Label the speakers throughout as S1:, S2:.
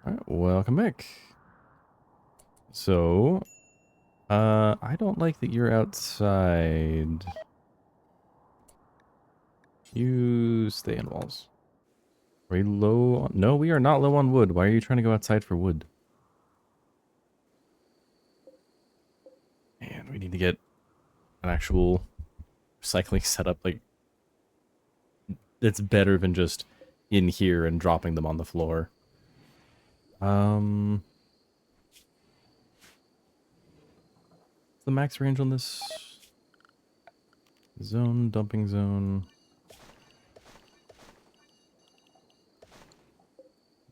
S1: Alright, welcome back. So, I don't like that you're outside. You stay in walls. Are you low on... No, we are not low on wood. Why are you trying to go outside for wood? And we need to get an actual recycling setup. Like, it's better than just in here and dropping them on the floor. What's the max range on this? Zone, dumping zone.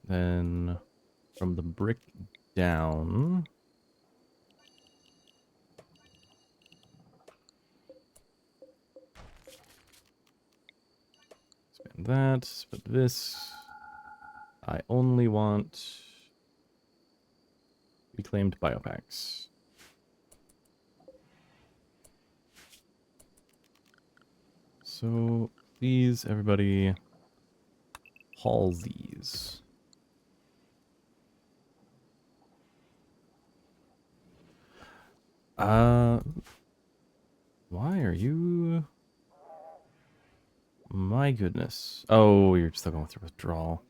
S1: Then from the brick down. Expand that, but this. I only want reclaimed biopacks. So please, everybody, haul these. Why are you... My goodness. Oh, you're still going through withdrawal.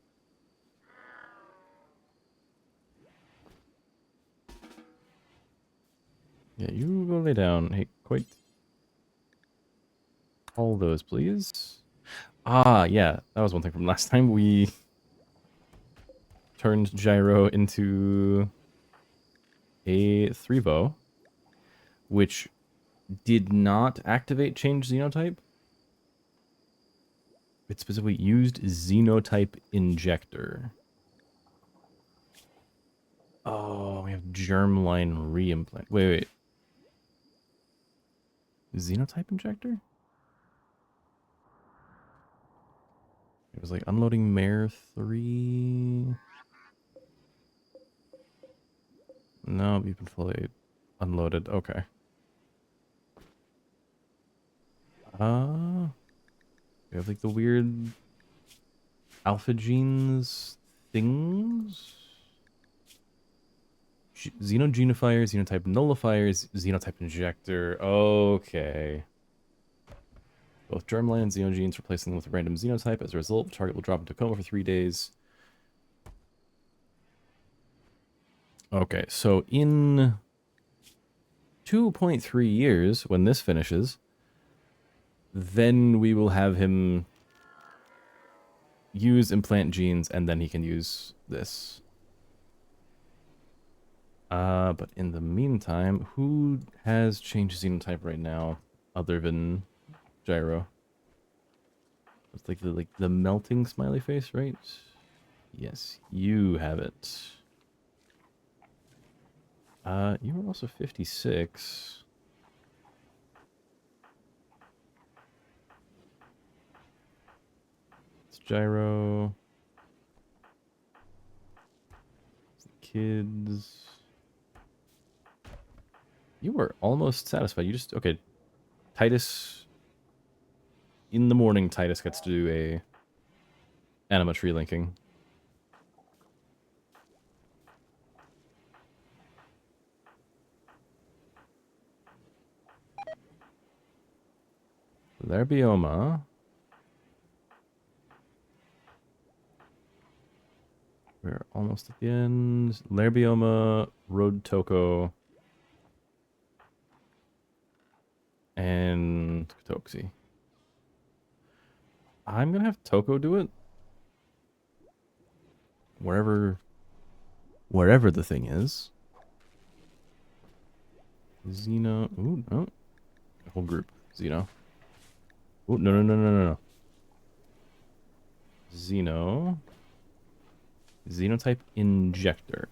S1: Yeah, you go lay down. Hey, quite. All those, please. Ah, yeah, that was one thing from last time. We turned Gyro into a 3-vo, which did not activate change xenotype. It specifically used xenotype injector. Oh, we have germline reimplant. Wait. Xenotype injector? It was like unloading mare 3. No, you've been fully unloaded. Okay. We have like the weird alpha genes things. Xenogenifier, xenotype nullifiers, xenotype injector. Okay. Both germline and xenogenes, replacing them with a random xenotype. As a result, the target will drop into coma for 3 days. Okay, so in 2.3 years, when this finishes, then we will have him use implant genes, and then he can use this. But in the meantime, who has changed xenotype right now, other than Gyro? It's like the melting smiley face, right? Yes, you have it. You were also 56. It's Gyro. It's the kids. You were almost satisfied. You just... Okay. Titus... In the morning, Titus gets to do a anima tree linking. Lerbioma. We're almost at the end. Lerbioma, Road Toko, and Katoxi. I'm gonna have Toko do it. Wherever the thing is. Xeno. Ooh, no. The whole group. Xeno. Ooh, no. Xeno. Xenotype injector.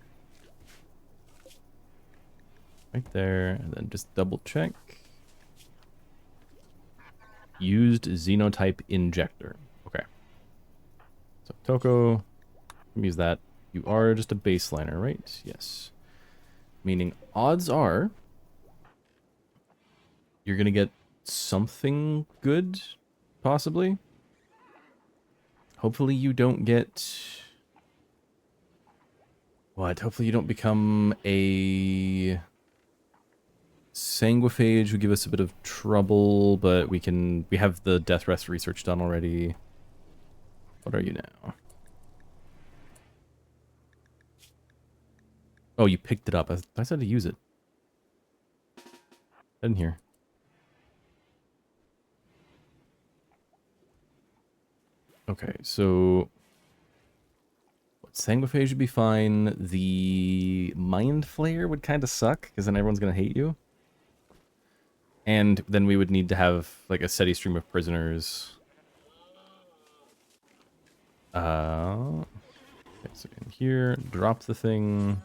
S1: Right there. And then just double check. Used xenotype injector. Okay. So Toko, use that. You are just a baseliner, right? Yes. Meaning odds are you're gonna get something good, possibly. Hopefully you don't get What? Hopefully you don't become a sanguiphage. Would give us a bit of trouble, but we have the death rest research done already. What are you now? Oh, you picked it up. I said to use it. In here. Okay, so sanguiphage would be fine. The mind flayer would kind of suck because then everyone's gonna hate you. And then we would need to have like a steady stream of prisoners. Okay, so in here, drop the thing.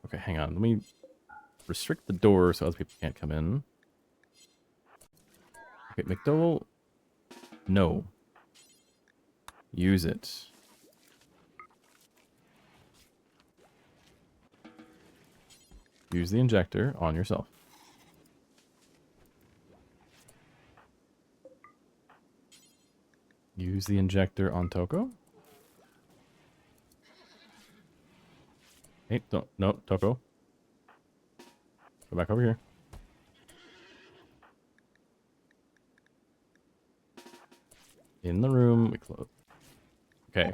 S1: Okay, hang on. Let me restrict the door so other people can't come in. Okay, McDowell. No. Use it. Use the injector on yourself. Use the injector on Toko. Hey, don't, no, Toko. Go back over here. In the room, we close. Okay.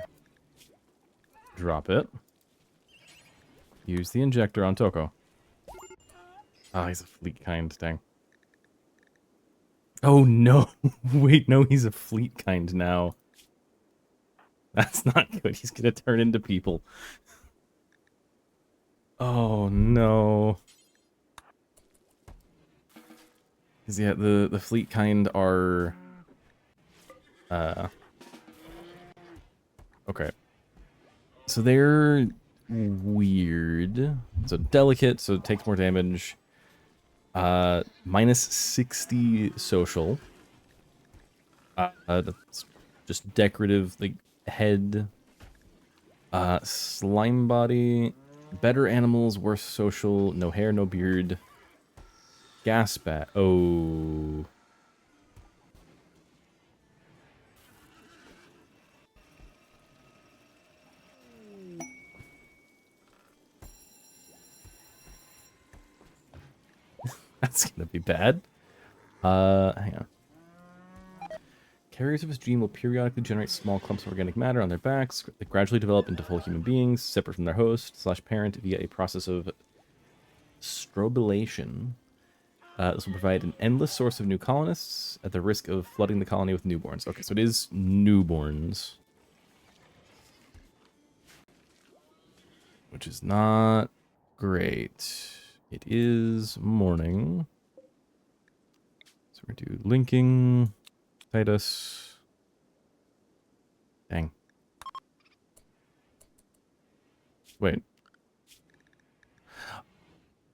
S1: Drop it. Use the injector on Toko. Oh, he's a fleet kind, dang. Oh no! Wait, no, he's a fleet kind now. That's not good. He's gonna turn into people. Oh no. Cause yeah, the fleet kind are okay. So they're weird. So delicate, so it takes more damage. Minus 60 social. That's just decorative, like head. Slime body. Better animals, worse social. No hair, no beard. Gas bat. Oh. That's gonna be bad. Hang on. Carriers of this gene will periodically generate small clumps of organic matter on their backs that gradually develop into full human beings, separate from their host/parent via a process of strobilation. This will provide an endless source of new colonists at the risk of flooding the colony with newborns. Okay, so it is newborns. Which is not great. It is morning. So we're going to do linking. Titus. Dang. Wait.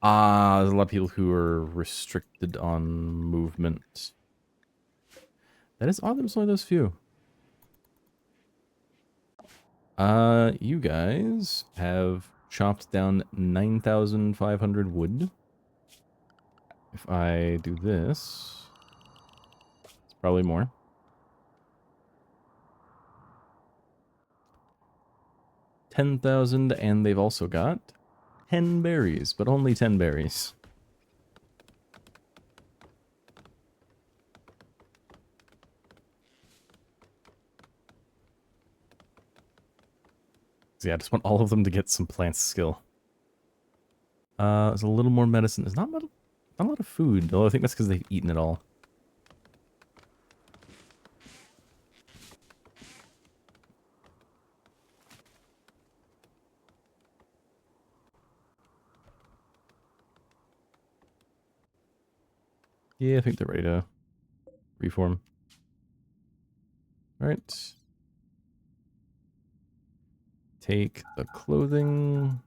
S1: There's a lot of people who are restricted on movement. That is odd, there's only those few. You guys have chopped down 9,500 wood. If I do this, it's probably more. 10,000, and they've also got 10 berries, but only 10 berries. So yeah, I just want all of them to get some plant skill. There's a little more medicine. There's not a lot of food, though I think that's because they've eaten it all. Yeah, I think they're ready to reform. Alright. Take the clothing.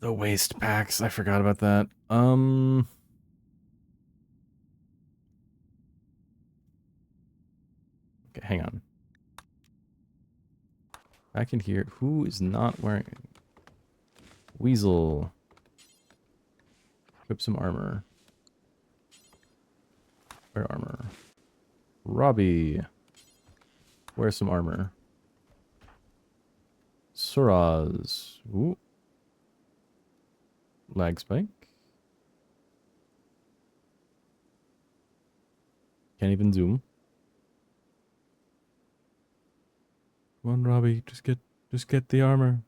S1: The waste packs, I forgot about that. Okay, hang on. Back in here, who is not wearing... Weasel. Equip some armor. Wear armor. Robbie. Wear some armor. Suraz. Ooh. Lag spike. Can't even zoom. Come on, Robbie. Just get the armor.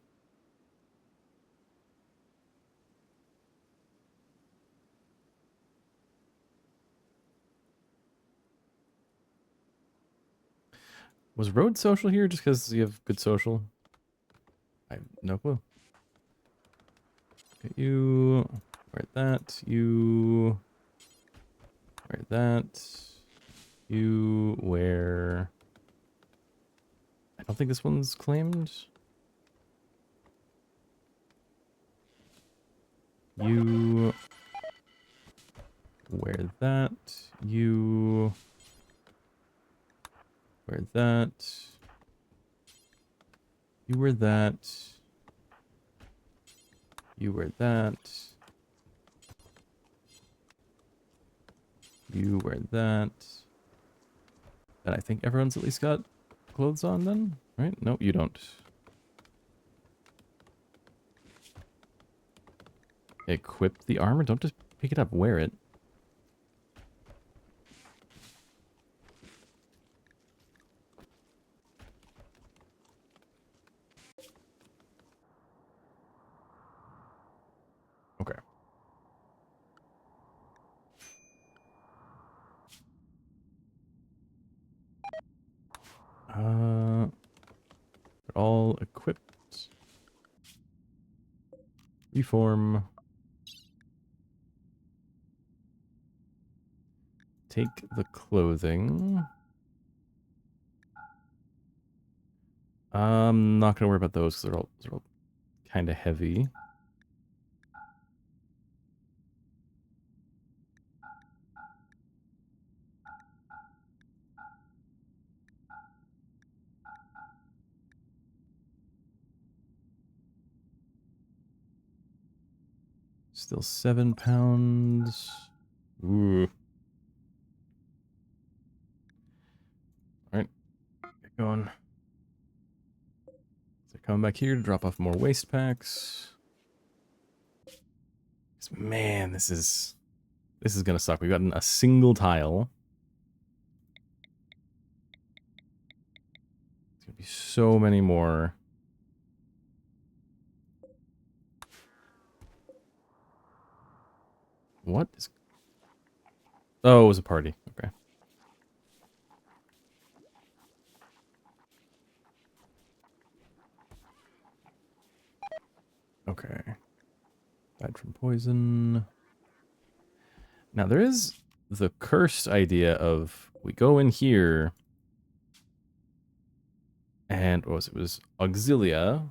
S1: Was Road social here just because you have good social? I have no clue. Get you. Wear that. You. Wear that. You wear. I don't think this one's claimed. You wear that. You wear that. You wear that. You wear that. You wear that. And I think everyone's at least got clothes on then, right? No, you don't. Equip the armor? Don't just pick it up, wear it. Okay. All equipped. Reform. Take the clothing. I'm not gonna worry about those because they're all kind of heavy. Still 7 pounds. Ooh. Alright. Get going. So coming back here to drop off more waste packs. Man, this is gonna suck. We've gotten a single tile. There's gonna be so many more. What is... Oh, it was a party. Okay. Okay. Died from poison. Now, there is the cursed idea of we go in here and what was it? It was Auxilia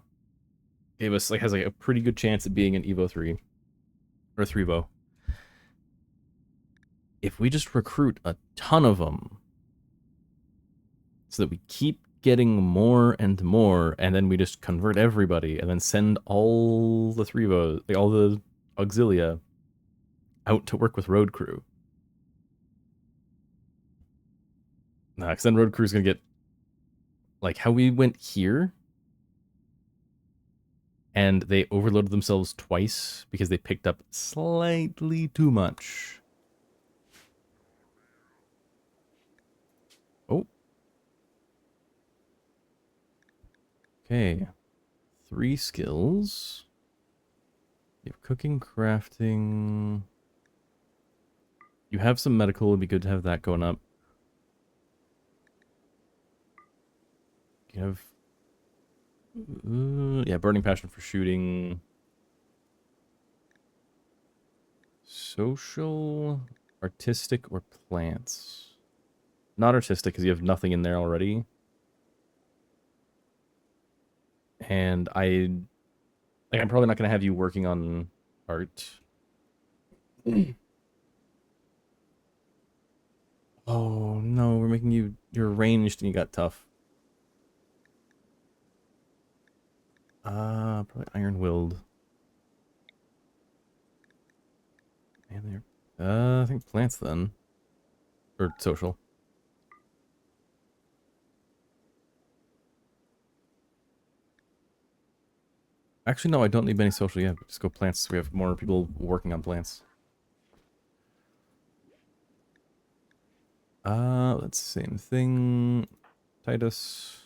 S1: gave us has a pretty good chance of being an Evo 3 or 3-vo. If we just recruit a ton of them so that we keep getting more and more, and then we just convert everybody and then send all the 3-vos, all the Auxilia out to work with road crew. Nah, because then road crew's gonna get like how we went here and they overloaded themselves twice because they picked up slightly too much. Oh. Okay. 3 skills. You have cooking, crafting. You have some medical. It'd be good to have that going up. You have... yeah, burning passion for shooting. Social, artistic, or plants? Not artistic, because you have nothing in there already. And I'm probably not going to have you working on art. Oh, no, we're making you're ranged and you got tough. Probably iron-willed. And I think plants then. Or social. Actually, no, I don't need many social yet. Just go plants so we have more people working on plants. That's the same thing. Titus.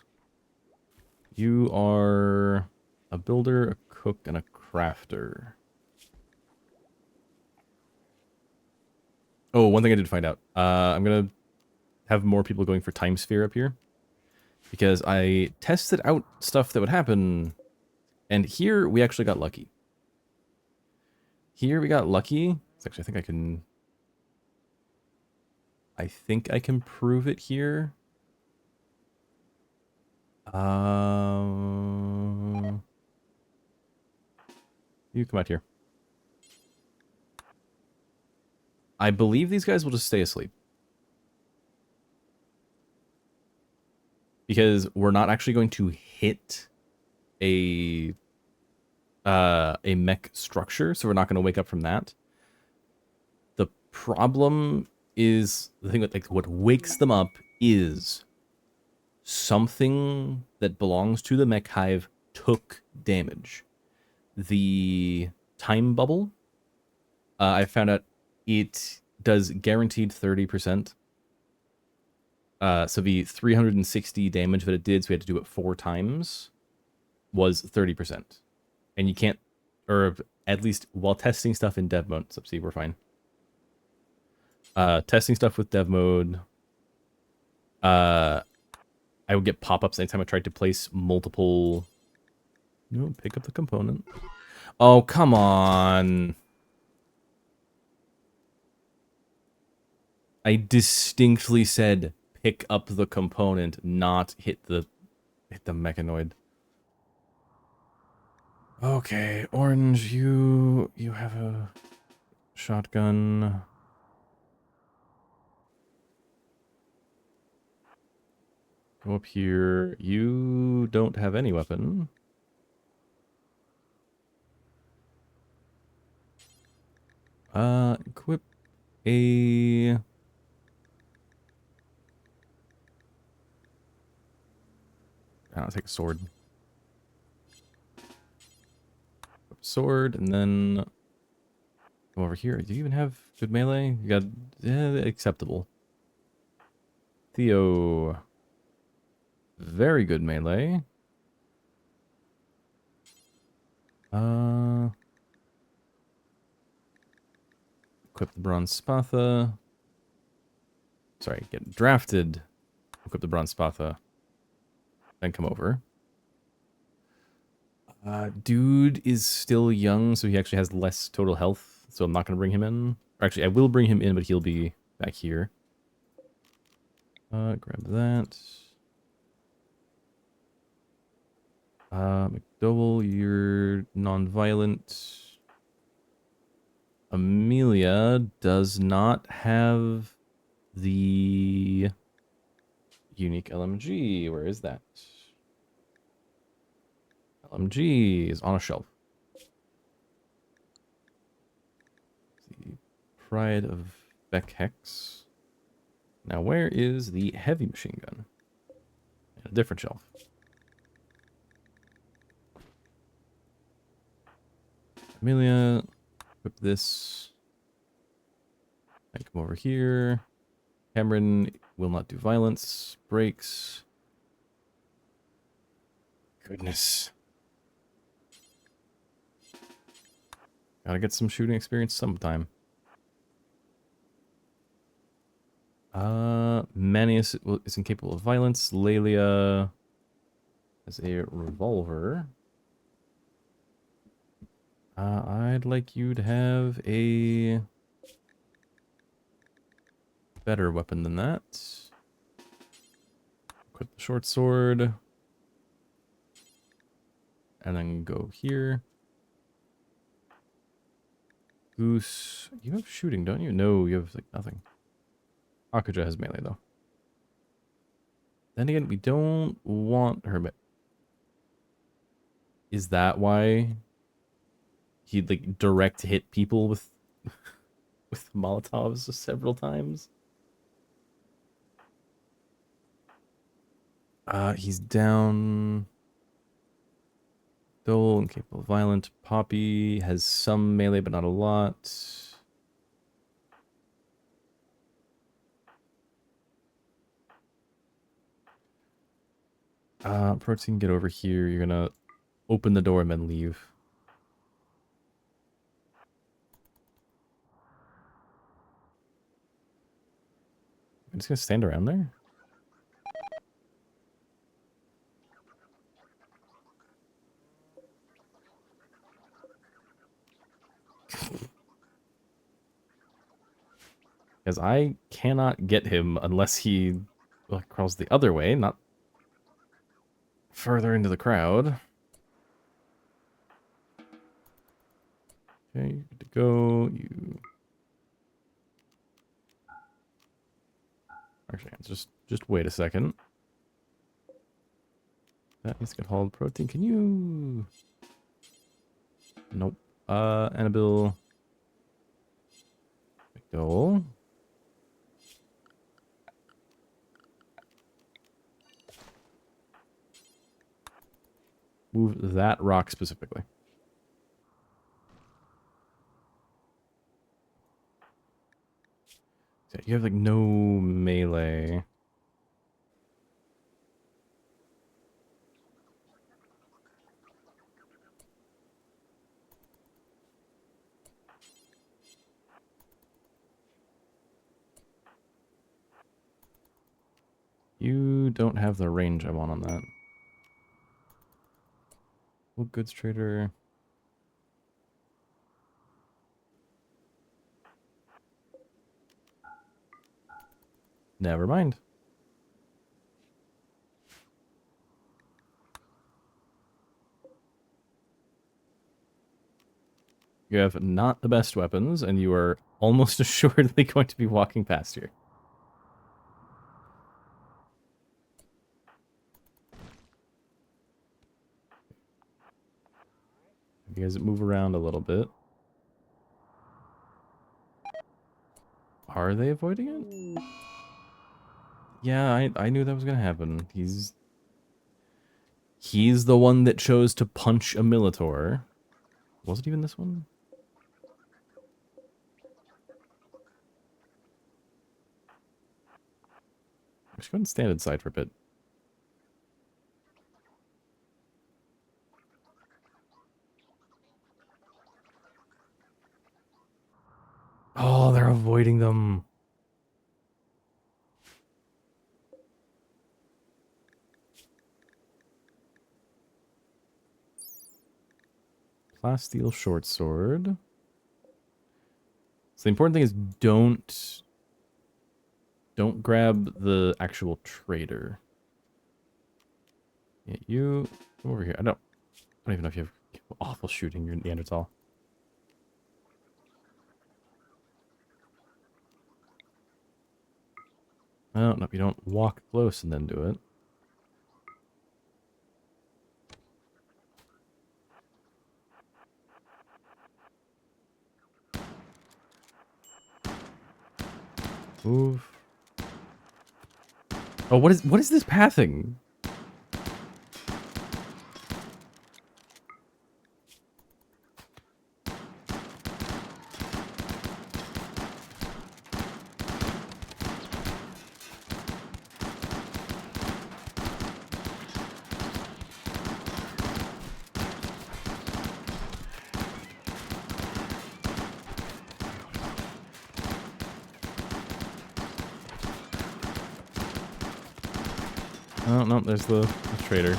S1: You are a builder, a cook, and a crafter. Oh, one thing I did find out. I'm gonna have more people going for time sphere up here. Because I tested out stuff that would happen. And here we actually got lucky. Here we got lucky. Actually, I think I can prove it here. You come out here. I believe these guys will just stay asleep. Because we're not actually going to hit a mech structure, so we're not going to wake up from that. The problem is the thing that like what wakes them up is something that belongs to the mech hive took damage. The time bubble, I found out it does guaranteed 30%. So the 360 damage that it did, so we had to do it 4 times, was 30%. And you can't, or at least while testing stuff in dev mode, so see, we're fine. Testing stuff with dev mode, I would get pop-ups anytime I tried to place multiple... No, pick up the component. Oh, come on. I distinctly said pick up the component, not hit the mechanoid. Okay, Orange, you have a shotgun. Go up here. You don't have any weapon. Equip a... I'll take a sword. Sword, and then come over here. Do you even have good melee? You got acceptable. Theo, very good melee. Equip the bronze spatha. Sorry, get drafted. Equip the bronze spatha. Then come over. Dude is still young, so he actually has less total health, so I'm not going to bring him in. Or actually, I will bring him in, but he'll be back here. Grab that. McDowell, you're non-violent. Amelia does not have the unique LMG. Where is that? LMG is on a shelf. The Pride of Beck Hex. Now, where is the heavy machine gun? A different shelf. Amelia, equip this. And come over here. Cameron will not do violence. Braixe. Goodness. Gotta get some shooting experience sometime. Manius is incapable of violence. Laelia has a revolver. I'd like you to have a better weapon than that. Equip the short sword. And then go here. Goose. You have shooting, don't you? No, you have like nothing. Akaja has melee though. Then again, we don't want her. Is that why he'd like direct hit people with with Molotovs several times. He's down. Dole, incapable of violent. Poppy has some melee, but not a lot. Protein, get over here. You're gonna open the door and then leave. I'm just gonna stand around there. Because I cannot get him unless he crawls the other way, not further into the crowd. Okay, good to go. You actually just wait a second. That needs to get hauled. Protein, can you? Nope. Annabelle. Go. Move that rock specifically. So you have like no melee. You don't have the range I want on that. Well, goods trader. Never mind. You have not the best weapons, and you are almost assuredly going to be walking past here. You guys move around a little bit. Are they avoiding it? Yeah, I knew that was gonna happen. He's the one that chose to punch a Militor. Was it even this one? Just go ahead and stand inside for a bit. Oh, they're avoiding them. Plasteel short sword. So the important thing is don't grab the actual trader. Yeah, you come over here. I don't even know if you have awful shooting. You're Neanderthal. Oh, no, you don't walk close and then do it. Move. Oh, what is this pathing? Oh, no, there's the trader.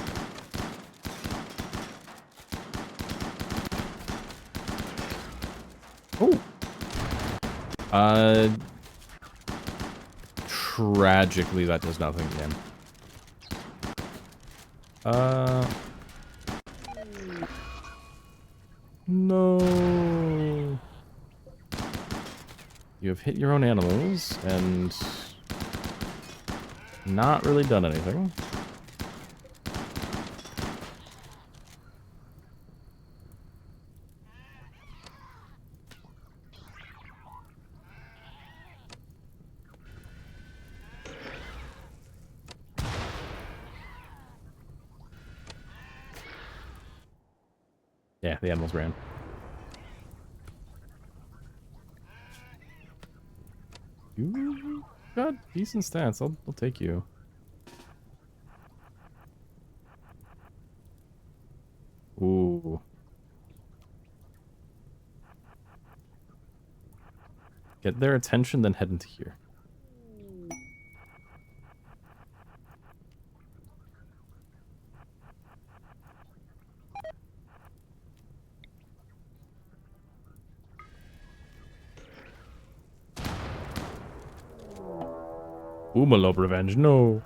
S1: Oh! Tragically, that does nothing again. No! You have hit your own animals, and not really done anything. Yeah, the animals ran. You got decent stats. I'll take you. Ooh. Get their attention, then head into here. Oomalope revenge, no.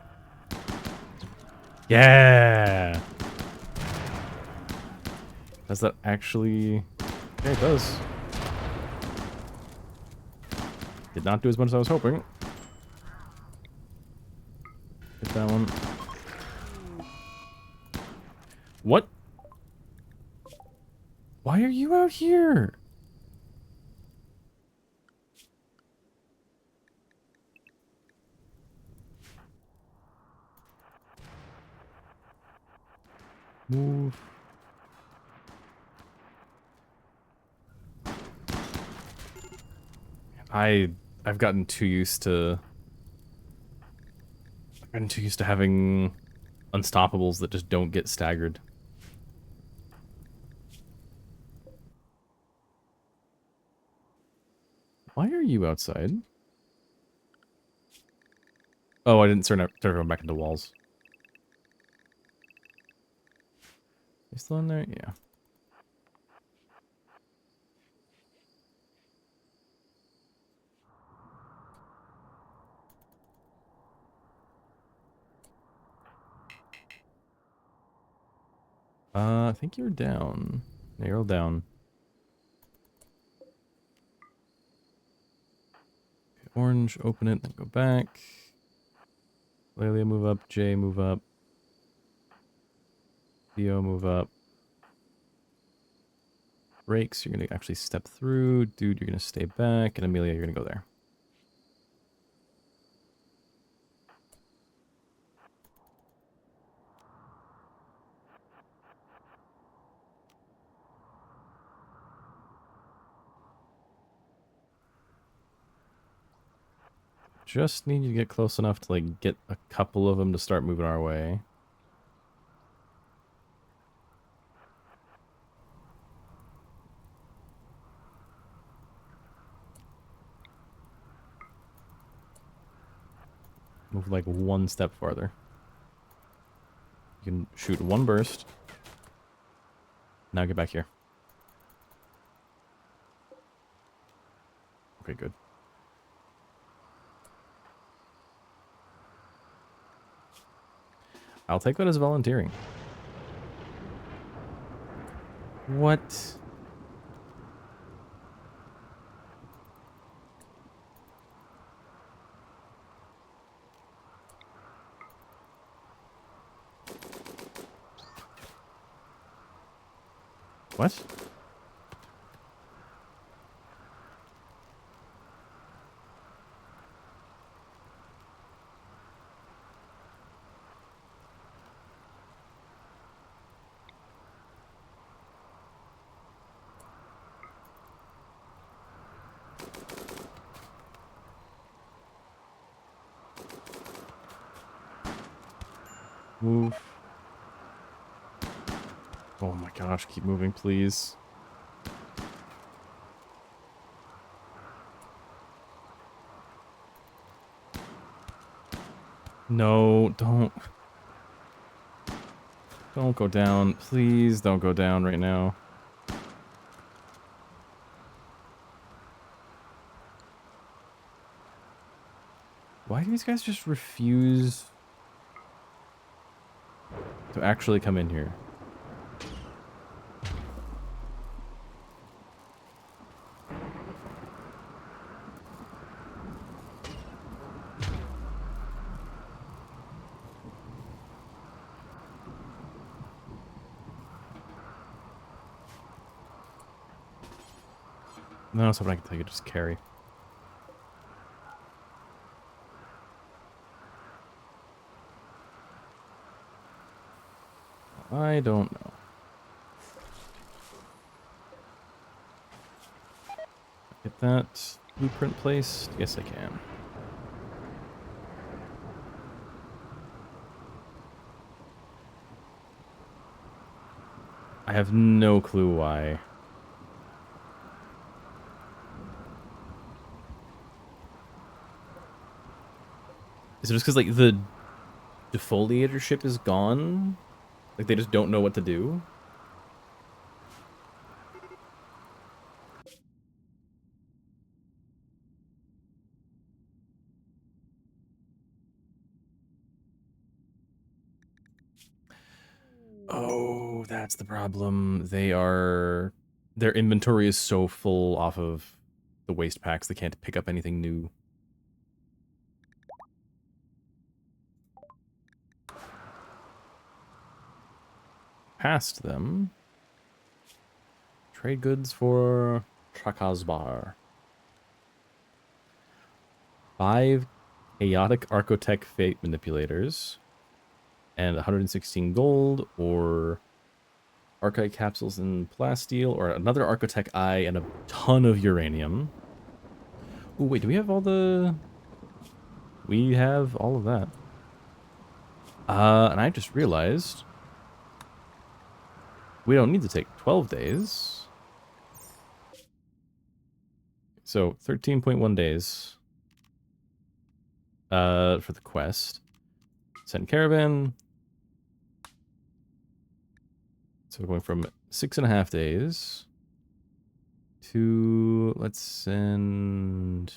S1: Yeah. Does that actually... Yeah, it does. Did not do as much as I was hoping. Hit that one. What? Why are you out here? Move. I've gotten too used to... I've gotten too used to having unstoppables that just don't get staggered. Why are you outside? Oh, I didn't start going back into walls. You still in there? Yeah. I think you're down. Yeah, you're all down. Okay, orange, open it, then go back. Laelia, move up. J, move up. Theo, move up. Braixe, you're going to actually step through. Dude, you're going to stay back. And Amelia, you're going to go there. Just need you to get close enough to, like, get a couple of them to start moving our way. Move, like, one step farther. You can shoot one burst. Now get back here. Okay, good. I'll take that as volunteering. What? What? Move. Oh my gosh, keep moving, please. No, don't. Don't go down. Please don't go down right now. Why do these guys just refuse to actually come in here? No, something I can tell you, just carry. I don't know. Get that blueprint placed? Yes, I can. I have no clue why. Is it just because, like, the defoliator ship is gone? Like, they just don't know what to do? Oh, that's the problem. Their inventory is so full off of the waste packs, they can't pick up anything new. Past them. Trade goods for Trakazbar. 5 chaotic Archotech fate manipulators. And 116 gold, or Archite capsules and plasteel, or another Archotech eye and a ton of uranium. Oh, wait, do we have all the... We have all of that. And I just realized we don't need to take 12 days. So 13.1 days for the quest. Send caravan. So we're going from 6.5 days to, let's send...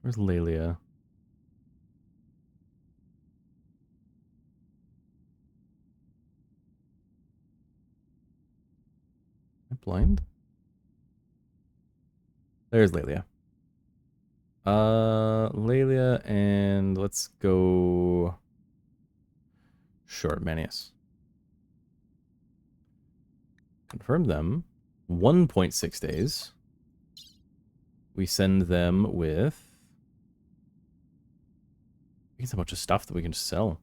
S1: Where's Laelia? Am I blind? There's Laelia. Laelia, and let's go... Sure, Manius. Confirm them. 1.6 days. We send them with... It's a bunch of stuff that we can just sell.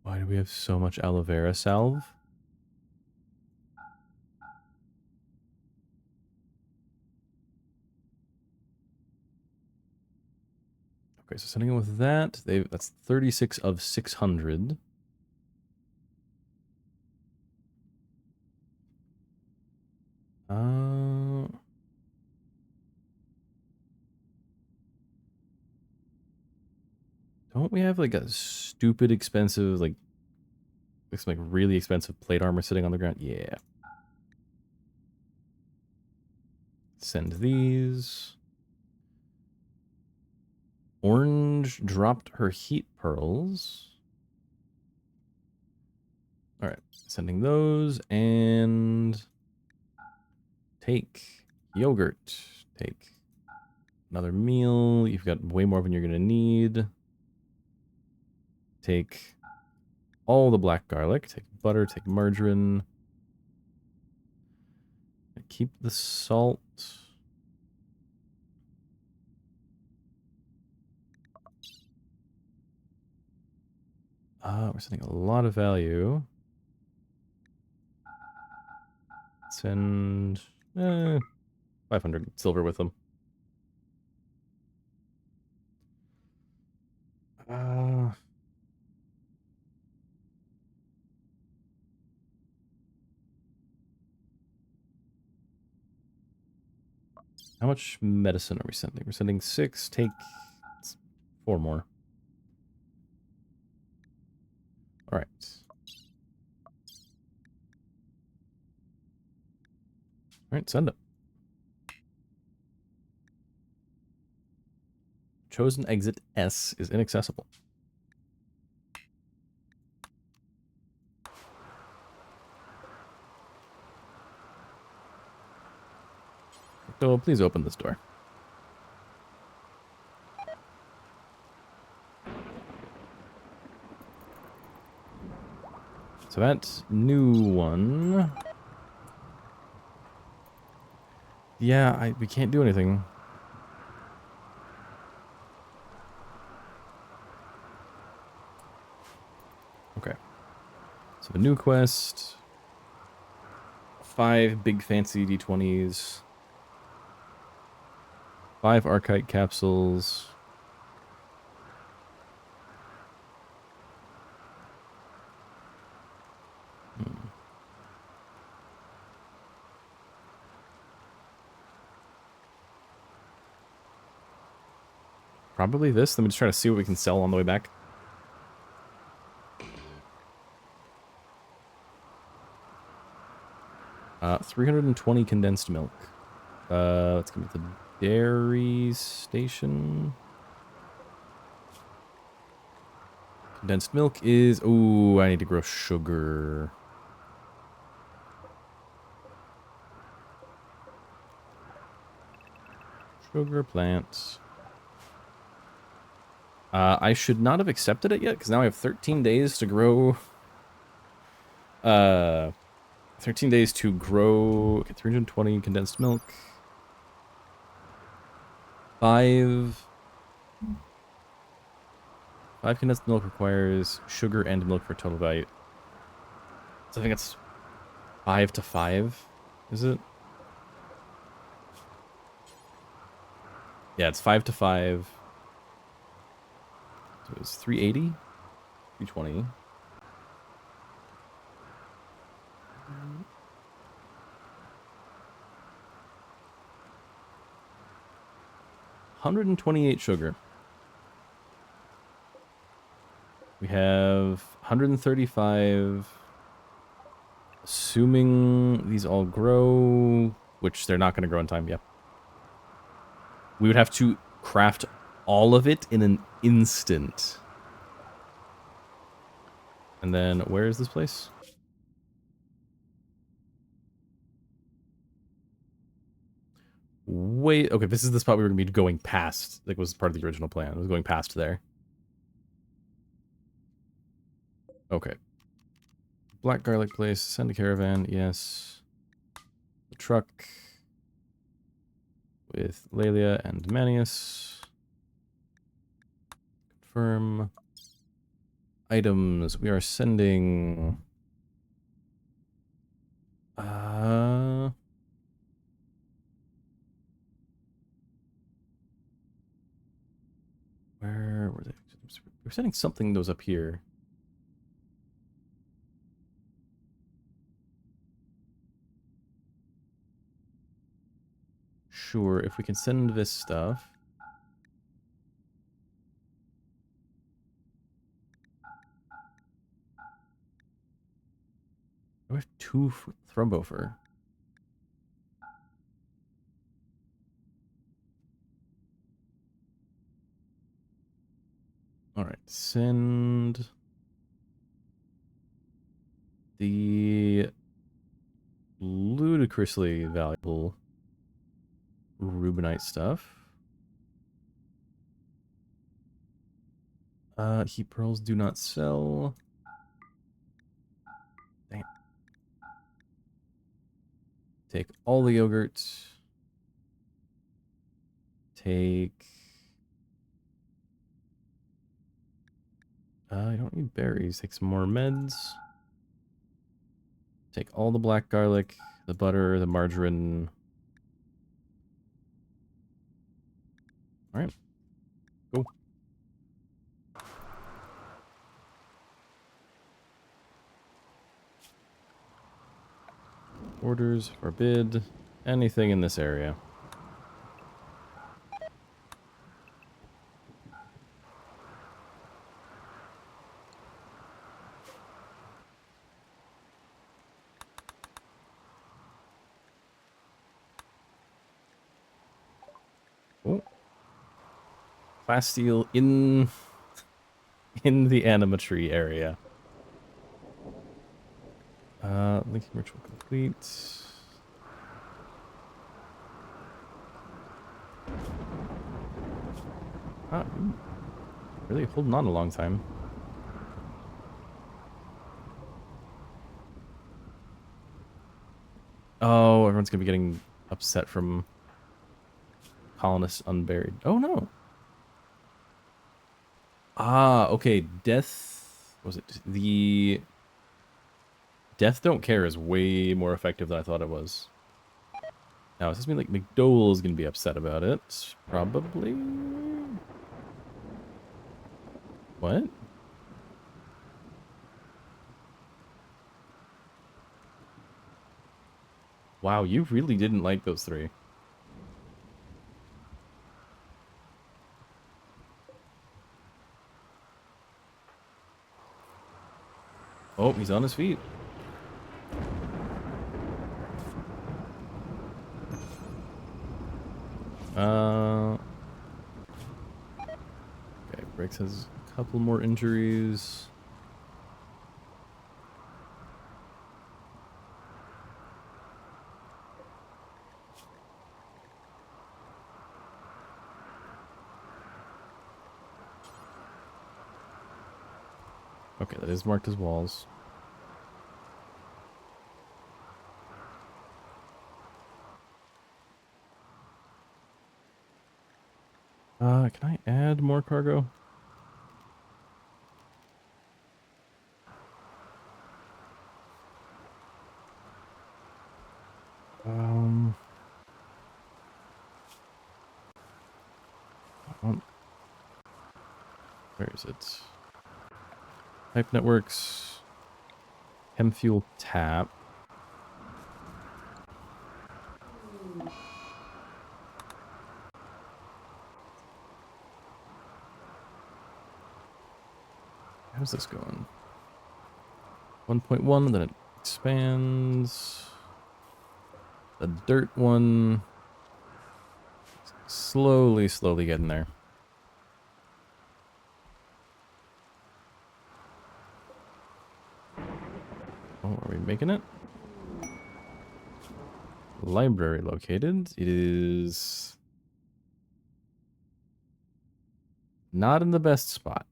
S1: Why do we have so much aloe vera salve? Okay, so sending them with that. That's 36 of 600. Don't we have like a stupid expensive, like some like really expensive plate armor sitting on the ground? Yeah. Send these. Orange dropped her heat pearls. All right, sending those, and take yogurt. Take another meal. You've got way more than you're gonna need. Take all the black garlic. Take butter. Take margarine. Keep the salt. We're sending a lot of value. Send 500 silver with them. How much medicine are we sending? We're sending 6. Take 4 more. All right. All right, send it. Chosen exit S is inaccessible. So please open this door. So that new one. Yeah, we can't do anything. Okay. So the new quest. 5 big fancy d20s. 5 archite capsules. Probably this. Let me just try to see what we can sell on the way back. Uh, 320 condensed milk. Let's go with the dairy station. Condensed milk is... Ooh, I need to grow sugar. Sugar plants. I should not have accepted it yet, because now I have 13 days to grow... 13 days to grow... Okay, 320 condensed milk. 5 condensed milk requires sugar and milk for total value. So I think it's 5 to 5, is it? Yeah, it's 5 to 5. So it's 380? 320. $128 sugar. We have 135. Assuming these all grow, which they're not going to grow in time, yep. We would have to craft all of it in an instant. And then, where is this place? Wait, okay, this is the spot we were going to be going past. Like, was part of the original plan. I was going past there. Okay. Black garlic place, send a caravan, yes. The truck with Laelia and Manius. Confirm. Items, we are sending... Where were they? We're sending something that was up here. Sure, if we can send this stuff. I have 2 thrombofer. Alright, send the ludicrously valuable Rubinite stuff. Heat pearls do not sell. Dang it. Take all the yogurt. Take... I don't need berries. Take some more meds. Take all the black garlic, the butter, the margarine. Alright. Cool. Orders, forbid, anything in this area. Oh. Plasteel in the animatry area. Linking ritual complete. Really holding on a long time. Oh, everyone's gonna be getting upset from colonists unburied. Oh no. Ah, okay. Death Death Don't Care is way more effective than I thought it was. Now, does this mean like McDowell is going to be upset about it? Probably. What? Wow, you really didn't like those three. Oh, he's on his feet. Okay, Braixe has a couple more injuries. Okay, that is marked as walls. Can I add more cargo? Um, I want, where is it? Type networks, chem fuel tap. How's this going? 1.1, then it expands. The dirt one, slowly getting there. Oh, are we making it? Library located. It is not in the best spot.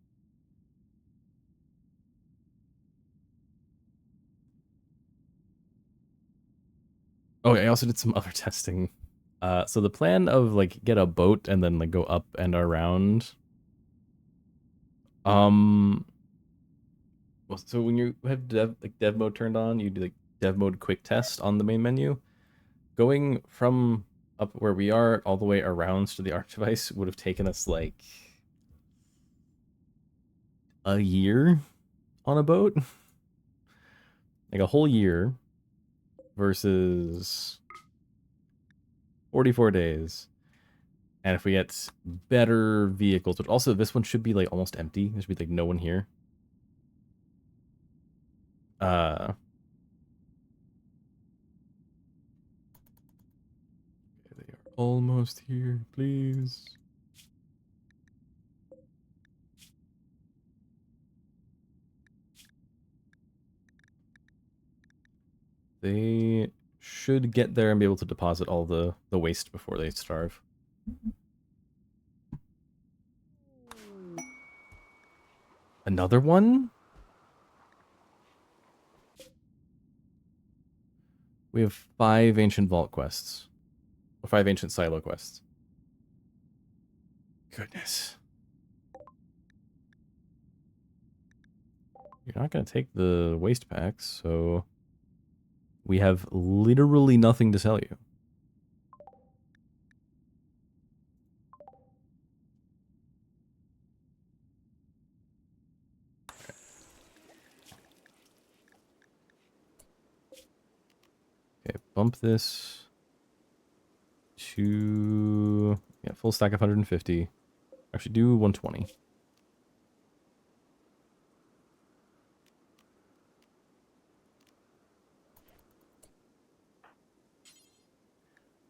S1: Oh, I also did some other testing. So the plan of like get a boat and then like go up and around. Well, so when you have dev mode turned on, you do like dev mode quick test on the main menu. Going from up where we are all the way around to the arc device would have taken us like a year on a boat. Like a whole year versus 44 days. And if we get better vehicles, but also this one should be like almost empty. There should be like no one here. They are almost here, please. They should get there and be able to deposit all the waste before they starve. Another one? We have 5 ancient vault quests. Or 5 ancient silo quests. Goodness. You're not going to take the waste packs, so we have literally nothing to sell you. Okay, bump this to, yeah, full stack of 150. Actually, do 120.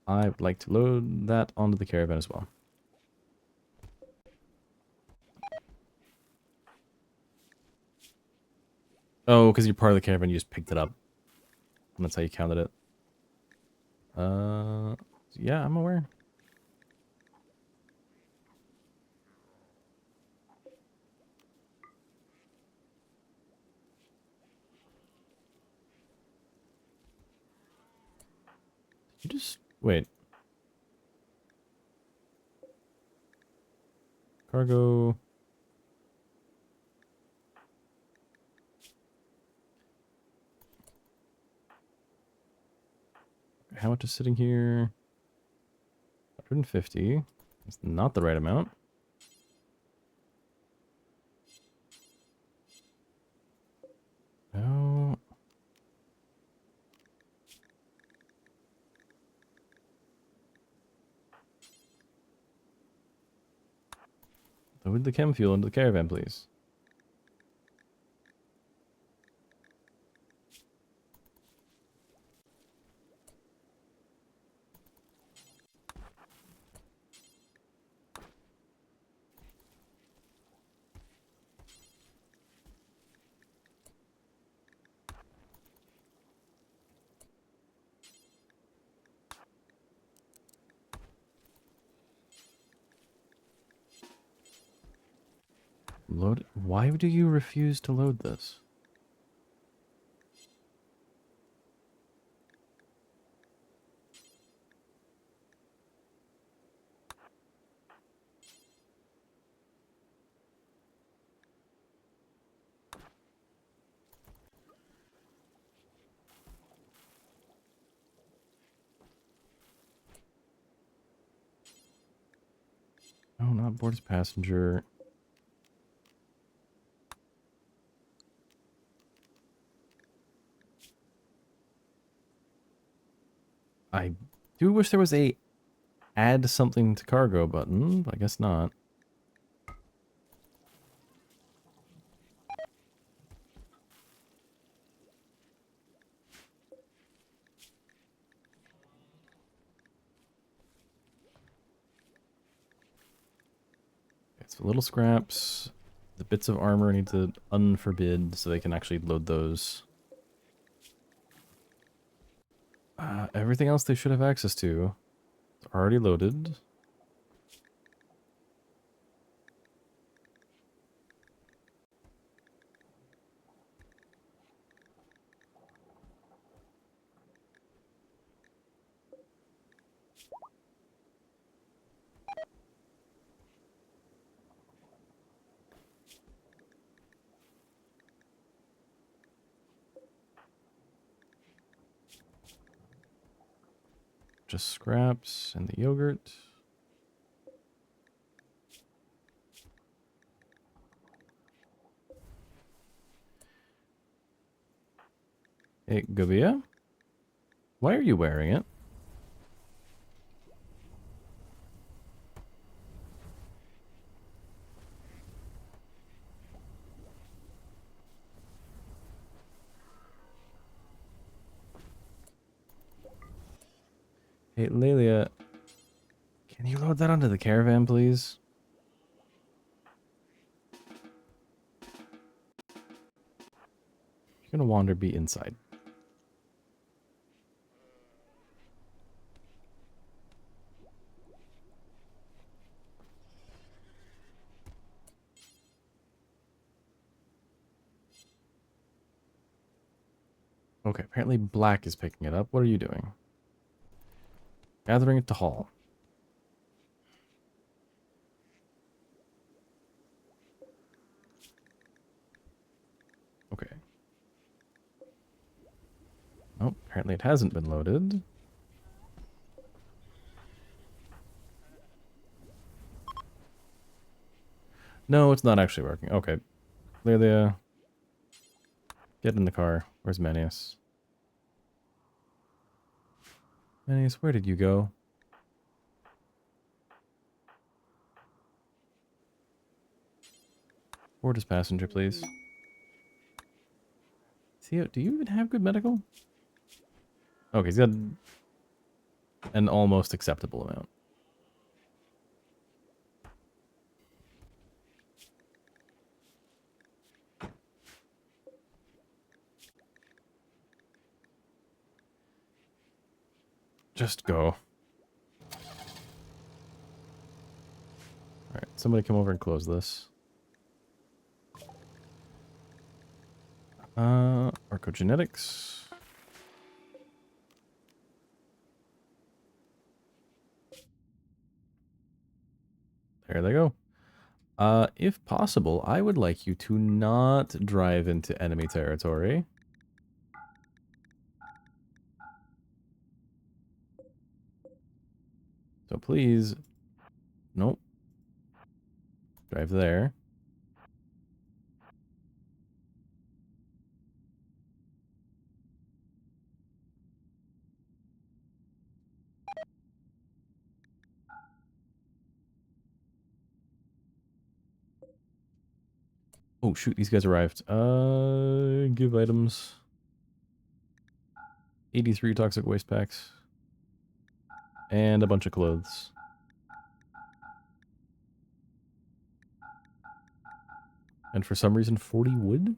S1: I would like to load that onto the caravan as well. Oh, because you're part of the caravan, you just picked it up. And that's how you counted it. Yeah, I'm aware. You just wait. Cargo. how much is sitting here? 150. That's not the right amount. No. Load the chem fuel into the caravan, please. Load. Why do you refuse to load this? No, not board as passenger. I do wish there was a add something to cargo button, but I guess not. It's little scraps. The bits of armor need to unforbid so they can actually load those. Everything else they should have access to. It's already loaded. Just scraps and the yogurt. Hey, Gabia? Why are you wearing it? Hey, Laelia, can you load that onto the caravan, please? If you're gonna wander, be inside. Okay, apparently Black is picking it up. What are you doing? Gathering it to haul. Okay. Oh, apparently it hasn't been loaded. No, it's not actually working. Okay. Laelia, get in the car. Where's Manius? Manius, where did you go? Board as passenger, please. Theo, do you even have good medical? Okay, he's got an almost acceptable amount. Just go. Alright, somebody come over and close this. Archonexus. There they go. If possible, I would like you to not drive into enemy territory. So please, nope. Drive there. Oh shoot, these guys arrived. Give items. 83 toxic waste packs. And a bunch of clothes. And for some reason, 40 wood?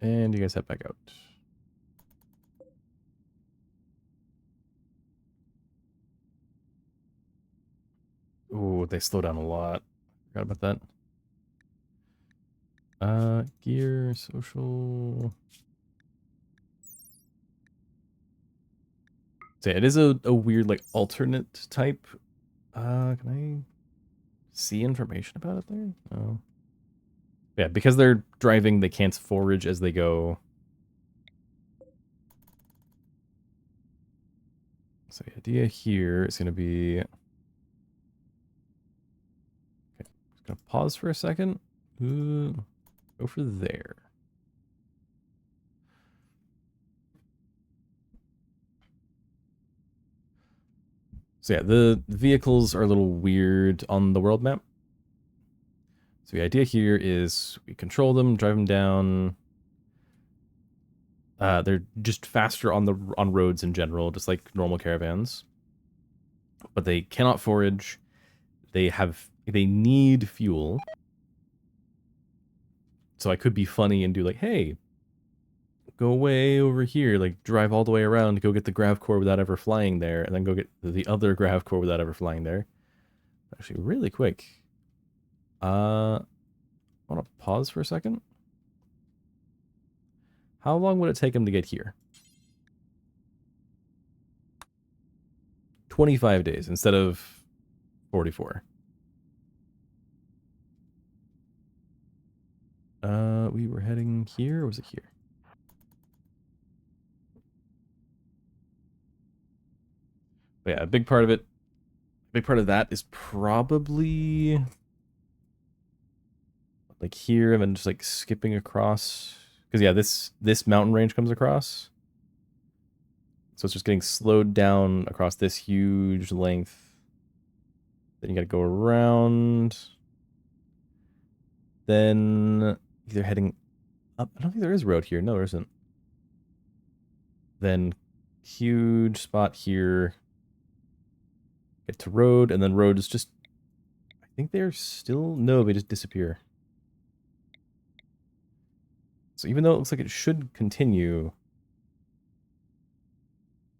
S1: And you guys head back out. Oh, they slow down a lot. Forgot about that. Gear, social. So yeah, it is a weird, like, alternate type. Can I see information about it there? Oh. Yeah, because they're driving, they can't forage as they go. So the idea here is going to be... Okay, just going to pause for a second. Go for there. So yeah, the vehicles are a little weird on the world map. So the idea here is we control them, drive them down. They're just faster on roads in general, just like normal caravans. But they cannot forage. They need fuel. So I could be funny and do like, hey, go way over here, like drive all the way around to go get the grav core without ever flying there, and then go get the other grav core without ever flying there. Actually, really quick. I want to pause for a second. How long would it take him to get here? 25 days instead of 44. We were heading here, or was it here? But yeah, a big part of that is probably like here and then just like skipping across. Because yeah, this mountain range comes across. So it's just getting slowed down across this huge length. Then you gotta go around. Then either heading up. I don't think there is a road here. No, there isn't. Then huge spot here. Get to road, and then road is just... I think they're still... No, they just disappear. So even though it looks like it should continue,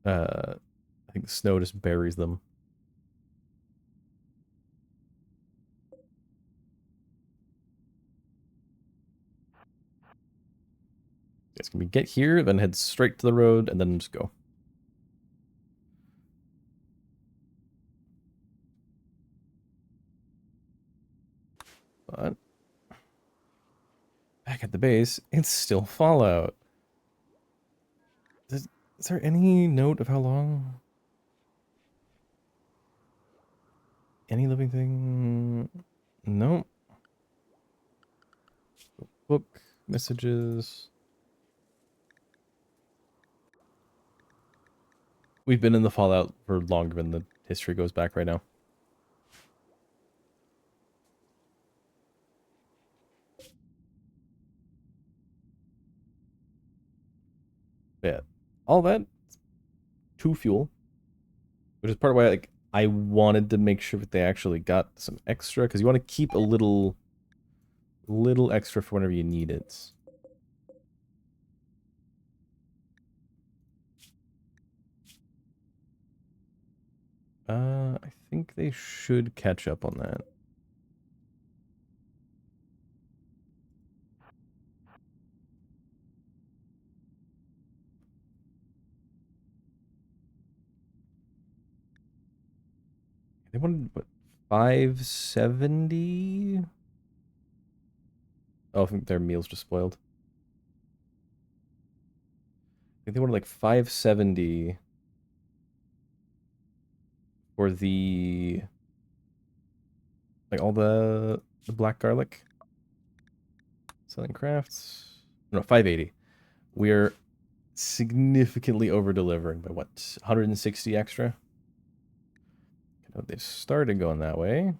S1: I think the snow just buries them. It's gonna be get here, then head straight to the road, and then just go. But back at the base, it's still Fallout. Is there any note of how long? Any living thing? No. Book, messages. We've been in the Fallout for longer than the history goes back right now. Yeah. All that to fuel. Which is part of why like I wanted to make sure that they actually got some extra, because you want to keep a little extra for whenever you need it. I think they should catch up on that. They wanted, what, 570? Oh, I think their meal's just spoiled. I think they wanted like 570 for the like all the black garlic. Selling crafts. No, 580. We're significantly over delivering by what, 160 extra? Oh, they started going that way.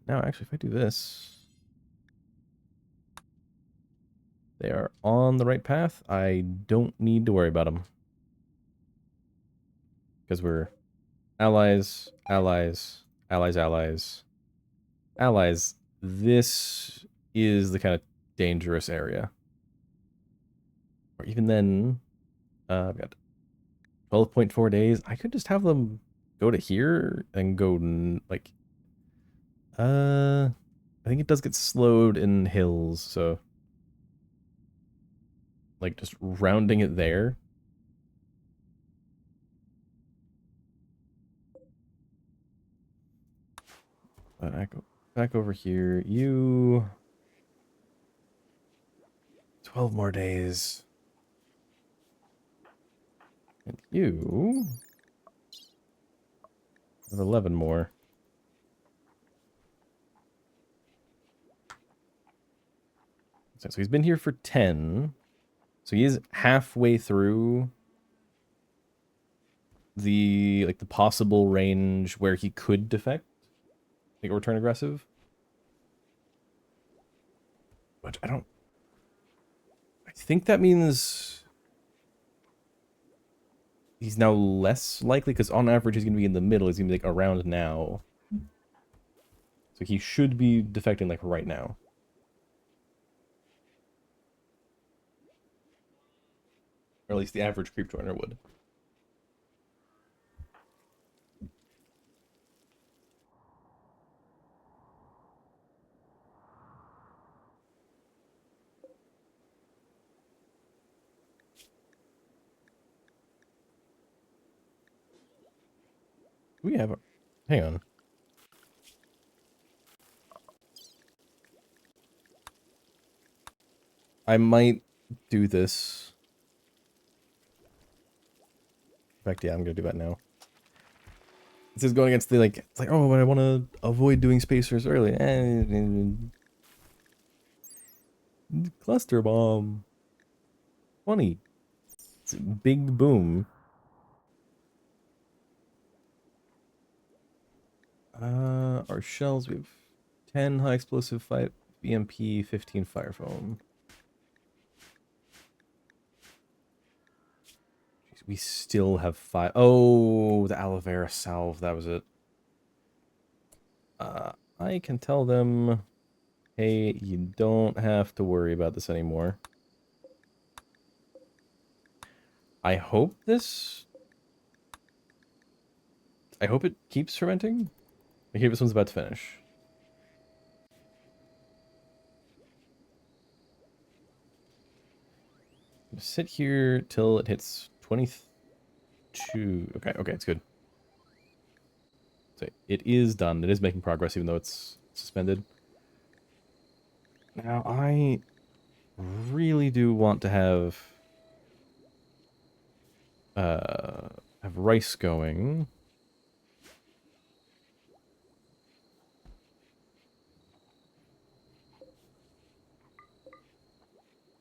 S1: Now, actually, if I do this, they are on the right path. I don't need to worry about them. Because we're allies, allies, allies, allies, allies. This is the kind of dangerous area. Or even then, I've got 12.4 days. I could just have them go to here and go, like, I think it does get slowed in hills, so like just rounding it there. Back over here. You 12 more days. And you have 11 more. So he's been here for 10. So he is halfway through the like the possible range where he could defect, like, or turn aggressive. But I think that means he's now less likely, because on average he's going to be in the middle. He's going to be like around now. So he should be defecting like right now. Or at least the average creep joiner would. We have a... Hang on. I might do this. In fact, yeah, I'm going to do that now. This is going against the, like, it's like, oh, I want to avoid doing spacers early. Cluster bomb. 20. It's a big boom. Our shells, we have 10 high explosive, 5 BMP, 15 fire foam. Jeez, we still have 5. Oh, the aloe vera salve, that was it. I can tell them, hey, you don't have to worry about this anymore. I hope it keeps fermenting. Okay, this one's about to finish. Sit here till it hits 22. Okay, it's good. So it is done. It is making progress, even though it's suspended. Now, I really do want to have rice going.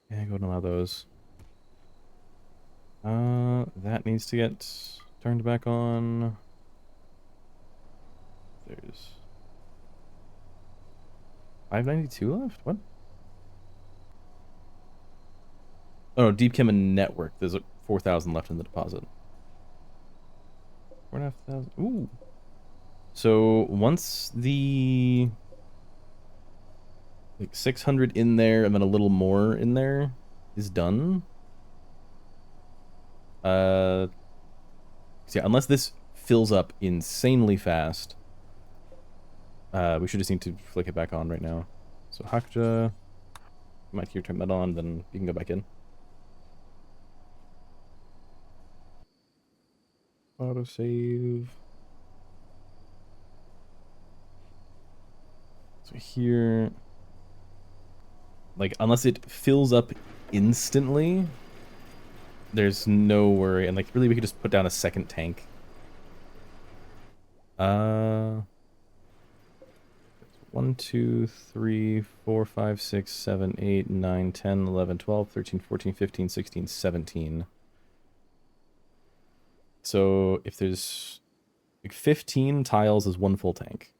S1: Yeah, go and allow those. That needs to get turned back on. There's 592 left? What? Oh, no, Deep Chem and Network. There's 4,000 left in the deposit. 4,500. Ooh. So once the like 600 in there and then a little more in there is done. So yeah, unless this fills up insanely fast, we should just need to flick it back on right now. So Hakja, might here turn that on, then you can go back in. Autosave. So So here, like, unless it fills up instantly, there's no worry. And, like, really, we could just put down a second tank. 1, 2, 3, 4, 5, 6, 7, 8, 9, 10, 11, 12, 13, 14, 15, 16, 17. So if there's like 15 tiles is one full tank.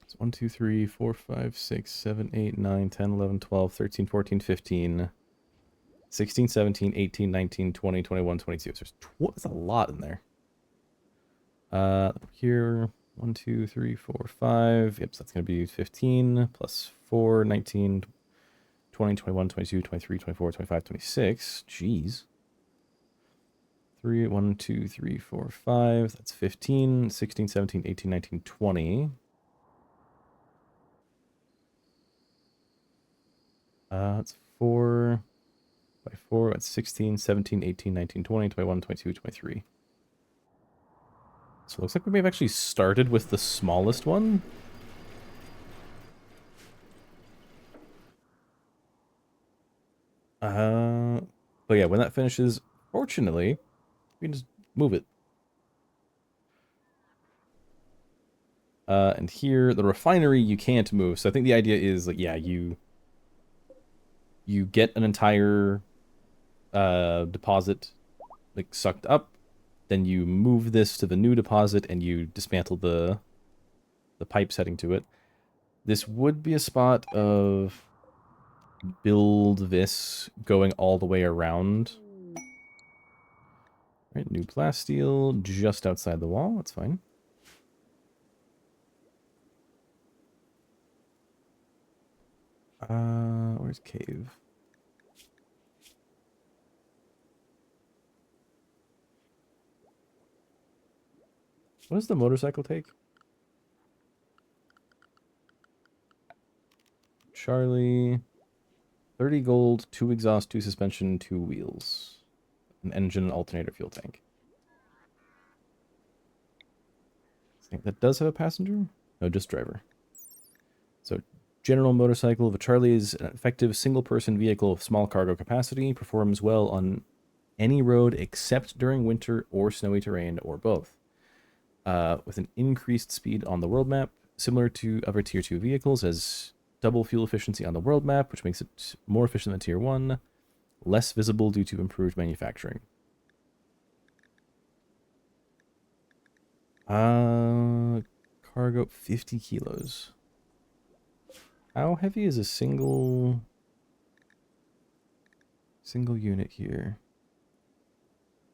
S1: So 1, 2, 3, 4, 5, 6, 7, 8, 9, 10, 11, 12, 13, 14, 15, 16, 17, 18, 19, 20, 21, 22. So that's a lot in there. Here, 1, 2, 3, 4, 5. Yep, so that's going to be 15 plus 4, 19, 20, 21, 22, 23, 24, 25, 26. Jeez. 3, 1, 2, 3, 4, 5. That's 15, 16, 17, 18, 19, 20. That's 4 by 4. That's 16, 17, 18, 19, 20, 21, 22, 23. So it looks like we may have actually started with the smallest one. But yeah, when that finishes, fortunately, we can just move it. And here, the refinery you can't move. So I think the idea is, like, yeah, you get an entire deposit, like, sucked up. Then you move this to the new deposit, and you dismantle the pipes heading to it. This would be a spot of build this going all the way around. Right, new plasteel just outside the wall. That's fine. Where's cave? What does the motorcycle take? Charlie. 30 gold, 2 exhaust, 2 suspension, 2 wheels. An engine, alternator, fuel tank. I think that does have a passenger? No, just driver. So, general motorcycle. The Charlie is an effective single-person vehicle of small cargo capacity. Performs well on any road except during winter or snowy terrain, or both. With an increased speed on the world map, similar to other Tier 2 vehicles, as double fuel efficiency on the world map, which makes it more efficient than Tier 1. Less visible due to improved manufacturing. Cargo 50 kilos. How heavy is a single unit here?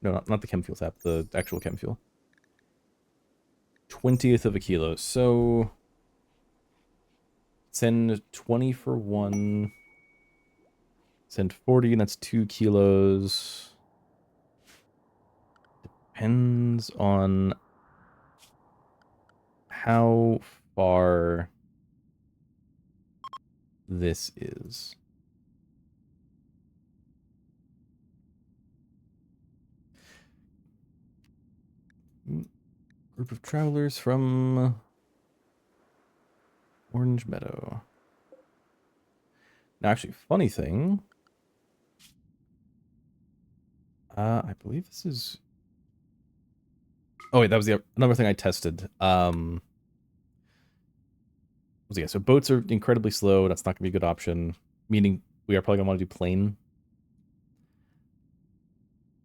S1: No, not the chem fuel tap, the actual chem fuel. 20th of a kilo. So send 20 for 1. Send 40, and that's 2 kilos. Depends on how far this is. Group of travelers from Orange Meadow. Now, actually, funny thing. I believe this is... Oh, wait, that was another thing I tested. Yeah, so boats are incredibly slow. That's not going to be a good option. Meaning we are probably going to want to do plane.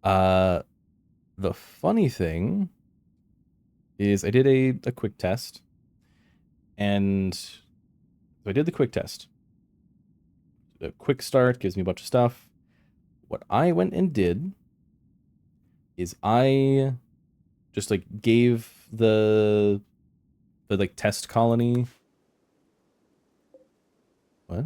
S1: The funny thing is I did a quick test. And so I did the quick test. The quick start gives me a bunch of stuff. What I went and did is I just, like, gave the like, test colony... What?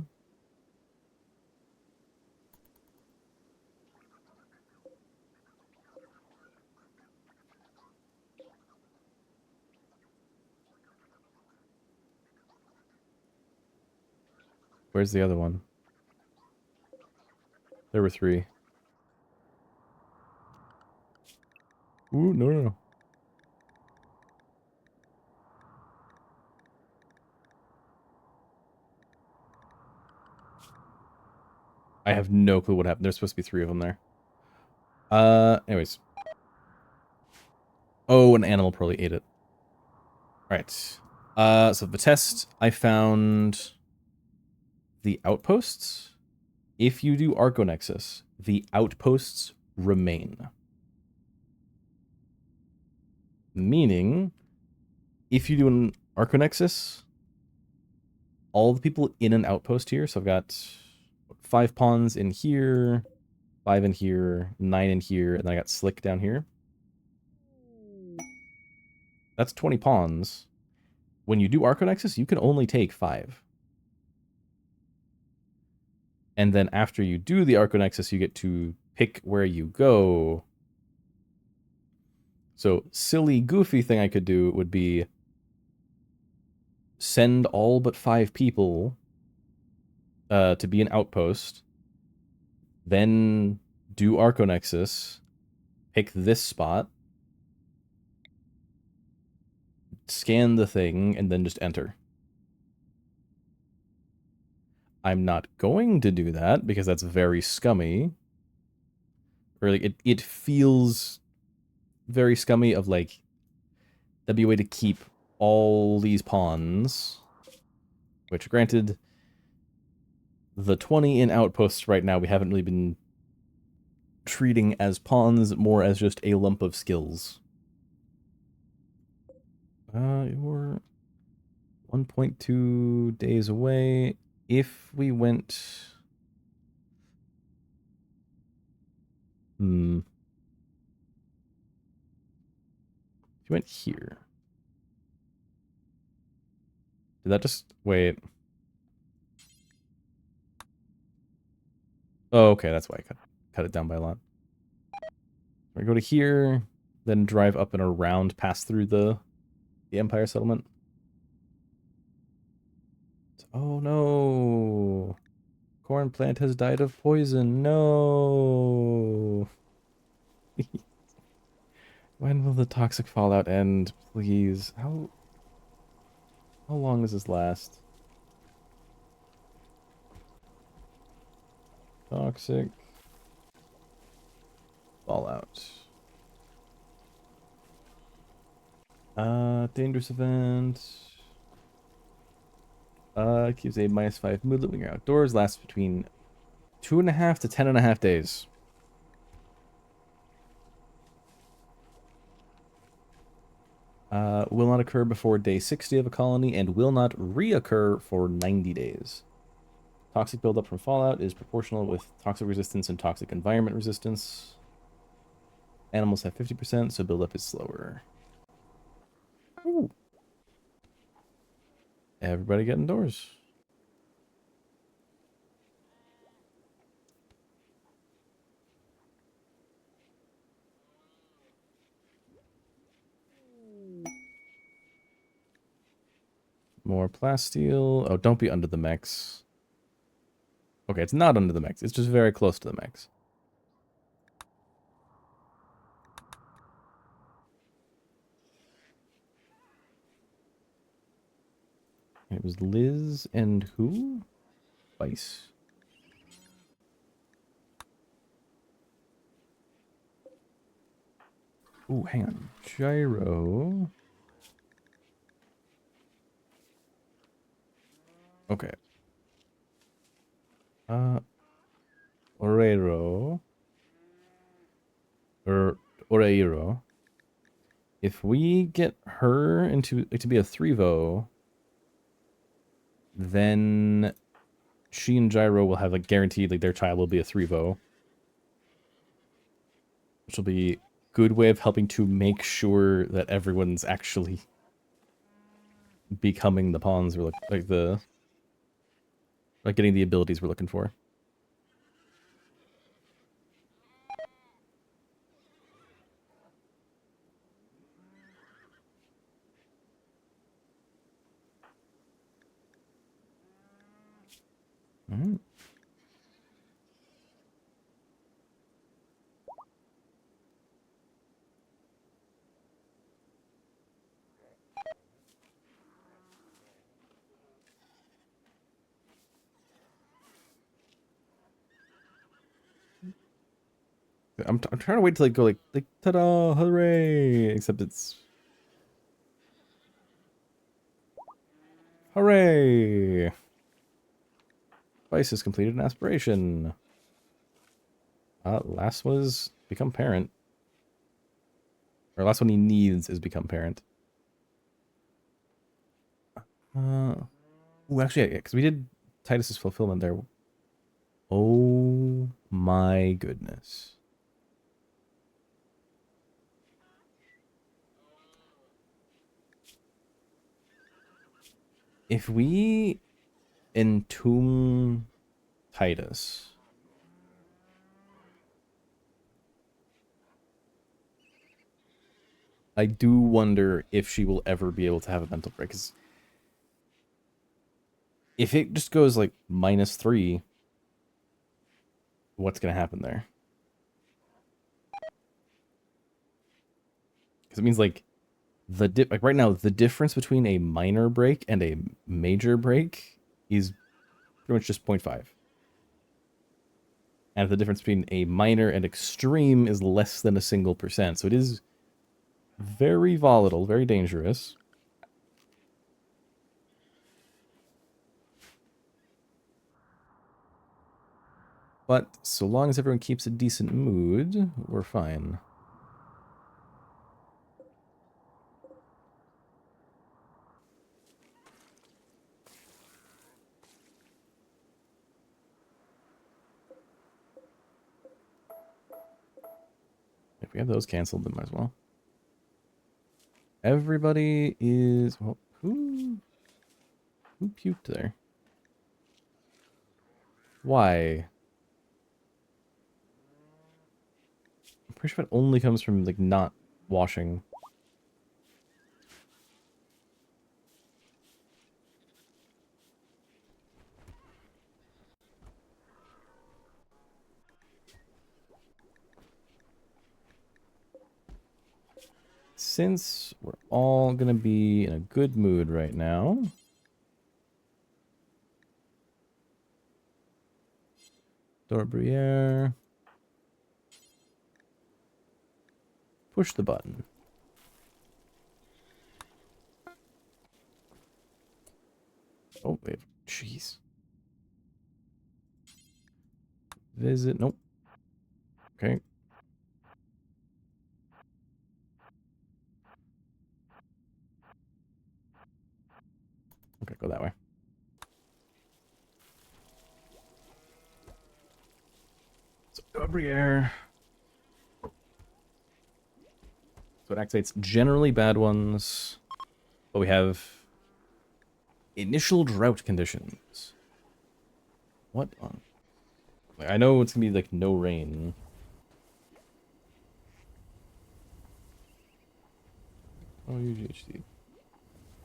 S1: Where's the other one? There were 3. Ooh, no. I have no clue what happened. There's supposed to be 3 of them there. Anyways. Oh, an animal probably ate it. Alright. So the test, I found the outposts. If you do Archonexus, the outposts remain. Meaning, if you do an Archonexus, all the people in an outpost here, so I've got 5 pawns in here, 5 in here, 9 in here, and then I got Slick down here. That's 20 pawns. When you do Archonexus, you can only take 5. And then after you do the Archonexus, you get to pick where you go. So, silly, goofy thing I could do would be send all but 5 people to be an outpost, then do Archonexus, pick this spot, scan the thing, and then just enter. I'm not going to do that because that's very scummy. Or like it feels very scummy of like that'd be a way to keep all these pawns. Which granted, the 20 in outposts right now we haven't really been treating as pawns, more as just a lump of skills. You're 1.2 days away. If we went... If you went here... Did that just... Wait. Oh, okay, that's why I cut it down by a lot. I go to here, then drive up and around, pass through the Empire settlement. Oh no! Corn plant has died of poison. No! When will the toxic fallout end, please? How long does this last? Toxic fallout. Dangerous event. Keeps a -5 mood when you're outdoors. Lasts between 2.5 to 10.5 days. Will not occur before day 60 of a colony and will not reoccur for 90 days. Toxic buildup from fallout is proportional with toxic resistance and toxic environment resistance. Animals have 50%, so buildup is slower. Ooh. Everybody get indoors. More plasteel. Oh, don't be under the mechs. Okay, it's not under the mechs. It's just very close to the mechs. It was Lizz and who? Byys. Ooh, hang on. Gyro. Okay. Oreiro. Oreiro. If we get her into to be a 3-vo, then she and Gyro will have like guaranteed like their child will be a 3-vo. Which will be a good way of helping to make sure that everyone's actually becoming the pawns we're like getting the abilities we're looking for. Alright. I'm trying to wait till it go like ta-da, hooray! Except it's hooray! Byys has completed an aspiration. Last one is become parent. Or last one he needs is become parent. Ooh, actually, yeah, because we did Titus's fulfillment there. Oh my goodness. If we entomb Titus, I do wonder if she will ever be able to have a mental break. 'Cause if it just goes like -3, what's going to happen there? Because it means like like right now, the difference between a minor break and a major break is pretty much just 0.5. And the difference between a minor and extreme is less than a single percent. So it is very volatile, very dangerous. But so long as everyone keeps a decent mood, we're fine. If we have those canceled, then might as well. Everybody is... Well, who puked there? Why? I'm pretty sure it only comes from, like, not washing. Since we're all gonna be in a good mood right now... Briere. Push the button. Oh, wait. Jeez. Visit. Nope. Okay. Okay, go that way. So, Briere. So it activates generally bad ones. But we have initial drought conditions. What? Like, I know it's gonna be like no rain. Oh, UGHD.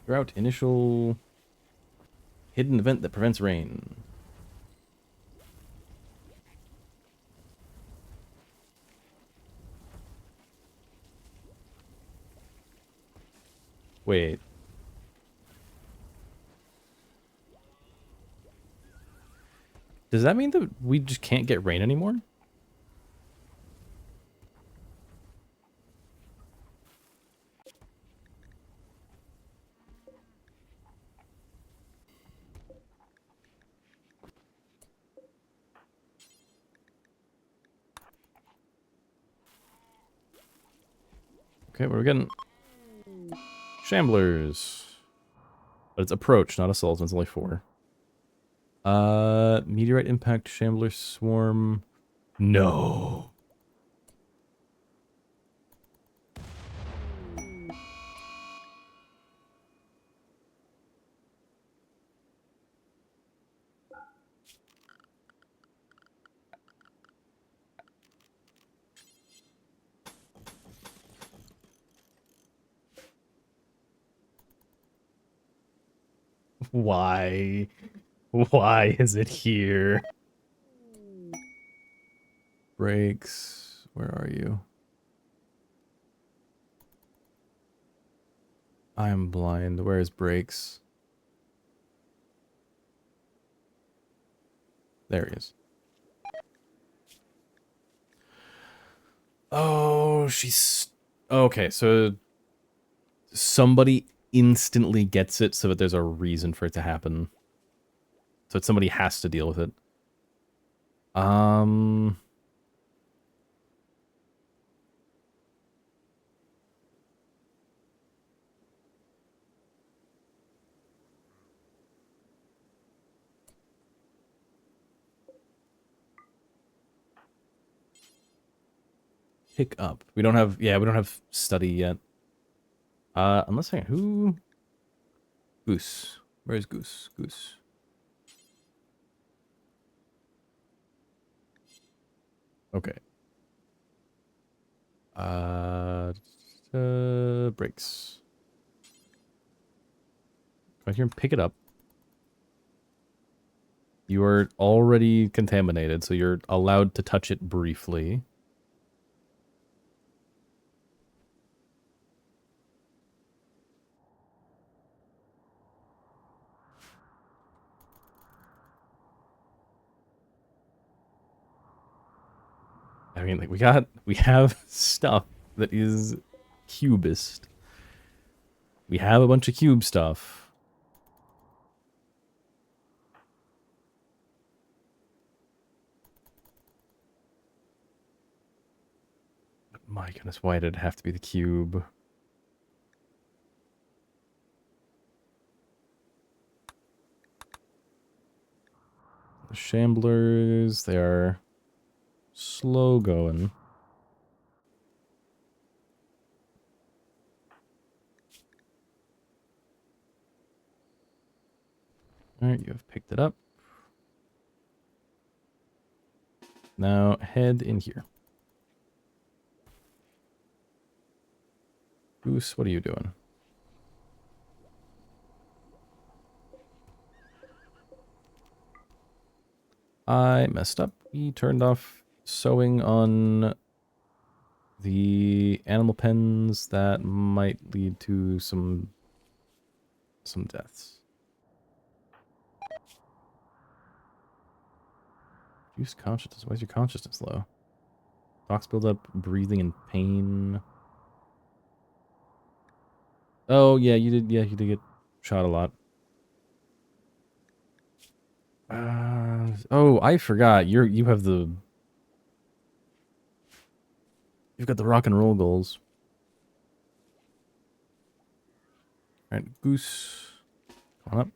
S1: Drought initial hidden event that prevents rain. Wait. Does that mean that we just can't get rain anymore? Okay, we're getting shamblers. But it's approach, not assault, and it's only 4. Meteorite impact, shambler swarm. No. Why? Why is it here? Braixe, where are you? I am blind. Where is Braixe? There he is. Oh, she's... Okay, so somebody instantly gets it so that there's a reason for it to happen. So that somebody has to deal with it. Pick up. We don't have... Yeah, we don't have study yet. Unless I... Who... Goose. Where's Goose? Goose. Okay. Braixe. Come here and pick it up. You are already contaminated, so you're allowed to touch it briefly. I mean, like, we have stuff that is cubist. We have a bunch of cube stuff. But my goodness, why did it have to be the cube? The shamblers, they are slow going. Alright, you have picked it up. Now head in here. Goose, what are you doing? I messed up. We turned off sewing on the animal pens. That might lead to some deaths. Use consciousness. Why is your consciousness low? Tox buildup, breathing in pain. Oh yeah, you did. Yeah, you did get shot a lot. Oh, I forgot. You have the... You've got the rock and roll goals. Alright, Goose. Come on up.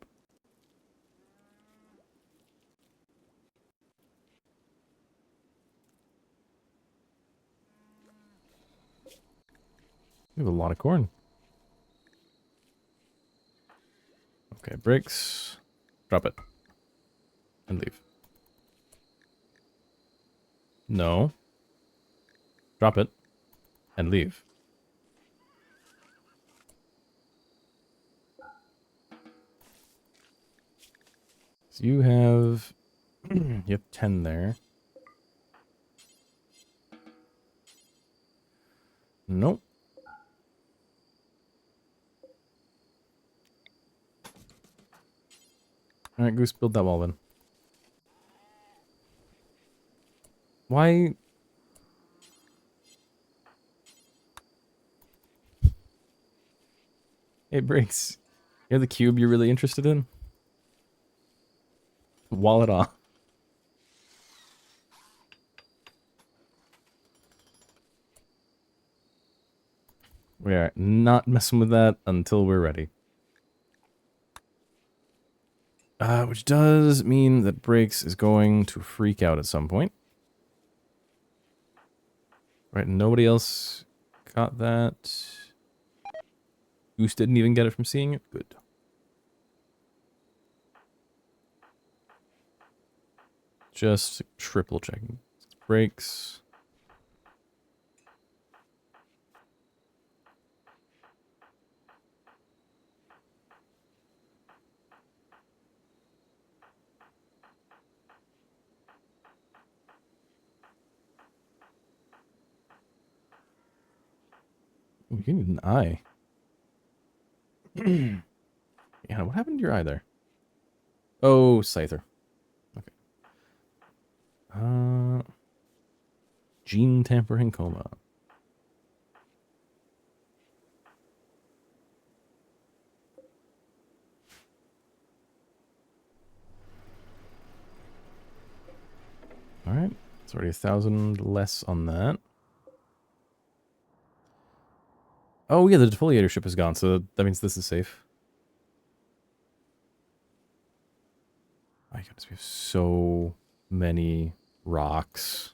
S1: We have a lot of corn. Okay, Braixe. Drop it. And leave. No. Drop it. And leave. So you have... you have 10 there. Nope. Alright, Goose, build that wall then. Why... Hey, Braixe. You're the cube you're really interested in? Wall it off. We are not messing with that until we're ready. Which does mean that Braixe is going to freak out at some point. Right, nobody else got that. Goose didn't even get it from seeing it. Good. Just triple checking. Braixe. Ooh, you need an eye. Yeah, what happened to your eye there? Oh, Scyther. Okay. Gene tampering coma. It's already 1,000 less on that. Oh yeah, the defoliator ship is gone, so that means this is safe. My goodness, we have so many rocks.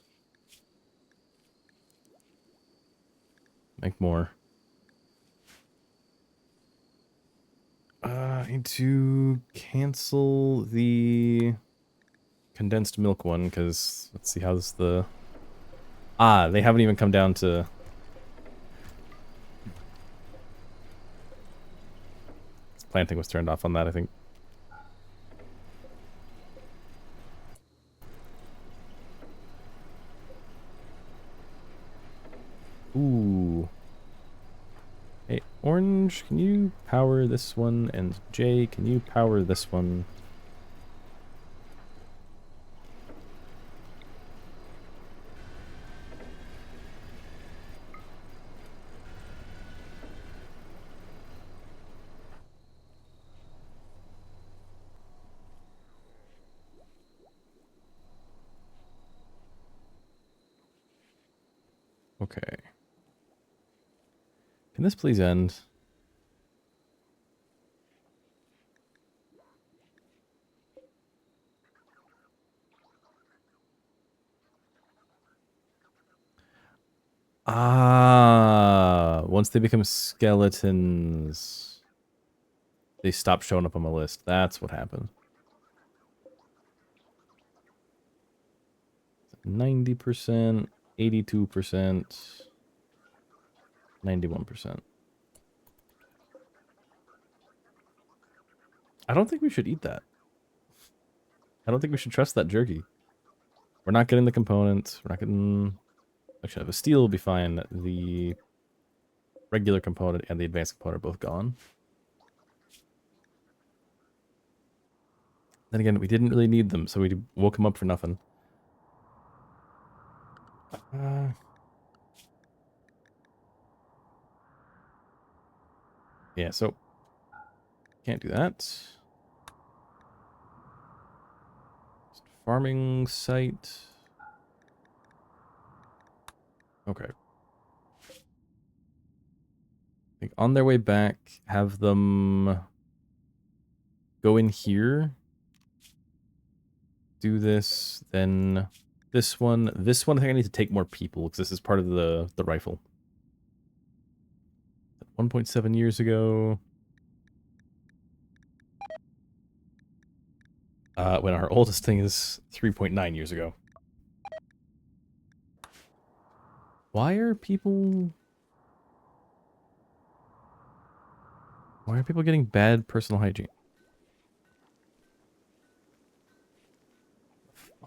S1: Make more. I need to cancel the condensed milk one, because let's see how's the... Ah, they haven't even come down to... Planting was turned off on that, I think. Ooh. Hey, Orange, can you power this one? And Jay, can you power this one? Okay. Can this please end? Ah, once they become skeletons, they stop showing up on my list. That's what happened. 90%, 82%, 91%. I don't think we should eat that. I don't think we should trust that jerky. We're not getting the components. We're not getting... Actually, the steel will be fine. The regular component and the advanced component are both gone. Then again, we didn't really need them, so we woke them up for nothing. Yeah, so... Can't do that. Farming site. Okay. I think on their way back, have them go in here. Do this, then this one. This one I think I need to take more people because this is part of the rifle. 1.7 years ago. When our oldest thing is 3.9 years ago. Why are people getting bad personal hygiene?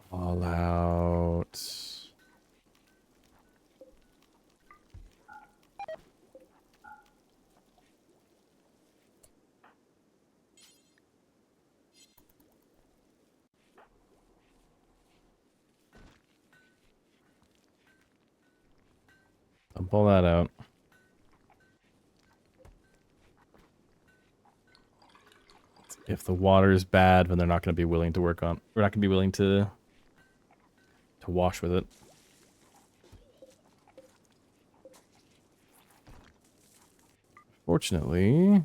S1: Fallout. I'll pull that out. If the water is bad, then they're not going to be willing to work on. We're not going to be willing to wash with it. Fortunately,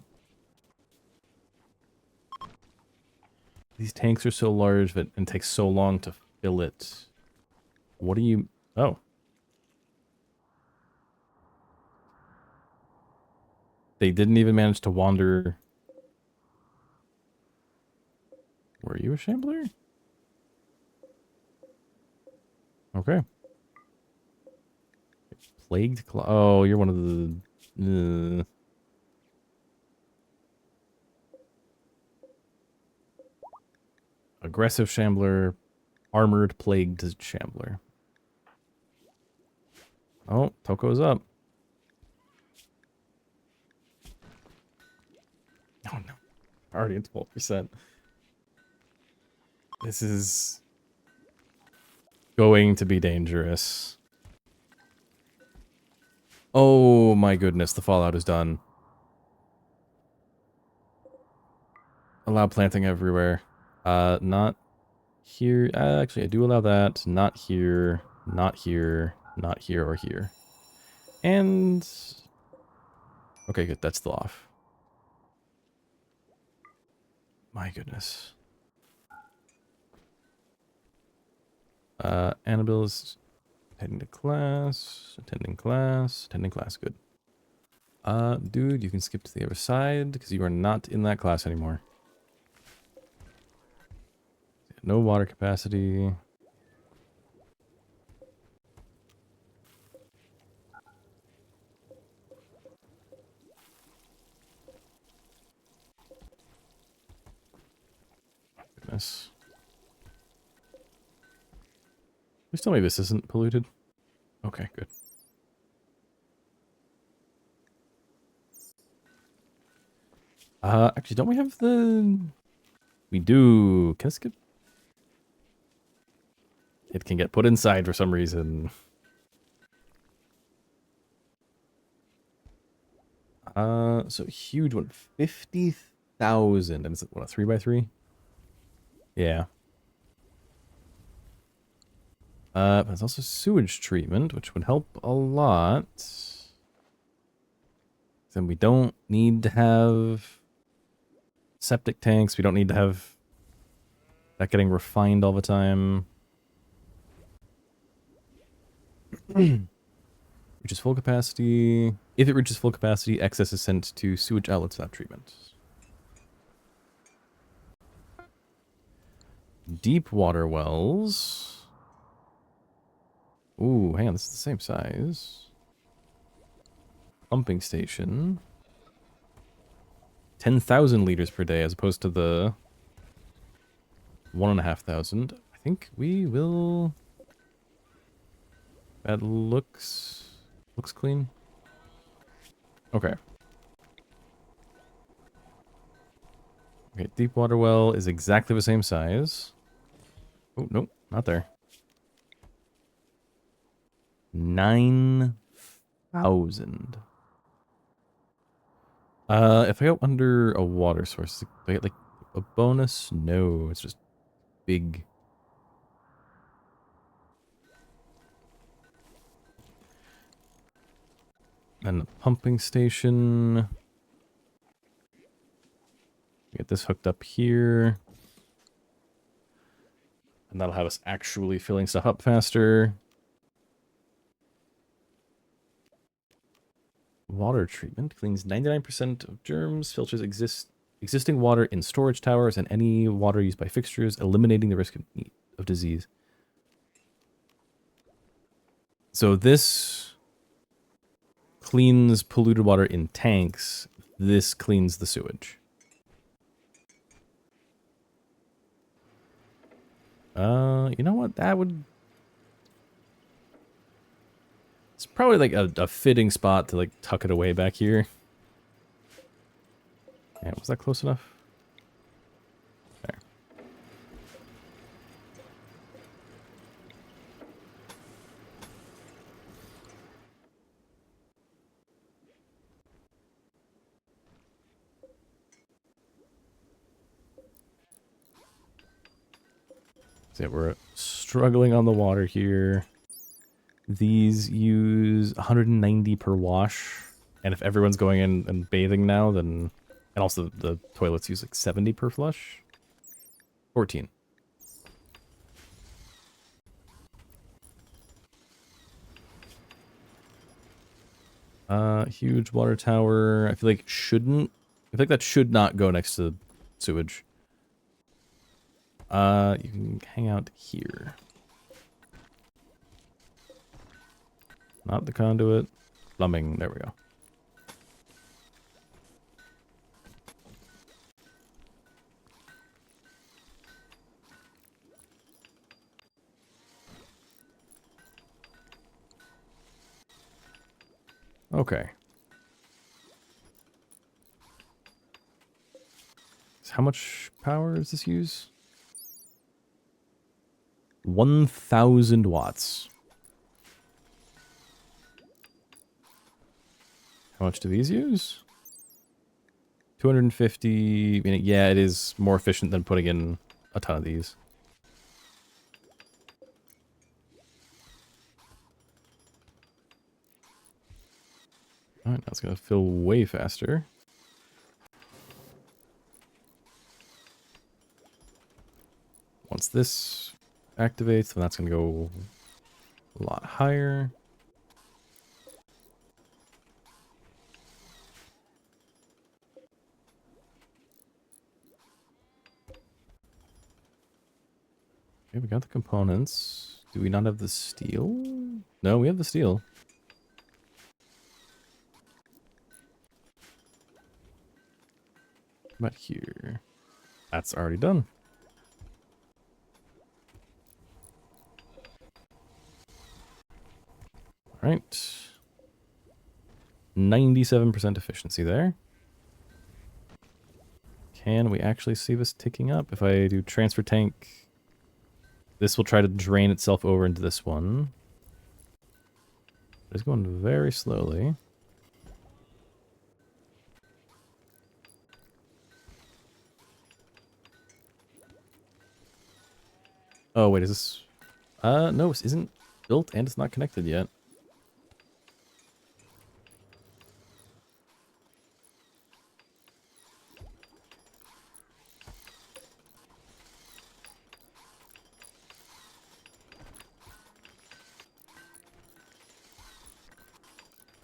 S1: these tanks are so large that and takes so long to fill it. What do you... Oh. They didn't even manage to wander. Were you a shambler? Okay. Plagued claw. Oh, you're one of the... Aggressive shambler. Armored plagued shambler. Oh, Toko's up. Oh no. Already at 12%. This is going to be dangerous. Oh my goodness, the fallout is done. Allow planting everywhere. Not here. Actually, I do allow that. Not here. Not here, or here. And... okay, good. That's still off. My goodness. Annabelle is attending class. Attending class. Good. Dude, you can skip to the other side because you are not in that class anymore. No water capacity. Goodness. Please tell me this isn't polluted. Okay, good. Actually, don't we have the... we do. Can I skip? It can get put inside for some reason. So huge one. 50,000. And is it, what, a 3x3? Yeah. But there's also sewage treatment, which would help a lot. Then we don't need to have septic tanks. We don't need to have that getting refined all the time. Reaches full capacity. If it reaches full capacity, excess is sent to sewage outlets without treatment. Deep water wells. Ooh, hang on, this is the same size. Pumping station. 10,000 liters per day as opposed to the 1,500. I think we will... that looks clean. Okay. Okay, deep water well is exactly the same size. Oh, nope, not there. 9,000. If I go under a water source, do I get like a bonus? No, it's just big. And the pumping station. Get this hooked up here. And that'll have us actually filling stuff up faster. Water treatment cleans 99% of germs, filters existing water in storage towers and any water used by fixtures, eliminating the risk of disease. So this cleans polluted water in tanks. This cleans the sewage. You know what? That would... it's probably like a fitting spot to like tuck it away back here. Yeah, was that close enough? There. So yeah, we're struggling on the water here. These use 190 per wash. And if everyone's going in and bathing now, then... and also the toilets use like 70 per flush. 14. Huge water tower. I feel like that should not go next to sewage. You can hang out here. Not the conduit. Plumbing. There we go. Okay. So how much power does this use? 1,000 watts. How much do these use? 250. I mean, yeah, it is more efficient than putting in a ton of these. Alright, now it's going to fill way faster. Once this activates, then that's going to go a lot higher. Okay, we got the components. Do we not have the steel? No, we have the steel. What about here? That's already done. All right. 97% efficiency there. Can we actually see this ticking up? If I do transfer tank, this will try to drain itself over into this one. It's going very slowly. Oh, wait, is this... no, this isn't built and it's not connected yet.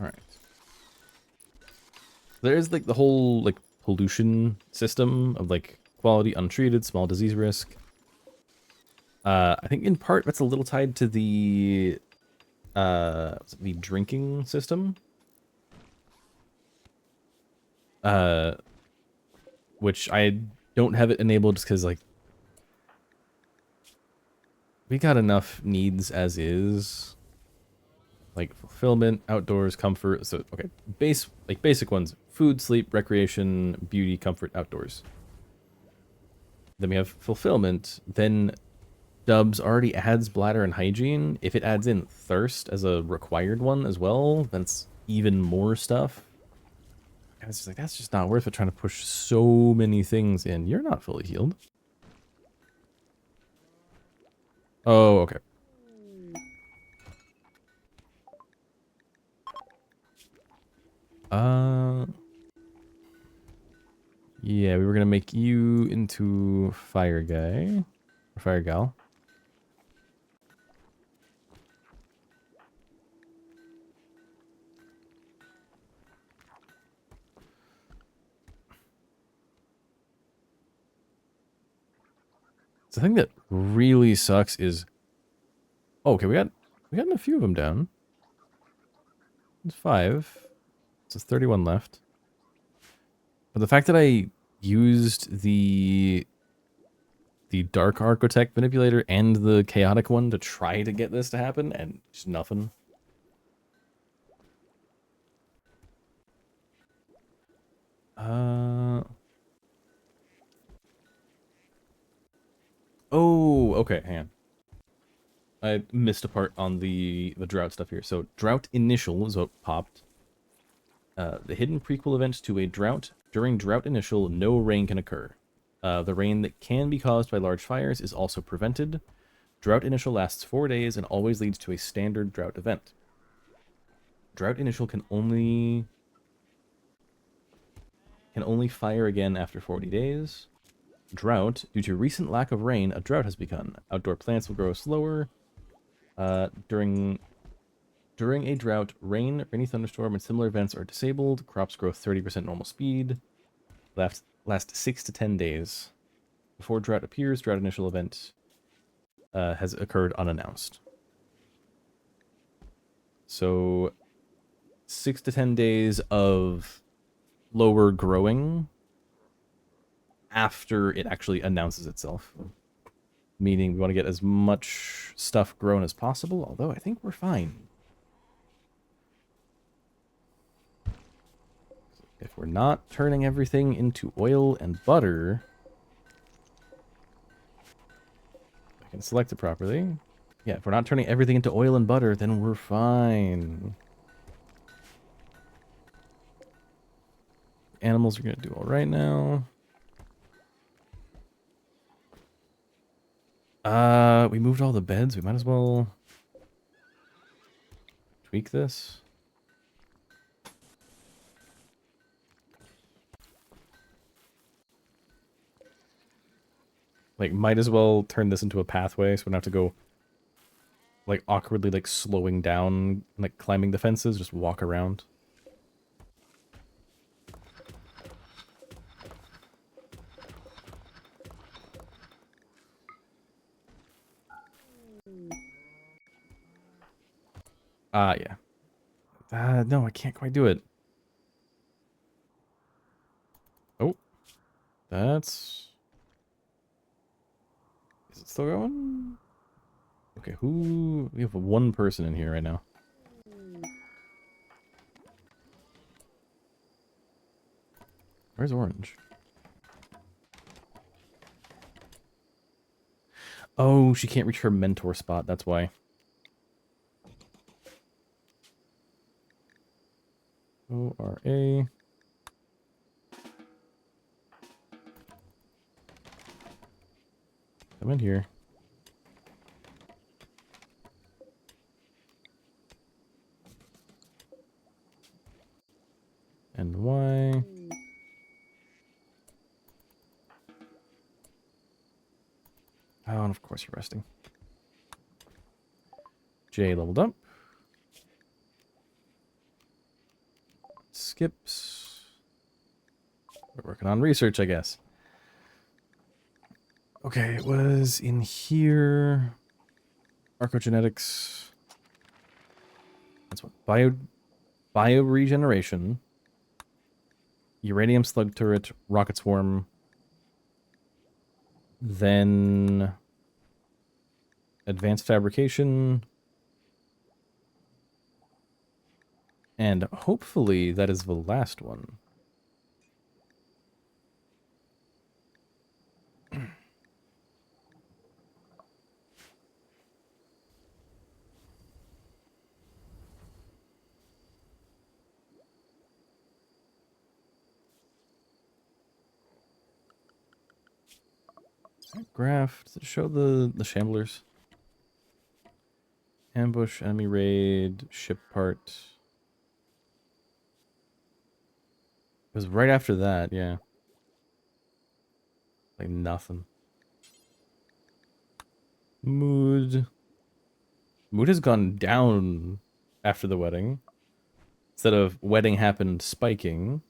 S1: Alright. There's like the whole like pollution system of like quality untreated, small disease risk. I think in part that's a little tied to the drinking system. Which I don't have it enabled just because like we got enough needs as is. Like fulfillment, outdoors, comfort. So okay, basic ones: food, sleep, recreation, beauty, comfort, outdoors. Then we have fulfillment. Then Dubs already adds bladder and hygiene. If it adds in thirst as a required one as well, then it's even more stuff. And it's just like, that's just not worth it trying to push so many things in. You're not fully healed. Oh, okay. Yeah, we were gonna make you into fire guy. Or fire gal. The thing that really sucks is... Oh, okay, we got a few of them down. There's 5. So 31 left. But the fact that I used the Dark Architect Manipulator and the Chaotic one to try to get this to happen, and just nothing. Oh, okay, hang on. I missed a part on the drought stuff here. So drought initial is what popped. The hidden prequel event to a drought. During drought initial, no rain can occur. The rain that can be caused by large fires is also prevented. Drought initial lasts 4 days and always leads to a standard drought event. Drought initial can only fire again after 40 days. Drought. Due to recent lack of rain, a drought has begun. Outdoor plants will grow slower. During a drought, rainy thunderstorm, and similar events are disabled. Crops grow 30% normal speed. Last 6 to 10 days. Before drought appears, drought initial event has occurred unannounced. So 6 to 10 days of lower growing after it actually announces itself. Meaning we want to get as much stuff grown as possible, although I think we're fine. If we're not turning everything into oil and butter, I can select it properly. Yeah, if we're not turning everything into oil and butter, then we're fine. Animals are going to do all right now. We moved all the beds. We might as well tweak this. Like, might as well turn this into a pathway so we don't have to go, like, awkwardly, like, slowing down, like, climbing the fences. Just walk around. Yeah. No, I can't quite do it. Oh, that's... Is it still going? Okay, who... We have one person in here right now. Where's Orange? Oh, she can't reach her mentor spot, that's why. O-R-A... Come in here. And Y. Oh, and of course you're resting. J leveled up. Skips. We're working on research, I guess. Okay, it was in here. Archonexus. That's what. Bio regeneration. Uranium slug turret. Rocket swarm. Then advanced fabrication. And hopefully that is the last one. Graph. Does it show the shamblers? Ambush, enemy raid, ship part. It was right after that, yeah. Like nothing. Mood. Mood has gone down after the wedding. Instead of wedding happened spiking.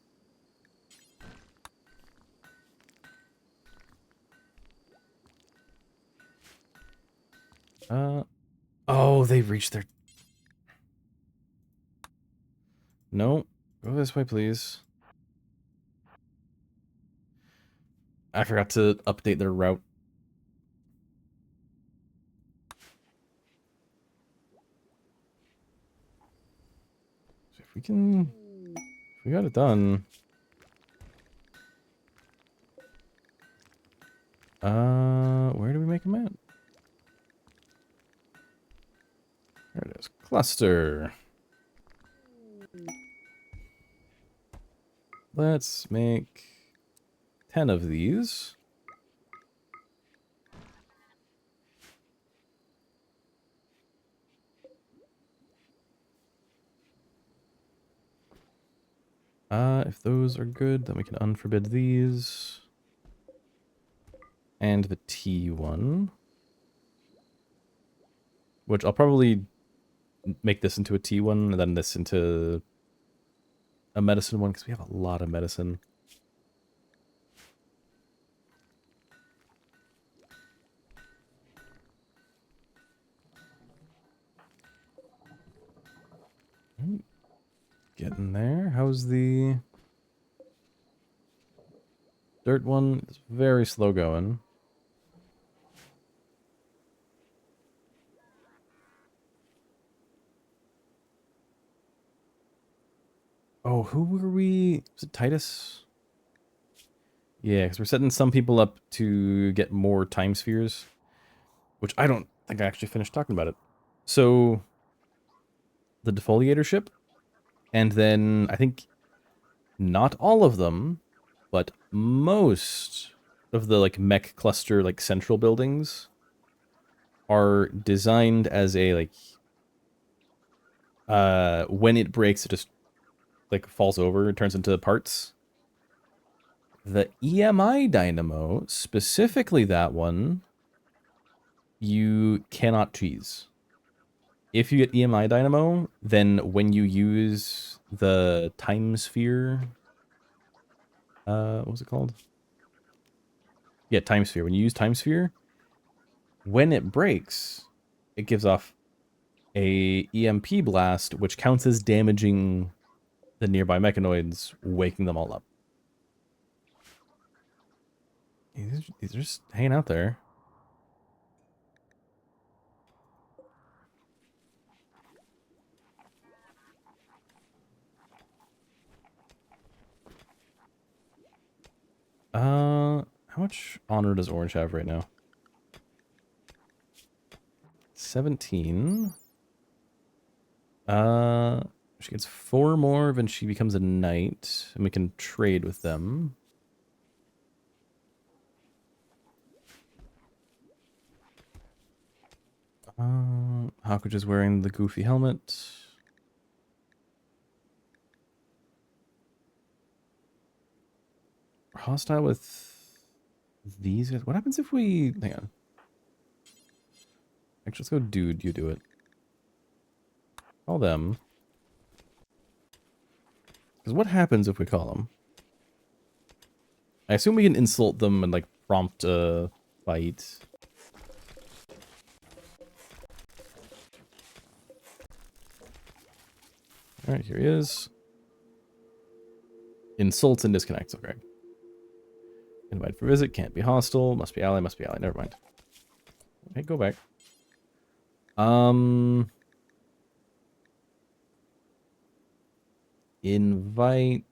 S1: Oh, they've reached their... No. Go this way, please. I forgot to update their route. So if we can... If we got it done... Where do we make them at? There it is. Cluster. Let's make 10 of these. If those are good, then we can unforbid these. And the T1. Which I'll probably make this into a T1 and then this into a medicine one, because we have a lot of medicine. Getting there. How's the dirt one? It's very slow going. Oh, who were we? Was it Titus? Yeah, because we're setting some people up to get more time spheres. Which I don't think I actually finished talking about it. So, the defoliator ship. And then, I think, not all of them, but most of the, like, mech cluster, like, central buildings are designed as a, like, when it breaks, it just, like, falls over and turns into parts. The EMI dynamo, specifically that one, you cannot cheese. If you get EMI dynamo, then when you use the time sphere, what was it called? Yeah, time sphere. When you use time sphere, when it breaks, it gives off a EMP blast, which counts as damaging the nearby mechanoids, waking them all up. These are just hanging out there. How much honor does Orange have right now? 17. She gets 4 more when she becomes a knight, and we can trade with them. Hawkridge is wearing the goofy helmet. We're hostile with these guys. What happens if we... Hang on. Actually, let's go dude, you do it. Call them. Because what happens if we call them? I assume we can insult them and, like, prompt a fight. Alright, here he is. Insults and disconnects, okay. Invite for visit, can't be hostile, must be ally, never mind. Okay, go back. Invite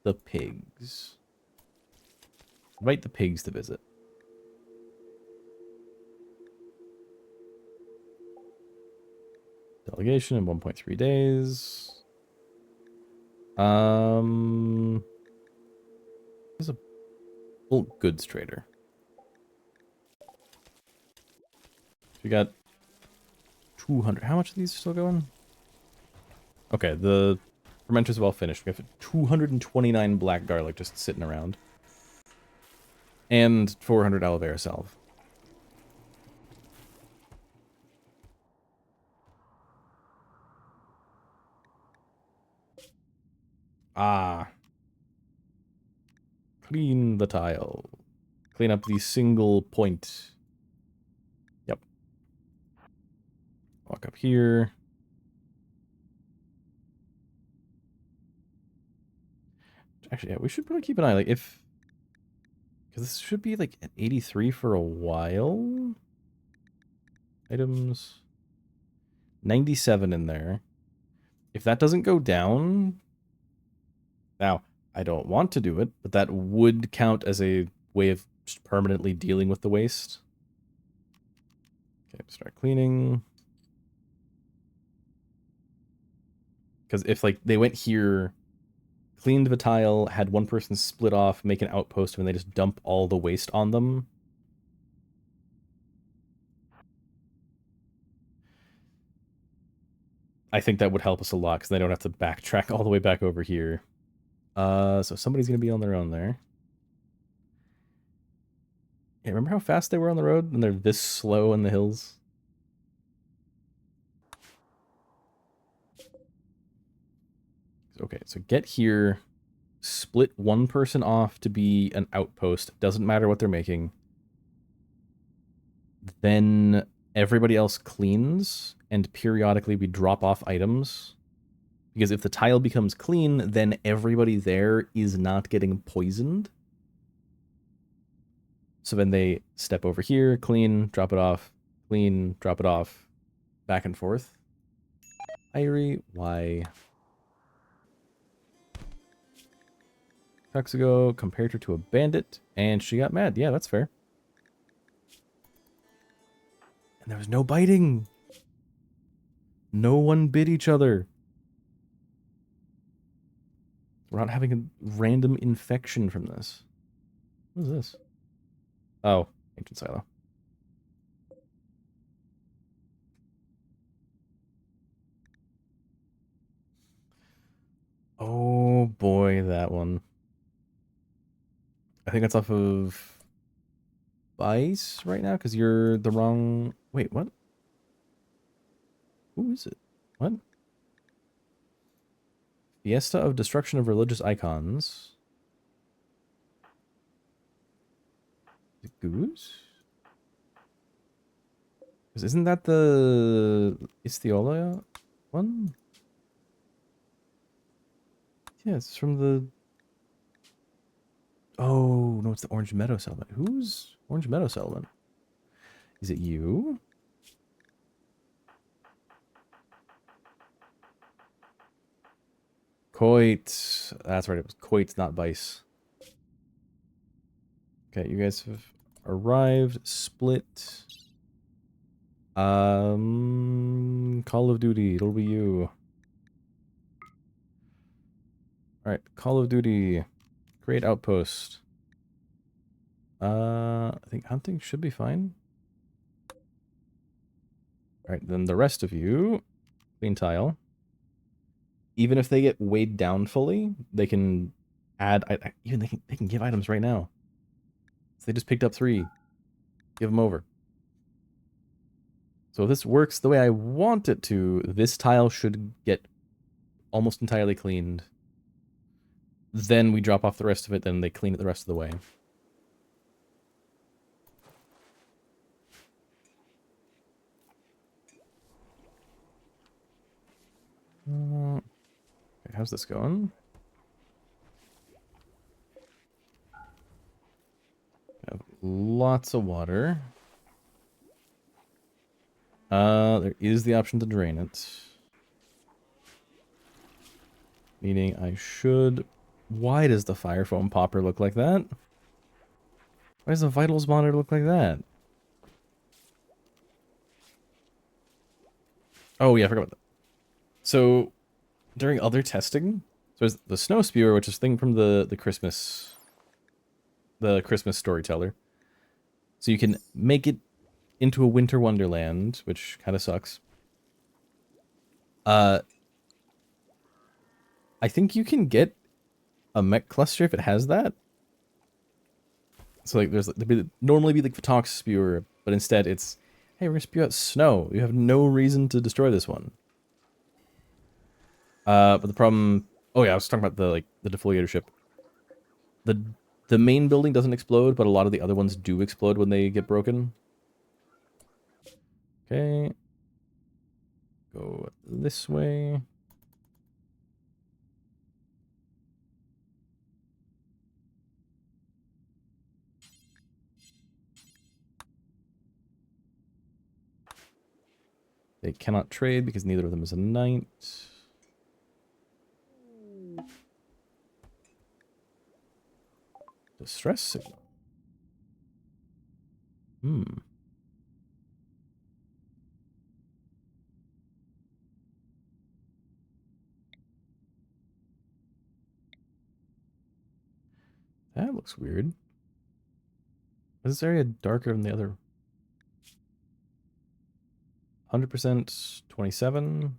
S1: the pigs. Invite the pigs to visit. Delegation in 1.3 days. There's a bulk goods trader. We got 200. How much are these still going? Okay, the fermenter's well finished. We have 229 black garlic just sitting around. And 400 aloe vera salve. Ah. Clean the tile. Clean up the single point. Yep. Walk up here. Actually, yeah, we should probably keep an eye, like, if... Because this should be, like, at 83 for a while. Items. 97 in there. If that doesn't go down... Now, I don't want to do it, but that would count as a way of just permanently dealing with the waste. Okay, start cleaning. Because if, like, they went here... Cleaned the tile, had one person split off, make an outpost, and they just dump all the waste on them. I think that would help us a lot, because they don't have to backtrack all the way back over here. So somebody's going to be on their own there. Yeah, remember how fast they were on the road, and they're this slow in the hills? Okay, so get here, split one person off to be an outpost, doesn't matter what they're making. Then everybody else cleans, and periodically we drop off items. Because if the tile becomes clean, then everybody there is not getting poisoned. So then they step over here, clean, drop it off, clean, drop it off, back and forth. Irie, why? Tuxago compared her to a bandit, and she got mad. Yeah, that's fair. And there was no biting. No one bit each other. We're not having a random infection from this. What is this? Oh, ancient silo. Oh boy, that one. I think that's off of Byys right now, because you're the wrong... Wait, what? Who is it? What? Fiesta of Destruction of Religious Icons. The Goose? 'Cause isn't that the Istiola one? Yeah, it's from the... Oh, no, it's the Orange Meadow Settlement. Who's Orange Meadow Settlement? Is it you? Coit. That's right, it was Coit, not Byce. Okay, you guys have arrived. Split. Call of Duty. It'll be you. Alright, Call of Duty. Create outpost. I think hunting should be fine. Alright, then the rest of you, clean tile. Even if they get weighed down fully, they can add, even they can give items right now. So they just picked up 3. Give them over. So if this works the way I want it to, this tile should get almost entirely cleaned. Then we drop off the rest of it, then they clean it the rest of the way. Okay, how's this going? I have lots of water. There is the option to drain it. Meaning I should... Why does the fire foam popper look like that? Why does the vitals monitor look like that? Oh yeah, I forgot about that. So, during other testing, so there's the snow spewer, which is a thing from the Christmas storyteller. So you can make it into a winter wonderland, which kind of sucks. I think you can get a mech cluster if it has that. So like there'd normally be like the tox spewer, but instead it's, hey, we're gonna spew out snow. You have no reason to destroy this one. But the problem, oh yeah, I was talking about the defoliator ship. The main building doesn't explode, but a lot of the other ones do explode when they get broken. Okay. Go this way. They cannot trade because neither of them is a knight. Distress signal. Hmm. That looks weird. Is this area darker than the other? 100%, 27.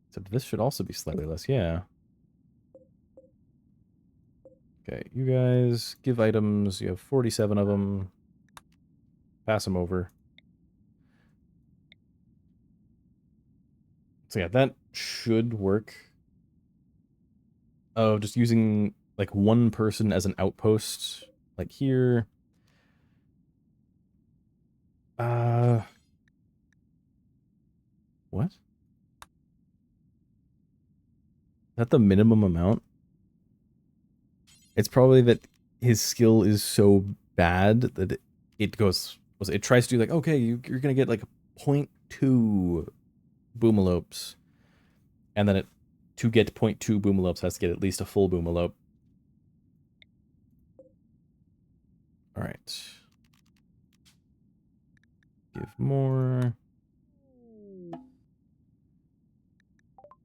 S1: Except this should also be slightly less, yeah. Okay, you guys give items. You have 47 of them. Pass them over. So yeah, that should work. Oh, just using like one person as an outpost, like here. What? Is that the minimum amount? It's probably that his skill is so bad that it goes. It tries to do like, okay, you're gonna get like 0.2 boomalopes, and then to get 0.2 boomalopes has to get at least a full boomalope. All right. Give more.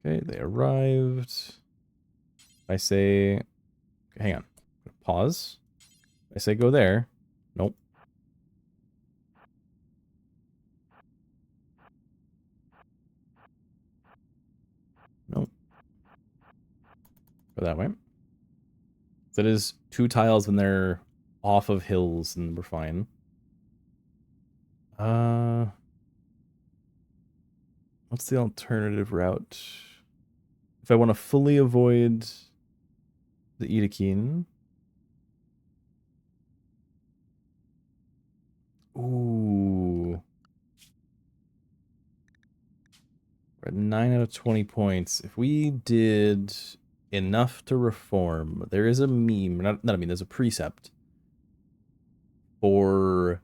S1: Okay, they arrived. I say, hang on, pause. I say go there. Nope. Go that way. So it is 2 tiles when they're off of hills, and we're fine. What's the alternative route? If I want to fully avoid the Edekeen. Ooh. We're at 9 out of 20 points. If we did enough to reform, there is a meme, not a meme, there's a precept for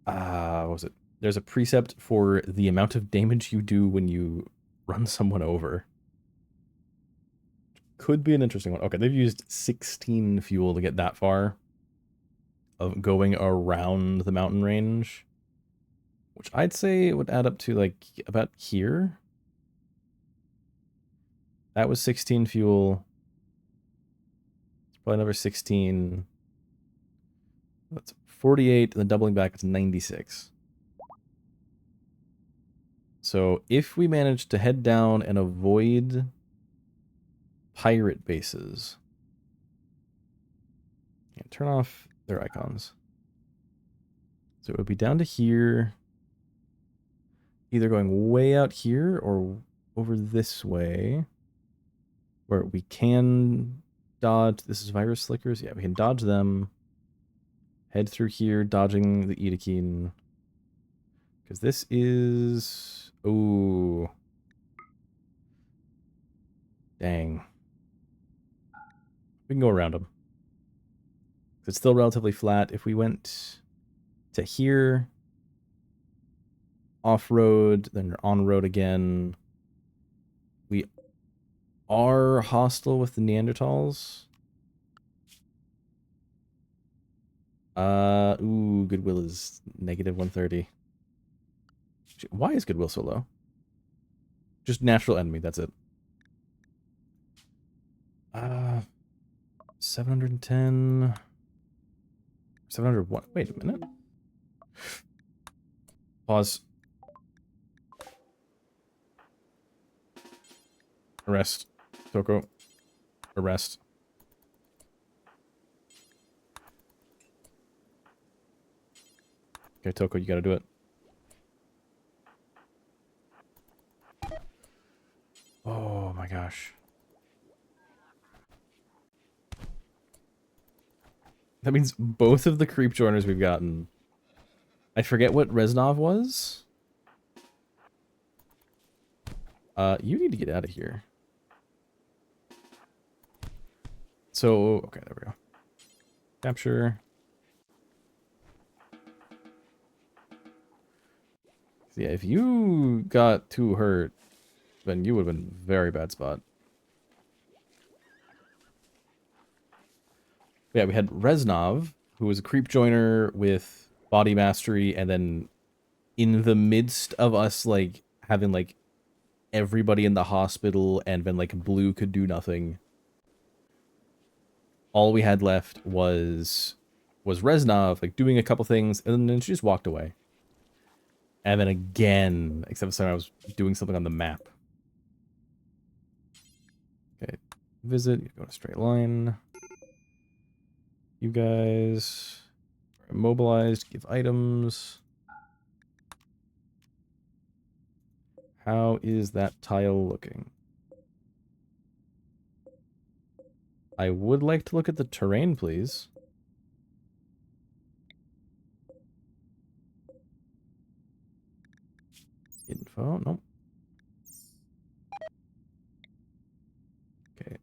S1: what was it? There's a precept for the amount of damage you do when you run someone over. Could be an interesting one. Okay, they've used 16 fuel to get that far of going around the mountain range, which I'd say would add up to like about here. That was 16 fuel. It's probably another 16. That's 48, and then doubling back, it's 96. So if we manage to head down and avoid pirate bases, and turn off their icons. So it would be down to here, either going way out here or over this way, where we can dodge. This is virus slickers. Yeah, we can dodge them. Head through here, dodging the Edekeen. Because this is... Oh. Dang. We can go around them. It's still relatively flat. If we went to here, off-road, then on-road again. We are hostile with the Neanderthals. Ooh, Goodwill is negative 130. Why is Goodwill so low? Just natural enemy, that's it. 710. 701. Wait a minute. Pause. Arrest. Toko. Arrest. Okay, Toko, you gotta do it. Oh my gosh. That means both of the creep joiners we've gotten. I forget what Reznov was. You need to get out of here. So, okay, there we go. Capture. So yeah, if you got too hurt, then you would have been a very bad spot. But yeah, we had Reznov, who was a creep joiner with body mastery, and then in the midst of us, like, having, like, everybody in the hospital, and then, like, Blue could do nothing, all we had left was Reznov, like, doing a couple things, and then she just walked away. And then again, except this time I was doing something on the map. Okay, visit, go in a straight line. You guys are immobilized, give items. How is that tile looking? I would like to look at the terrain, please. Info, nope. Okay.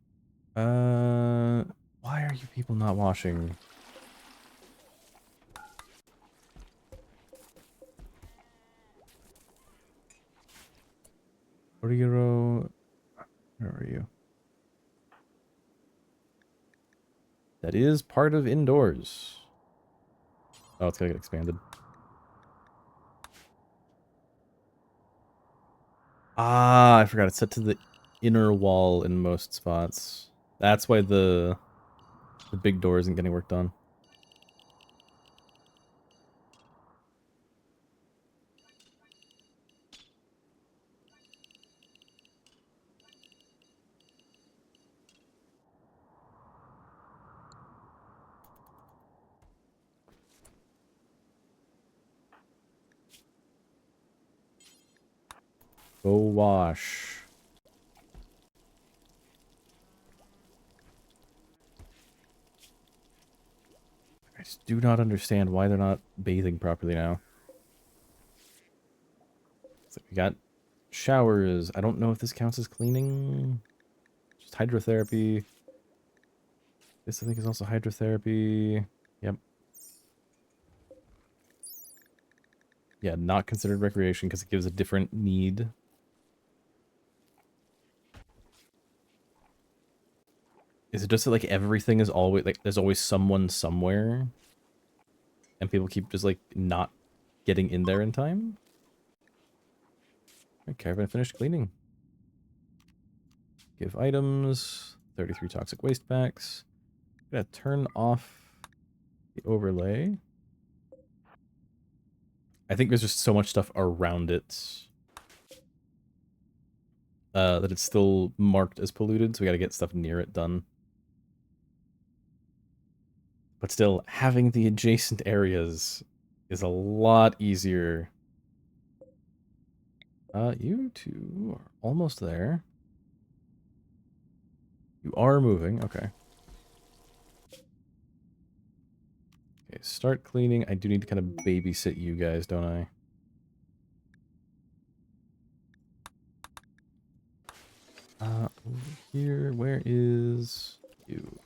S1: Why are you people not washing? Origero, where are you? That is part of indoors. Oh, it's gotta get expanded. Ah, I forgot. It's set to the inner wall in most spots. That's why the big door isn't getting worked on. Go wash. I just do not understand why they're not bathing properly now. So we got showers. I don't know if this counts as cleaning. Just hydrotherapy. This I think is also hydrotherapy. Yep. Yeah, not considered recreation because it gives a different need. Is it just that, like, everything is always, like, there's always someone somewhere? And people keep just, like, not getting in there in time? Okay, I'm gonna finish cleaning. Give items. 33 toxic waste packs. I'm gonna turn off the overlay. I think there's just so much stuff around it. That it's still marked as polluted, so we gotta get stuff near it done. But still, having the adjacent areas is a lot easier. You two are almost there. You are moving, okay. Okay, start cleaning. I do need to kind of babysit you guys, don't I? Over here, where is you?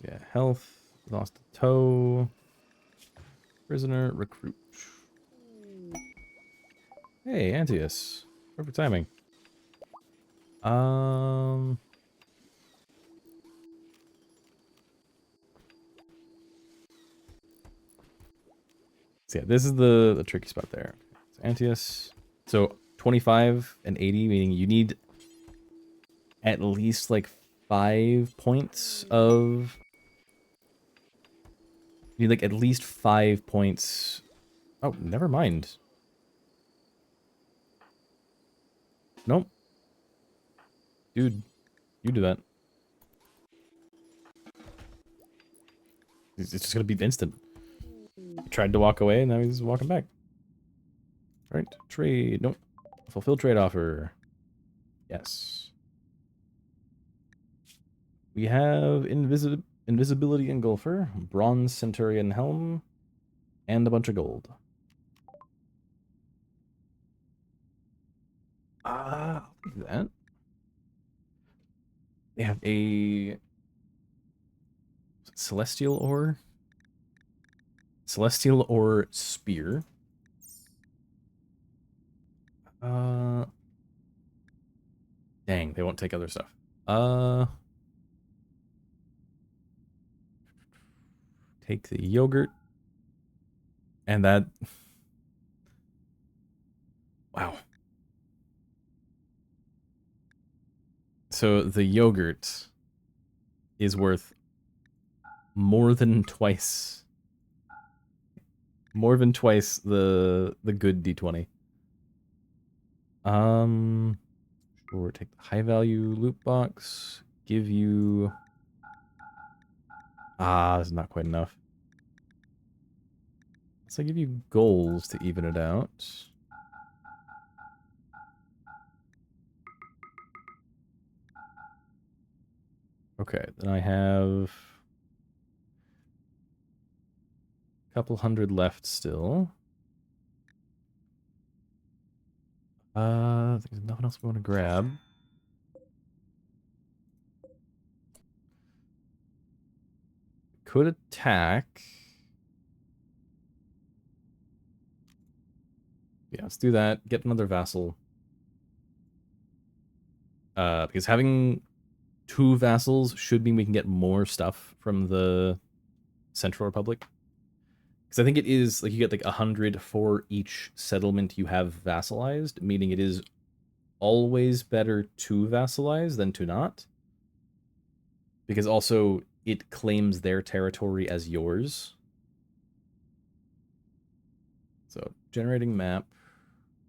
S1: Yeah, health, lost a toe. Prisoner, recruit. Hey, Antius. Perfect timing. So yeah, this is the tricky spot there. So Antius. So 25 and 80, meaning you need at least like 5 points of... You need like at least 5 points. Oh, never mind. Nope. Dude, you do that. It's just gonna be instant. He tried to walk away, and now he's walking back. Right, trade. Nope. Fulfill trade offer. Yes. We have Invisibility Engulfer, Bronze Centurion Helm, and a bunch of gold. I'll do that. They have a Celestial Ore. Celestial Ore Spear. Dang, they won't take other stuff. Take the yogurt. And that... Wow. So the yogurt is worth more than twice the good D20. Sure, take the high value loot box. Give you... this is not quite enough. So I give you goals to even it out. Okay, then I have a couple hundred left still. There's nothing else we want to grab. Could attack. Yeah, let's do that. Get another vassal. Because having 2 vassals should mean we can get more stuff from the Central Republic. Because I think it is, like, you get like 100 for each settlement you have vassalized, meaning it is always better to vassalize than to not. Because also, it claims their territory as yours. So, generating map.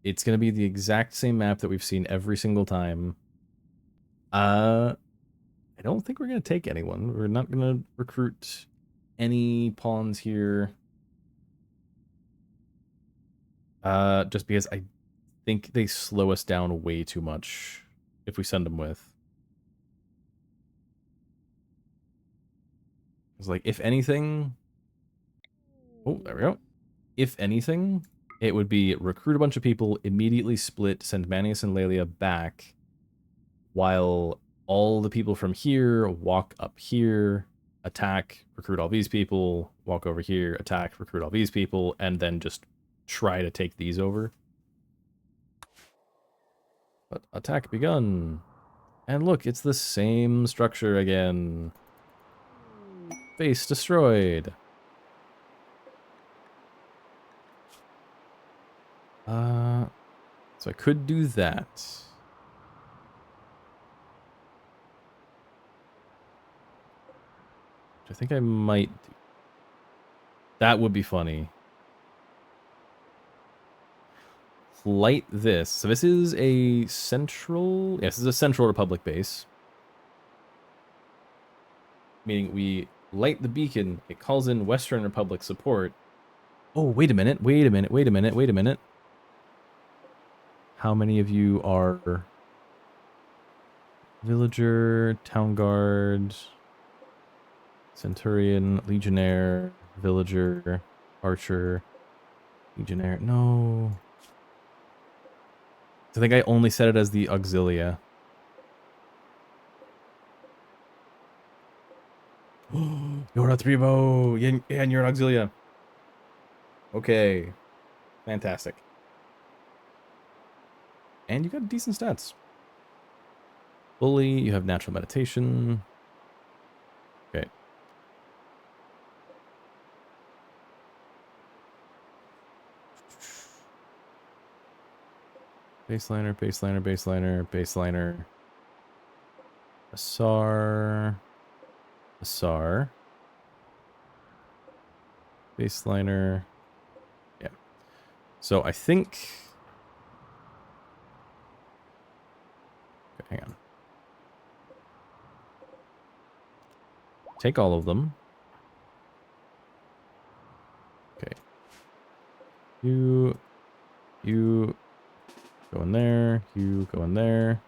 S1: It's going to be the exact same map that we've seen every single time. I don't think we're going to take anyone. We're not going to recruit any pawns here. Just because I think they slow us down way too much if we send them with. It's like, if anything... Oh, there we go. If anything, it would be recruit a bunch of people, immediately split, send Manius and Laelia back, while all the people from here walk up here, attack, recruit all these people, walk over here, attack, recruit all these people, and then just try to take these over. But attack begun. And look, it's the same structure again. Base destroyed. So I could do that. Which I think I might do. That would be funny. Light this. So this is a central... Yes, this is a Central Republic base. Meaning we light the beacon, it calls in Western Republic support. Oh, wait a minute, wait a minute, wait a minute, wait a minute. How many of you are... Villager, Town Guard, Centurion, Legionnaire, Villager, Archer, Legionnaire. No. I think I only set it as the Auxilia. You're a Tribo! And you're an Auxilia. Okay. Fantastic. And you got decent stats. Bully, you have natural meditation. Okay. Baseliner, baseliner, baseliner, baseliner. Asar. Asar. Baseliner. Yeah. So I think... Okay, hang on. Take all of them. Okay. You go in there. You go in there.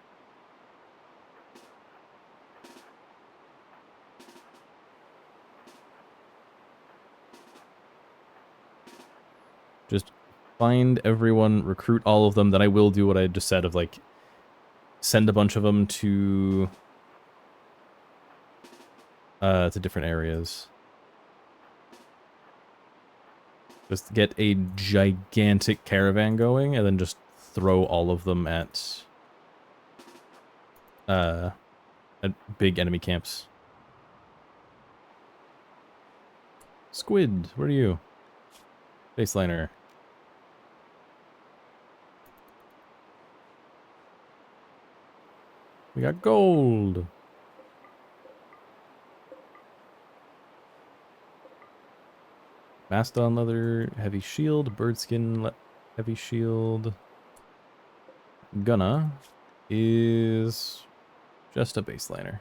S1: Just find everyone, recruit all of them. Then I will do what I just said of, like, send a bunch of them to different areas. Just get a gigantic caravan going, and then just throw all of them at big enemy camps. Squid, where are you? Baseliner. We got gold. Mastodon leather, heavy shield, birdskin, heavy shield. Gunna is just a baseliner.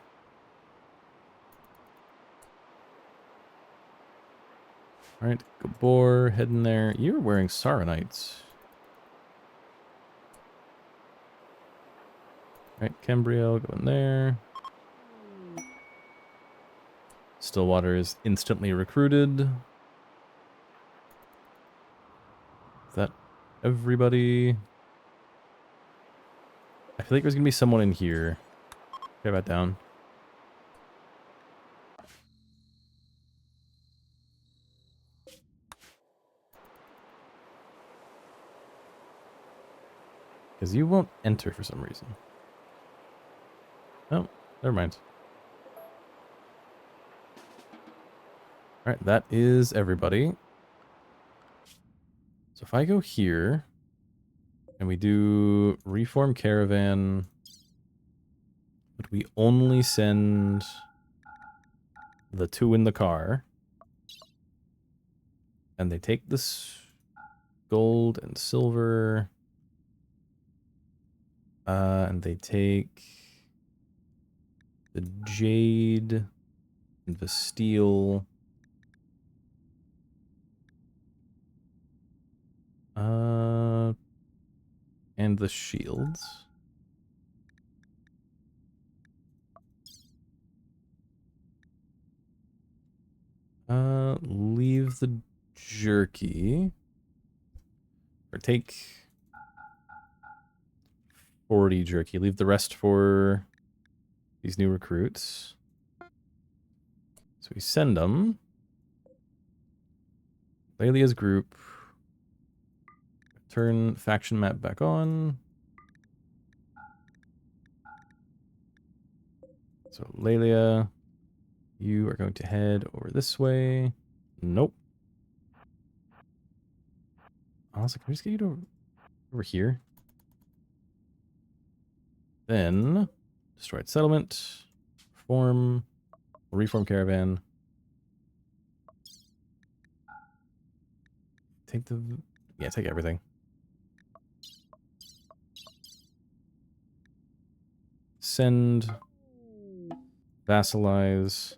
S1: Alright, Gabor, head in there. You're wearing Saronites. Alright, Cambriel, go in there. Stillwater is instantly recruited. Is that everybody? I feel like there's gonna be someone in here. Get that down. Because you won't enter for some reason. Oh, never mind. Alright, that is everybody. So if I go here, and we do reform caravan, but we only send the 2 in the car, and they take this gold and silver, and they take the jade and the steel. And the shields. Leave the jerky. Or take 40 jerky. Leave the rest for these new recruits. So we send them. Laelia's group. Turn faction map back on. So Laelia, you are going to head over this way. Nope. Honestly, can we just get you over here? Then, destroyed settlement. Reform caravan. Take take everything. Send, vassalize,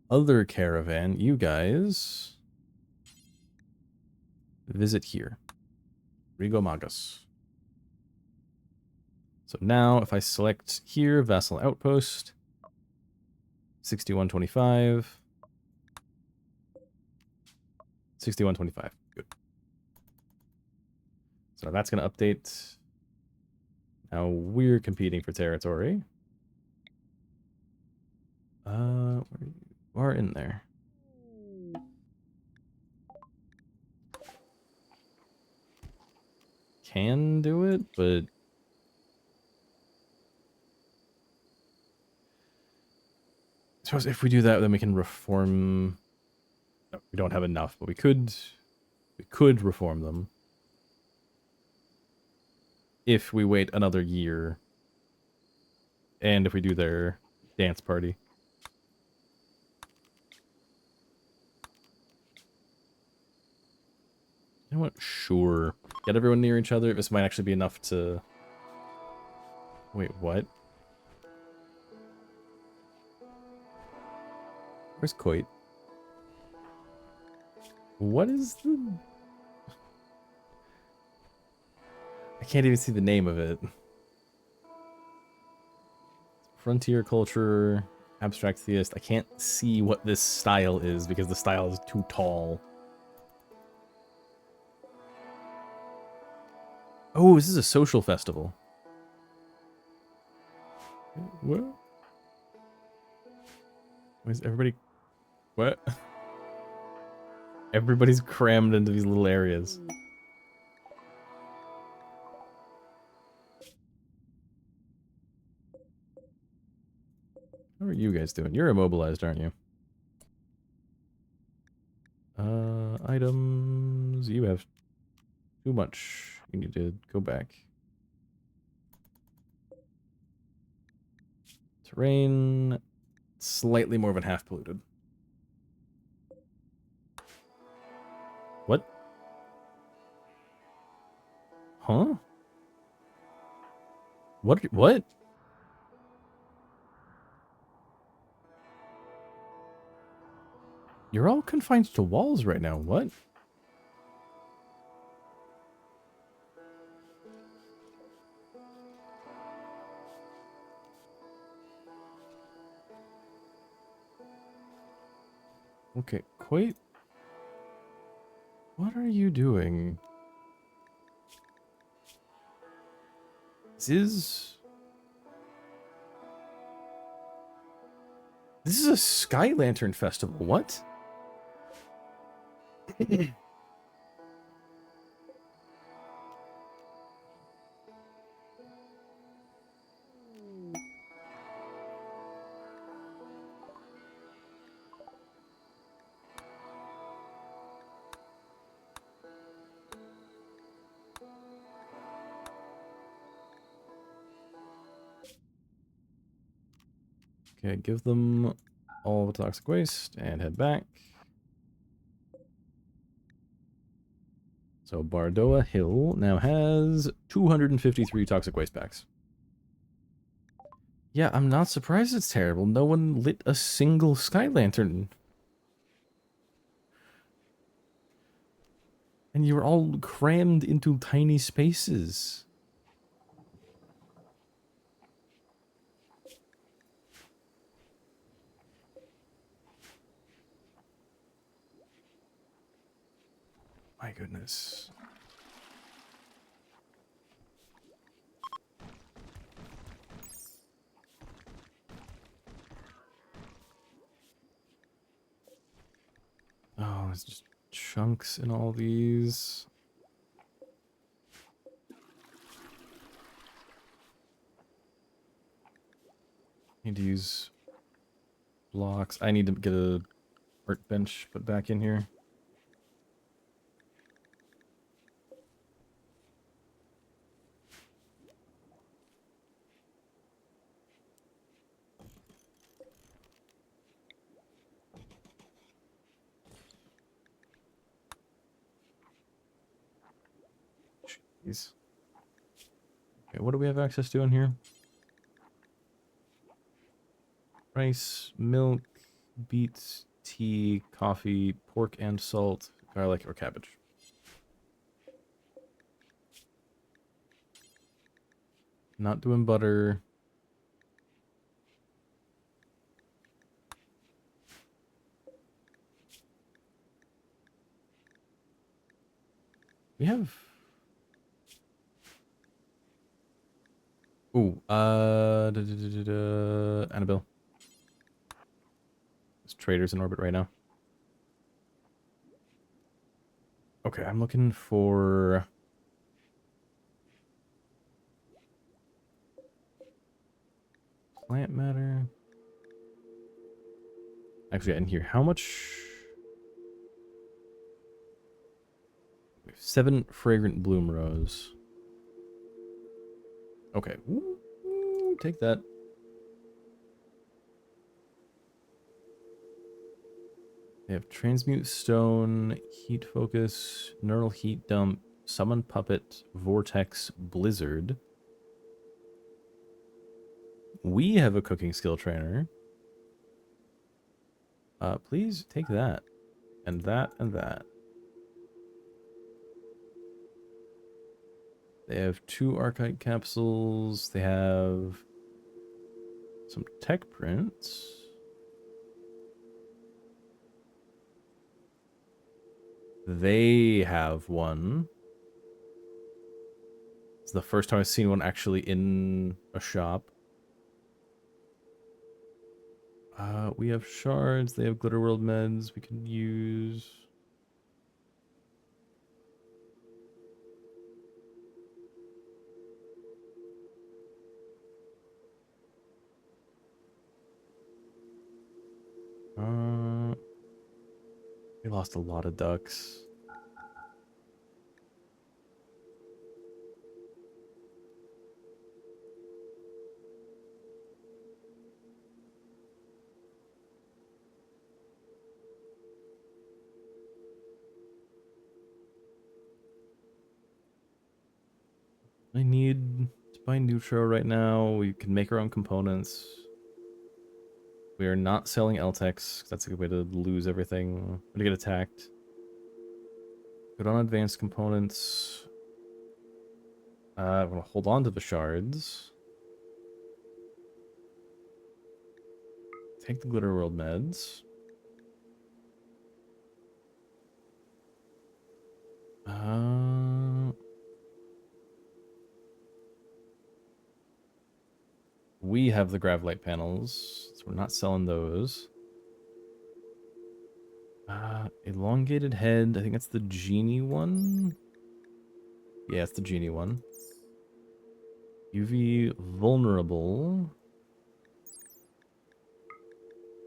S1: other caravan, you guys visit here. Rigo Magus. So now if I select here, vassal outpost, 6125. 6125. Good. So that's going to update. Now we're competing for territory. You are in there. Can do it, but I suppose if we do that, then we can reform. No, we don't have enough, but we could reform them if we wait another year, and if we do their dance party. You know what? Sure. Get everyone near each other. This might actually be enough to... Wait, what? Where's Coit? What is the... I can't even see the name of it. Frontier culture, abstract theist. I can't see what this style is because the style is too tall. Oh, this is a social festival. What? Is everybody... What? Everybody's crammed into these little areas. How are you guys doing? You're immobilized, aren't you? Items. You have too much. You need to go back. Terrain. Slightly more than half polluted. What? Huh? What? You're all confined to walls right now. What? Okay, Quait. What are you doing? This is a Sky Lantern Festival. What? Okay, give them all the toxic waste and head back. So Bardoa Hill now has 253 toxic waste packs. Yeah, I'm not surprised it's terrible. No one lit a single Sky Lantern. And you're all crammed into tiny spaces. My goodness. Oh, there's just chunks in all these. Need to use blocks. I need to get a workbench put back in here. Jeez. Okay, what do we have access to in here? Rice, milk, beets, tea, coffee, pork and salt, garlic, or cabbage. Not doing butter. We have... Ooh, Annabelle. There's traders in orbit right now. Okay, I'm looking for... plant matter. Actually, in here, how much... 7 fragrant bloom rose. Okay. Ooh, take that. They have transmute stone, heat focus, neural heat dump, summon puppet, vortex, blizzard. We have a cooking skill trainer. Please take that. And that and that. They have 2 archite capsules. They have some tech prints. They have one. It's the first time I've seen one actually in a shop. We have shards. They have glitter world meds we can use. We lost a lot of ducks. I need to buy Neutro right now. We can make our own components. We are not selling LTEX. That's a good way to lose everything. Or to get attacked. Put on advanced components. I'm going to hold on to the shards. Take the glitter world meds. We have the gravlight panels, so we're not selling those. Elongated head. I think that's the genie one. Yeah, it's the genie one. UV vulnerable.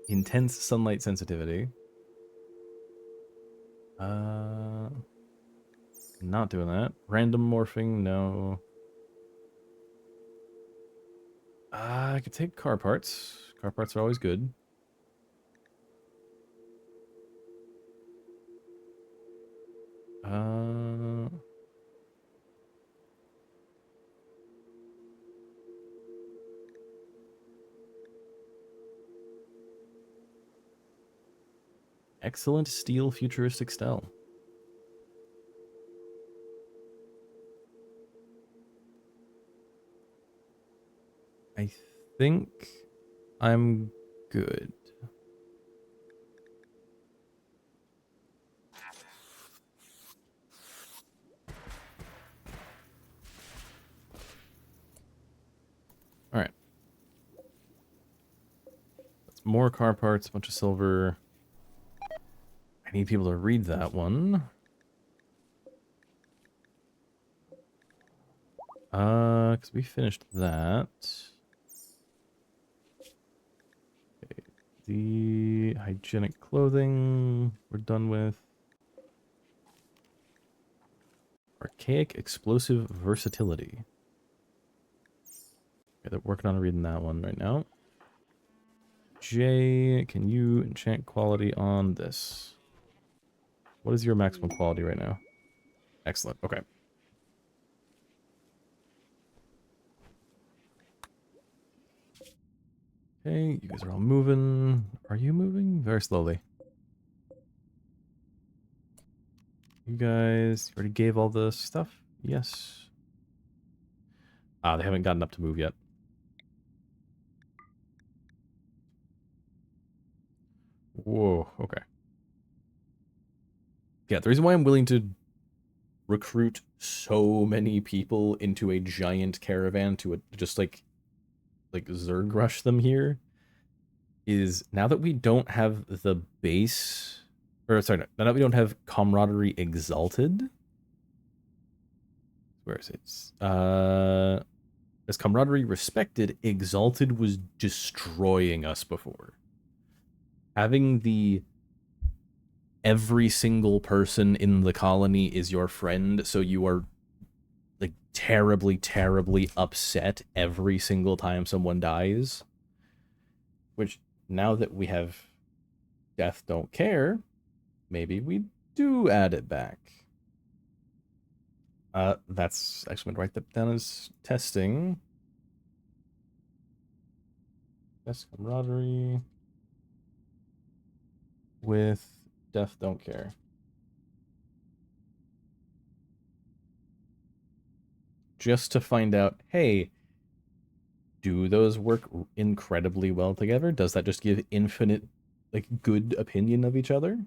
S1: Intense sunlight sensitivity. Not doing that. Random morphing, no. I could take car parts. Car parts are always good. Excellent steel futuristic style. I think I'm good. All right. That's more car parts, a bunch of silver. I need people to read that one. Because we finished that. Okay. The hygienic clothing we're done with. Archaic explosive versatility. Okay, they're working on reading that one right now. Jay, can you enchant quality on this? What is your maximum quality right now? Excellent. Okay. Okay, you guys are all moving. Are you moving? Very slowly. You guys already gave all the stuff? Yes. Ah, they haven't gotten up to move yet. Whoa, okay. Yeah, the reason why I'm willing to recruit so many people into a giant caravan to just like Zerg rush them here is now that we don't have the base, or sorry, now that we don't have camaraderie exalted. Where is it? As camaraderie respected, exalted was destroying us before. Having the every single person in the colony is your friend, so you are like terribly, terribly upset every single time someone dies. Which now that we have Death Don't Care, maybe we do add it back. That's actually going to write that down as testing. Best camaraderie with Death Don't Care. Just to find out, hey, do those work incredibly well together? Does that just give infinite, like, good opinion of each other?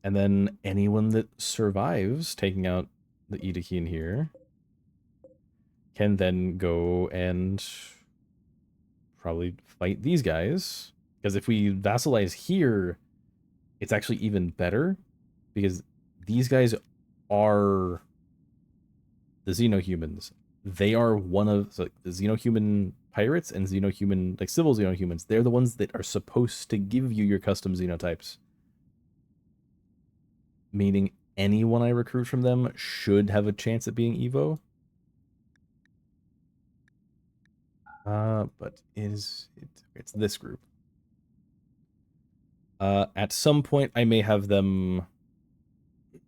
S1: And then anyone that survives taking out the Edekin here can then go and probably fight these guys. Because if we vassalize here, it's actually even better. Because these guys are the Xenohumans. They are one of the Xenohuman pirates and Xenohuman, like civil Xenohumans. They're the ones that are supposed to give you your custom Xenotypes. Meaning anyone I recruit from them should have a chance at being Evo. But it's this group. At some point I may have them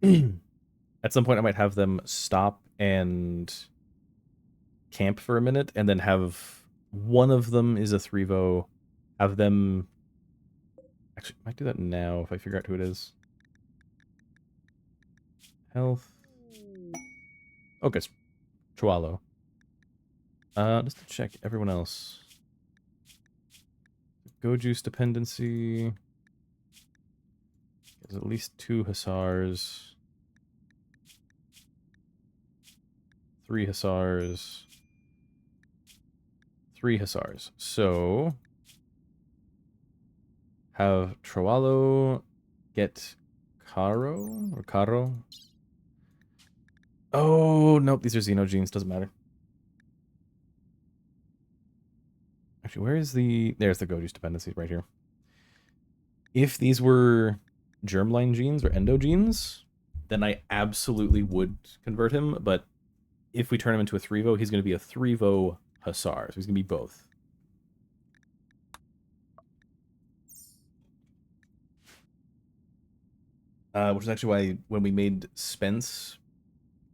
S1: at some point I might have them stop and camp for a minute and then have one of them is a 3-vo, have them actually I might do that now if I figure out who it is. Health. Okay, it's Chualo. Just to check everyone else. Gojuice dependency. There's at least 2 Hussars. 3 Hussars. 3 Hussars. So have Troalo get Caro or Caro. Oh, nope, these are Xenogenes, doesn't matter. Actually, where is there's the Gojuice dependency right here. If these were germline genes or endogenes, then I absolutely would convert him, but if we turn him into a 3-vo, he's going to be a 3-vo Hussar, so he's going to be both. Which is actually why when we made Spence,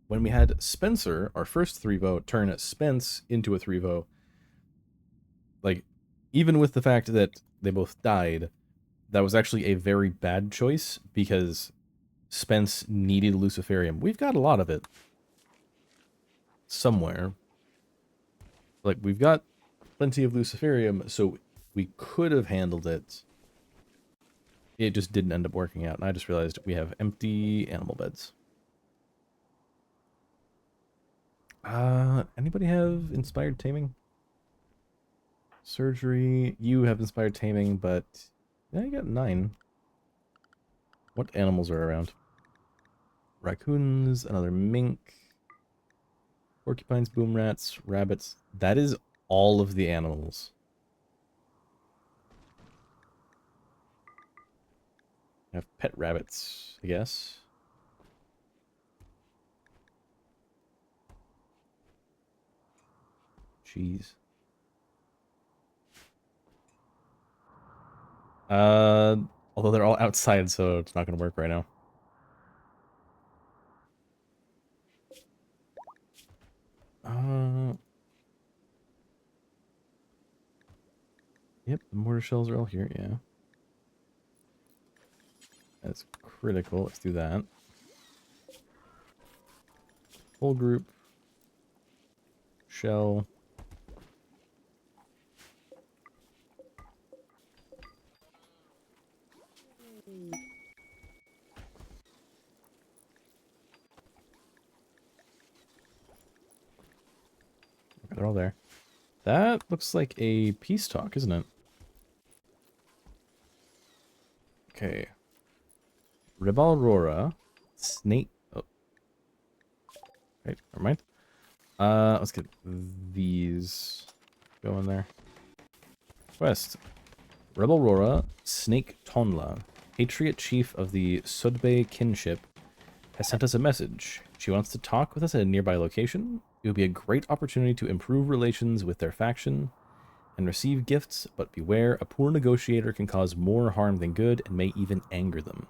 S1: when we had Spencer, our first 3-vo, turn Spence into a 3-vo, like, even with the fact that they both died, that was actually a very bad choice, because Spence needed Luciferium. We've got a lot of it. Somewhere. Like, we've got plenty of luciferium, so we could have handled it. It just didn't end up working out, and I just realized we have empty animal beds. Anybody have inspired taming? Surgery. You have inspired taming, but yeah, you got 9. What animals are around? Raccoons, another mink, porcupines, boom rats, rabbits. That is all of the animals. I have pet rabbits, I guess. Jeez. Although they're all outside, so it's not going to work right now. Yep, the mortar shells are all here, yeah. That's critical. Let's do that. Full group. Shell. Okay, they're all there. That looks like a peace talk, isn't it? Okay. Ribalrora. Snake. Oh. Okay, never mind. Let's get these going there. Quest. Ribalrora, Snake Tonla, Patriot Chief of the Sudbe Kinship, has sent us a message. She wants to talk with us at a nearby location. It would be a great opportunity to improve relations with their faction and receive gifts, but beware, a poor negotiator can cause more harm than good and may even anger them.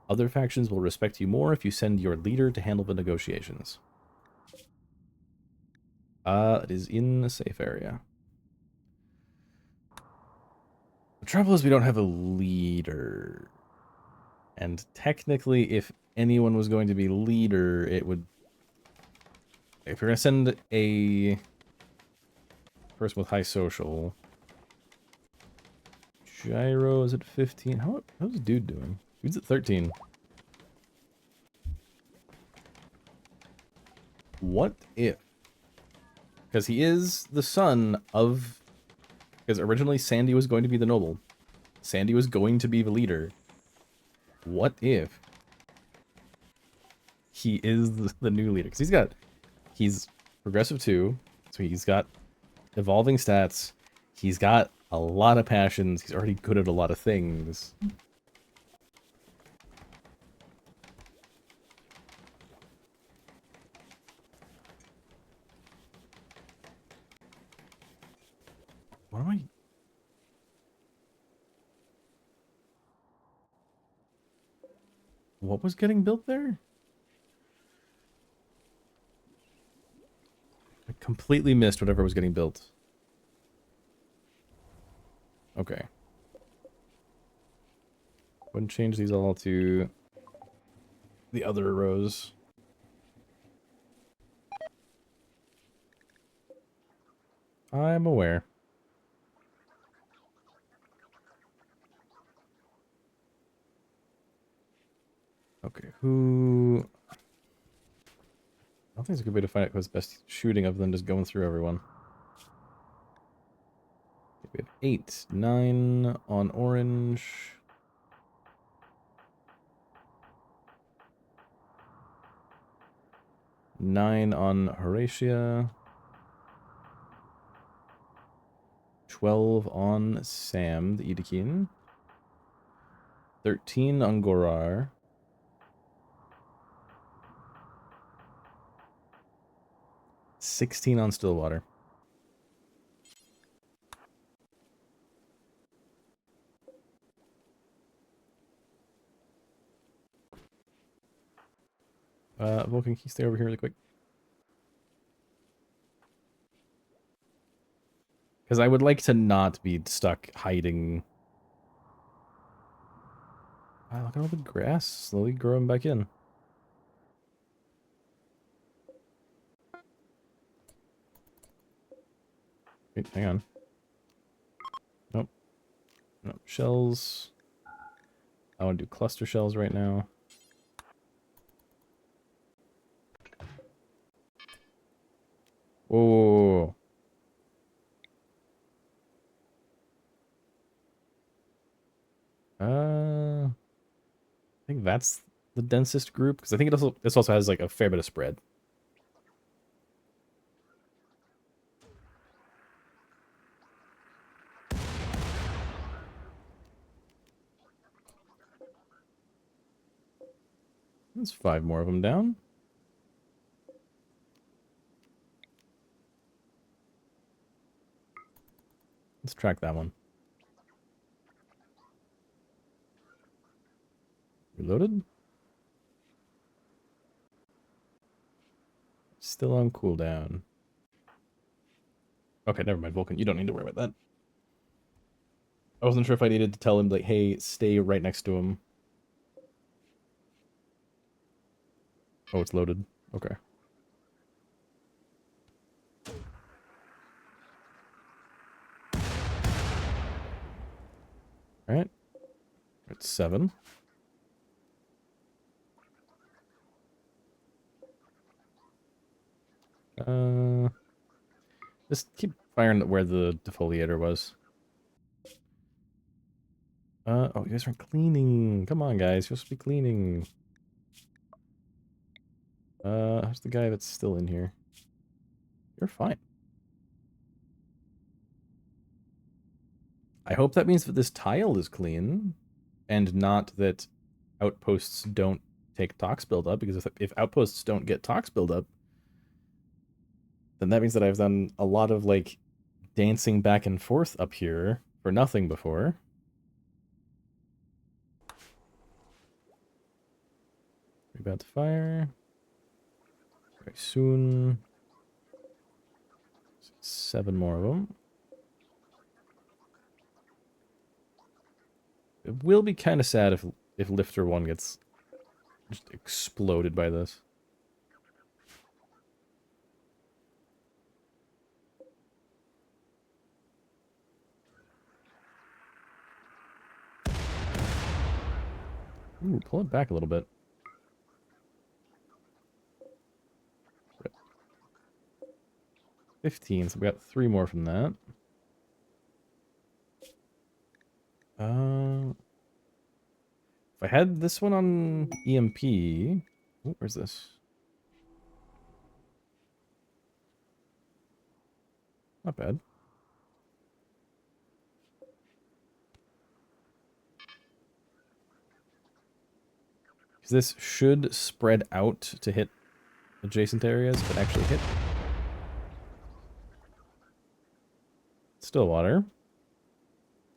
S1: Other factions will respect you more if you send your leader to handle the negotiations. It is in a safe area. The trouble is we don't have a leader. And technically, if anyone was going to be leader, it would... If you're going to send a person with high social... Gyro is at 15. How's dude doing? Dude's at 13. What if? Because he is the son of... Because originally Sandy was going to be the noble. Sandy was going to be the leader. What if he is the new leader? Because he's progressive 2, so he's got evolving stats. He's got a lot of passions. He's already good at a lot of things. What am I... What was getting built there? I completely missed whatever was getting built. Okay. Wouldn't change these all to the other rows. I'm aware. Okay, who... I don't think it's a good way to find out who's best shooting other than just going through everyone. We have 8, 9 on orange. Nine on Horatia. 12 on Sam, the Edekin. 13 on Gorar. 16 on Stillwater. Vulcan, can you stay over here really quick? Because I would like to not be stuck hiding. Wow, look at all the grass slowly growing back in. Wait, hang on. Nope. Nope. Shells. I want to do cluster shells right now. Whoa. I think that's the densest group because I think this also has like a fair bit of spread. There's 5 more of them down. Let's track that one. Reloaded. Still on cooldown. Okay, never mind, Vulcan. You don't need to worry about that. I wasn't sure if I needed to tell him, like, hey, stay right next to him. Oh, it's loaded. Okay. Alright. It's 7. Just keep firing where the defoliator was. Oh, you guys aren't cleaning. Come on, guys. You're supposed to be cleaning. Who's the guy that's still in here? You're fine. I hope that means that this tile is clean, and not that outposts don't take tox buildup, because if outposts don't get tox buildup, then that means that I've done a lot of, like, dancing back and forth up here for nothing before. We're about to fire. Very soon. 7 more of them. It will be kind of sad if Lifter 1 gets just exploded by this. Ooh, pull it back a little bit. 15, so we got 3 more from that. If I had this one on EMP... Ooh, where's this? Not bad. Because this should spread out to hit adjacent areas, but actually hit. Still water.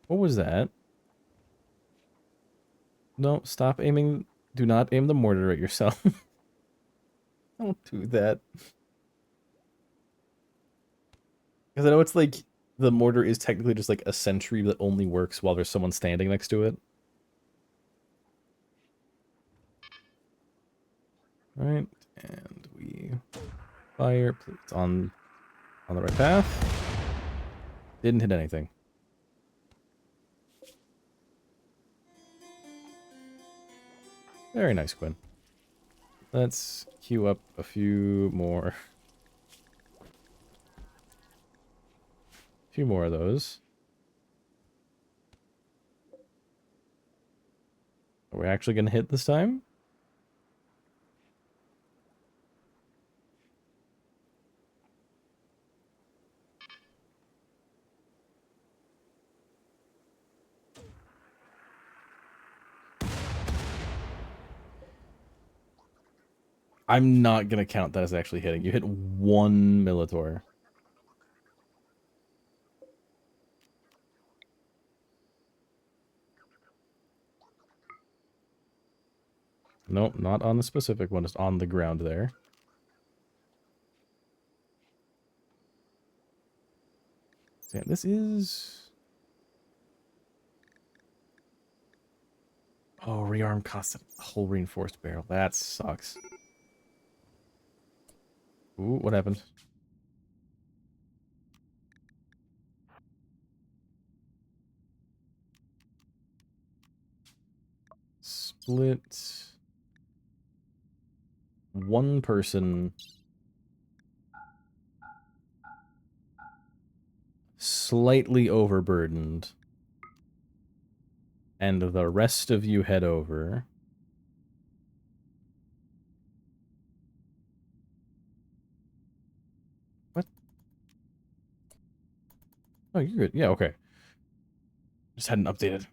S1: What was that? No, stop aiming. Do not aim the mortar at yourself. Don't do that. Because I know it's like the mortar is technically just like a sentry that only works while there's someone standing next to it. Alright, and we fire. It's on the right path. Didn't hit anything. Very nice, Quinn. Let's queue up a few more. A few more of those. Are we actually going to hit this time? I'm not going to count that as actually hitting. You hit 1 Militor. Nope, not on the specific one. Just on the ground there. So yeah, this is... Oh, rearm costs a whole reinforced barrel. That sucks. Ooh, what happened? split one person slightly overburdened, and the rest of you head over. What? Oh, you're good. Yeah, okay. Just hadn't updated.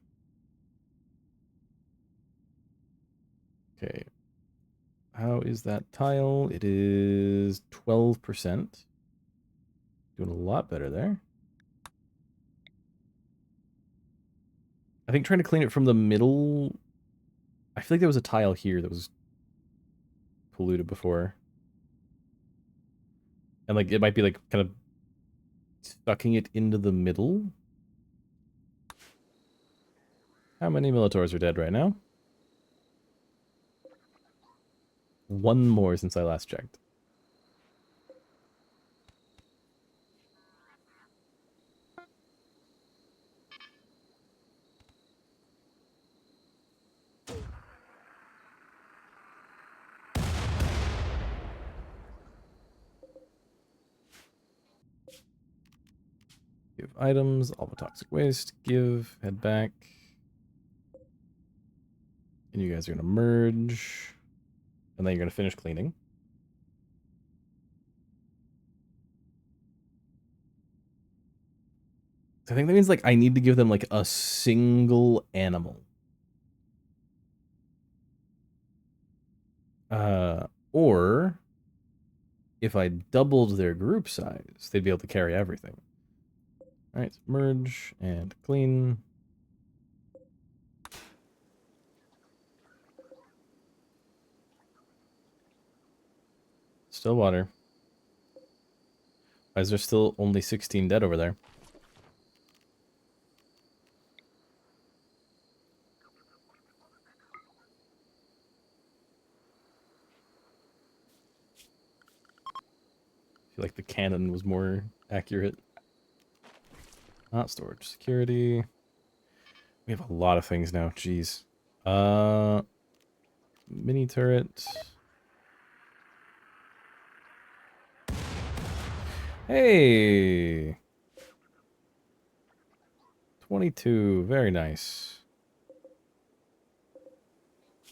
S1: Okay. How is that tile? It is 12%. Doing a lot better there. I think trying to clean it from the middle... I feel like there was a tile here that was polluted before. And, like, it might be, like, kind of sucking it into the middle. How many Militaurs are dead right now? One more since I last checked. Give items, all the toxic waste, give, head back. And you guys are going to merge. And then you're going to finish cleaning. I think that means, like, I need to give them, like, a single animal. Or, if I doubled their group size, they'd be able to carry everything. Alright, merge and clean. Still water. Why is there still only 16 dead over there? I feel like the cannon was more accurate. Not storage. Security. We have a lot of things now. Jeez. Mini turret. Hey! 22. Very nice.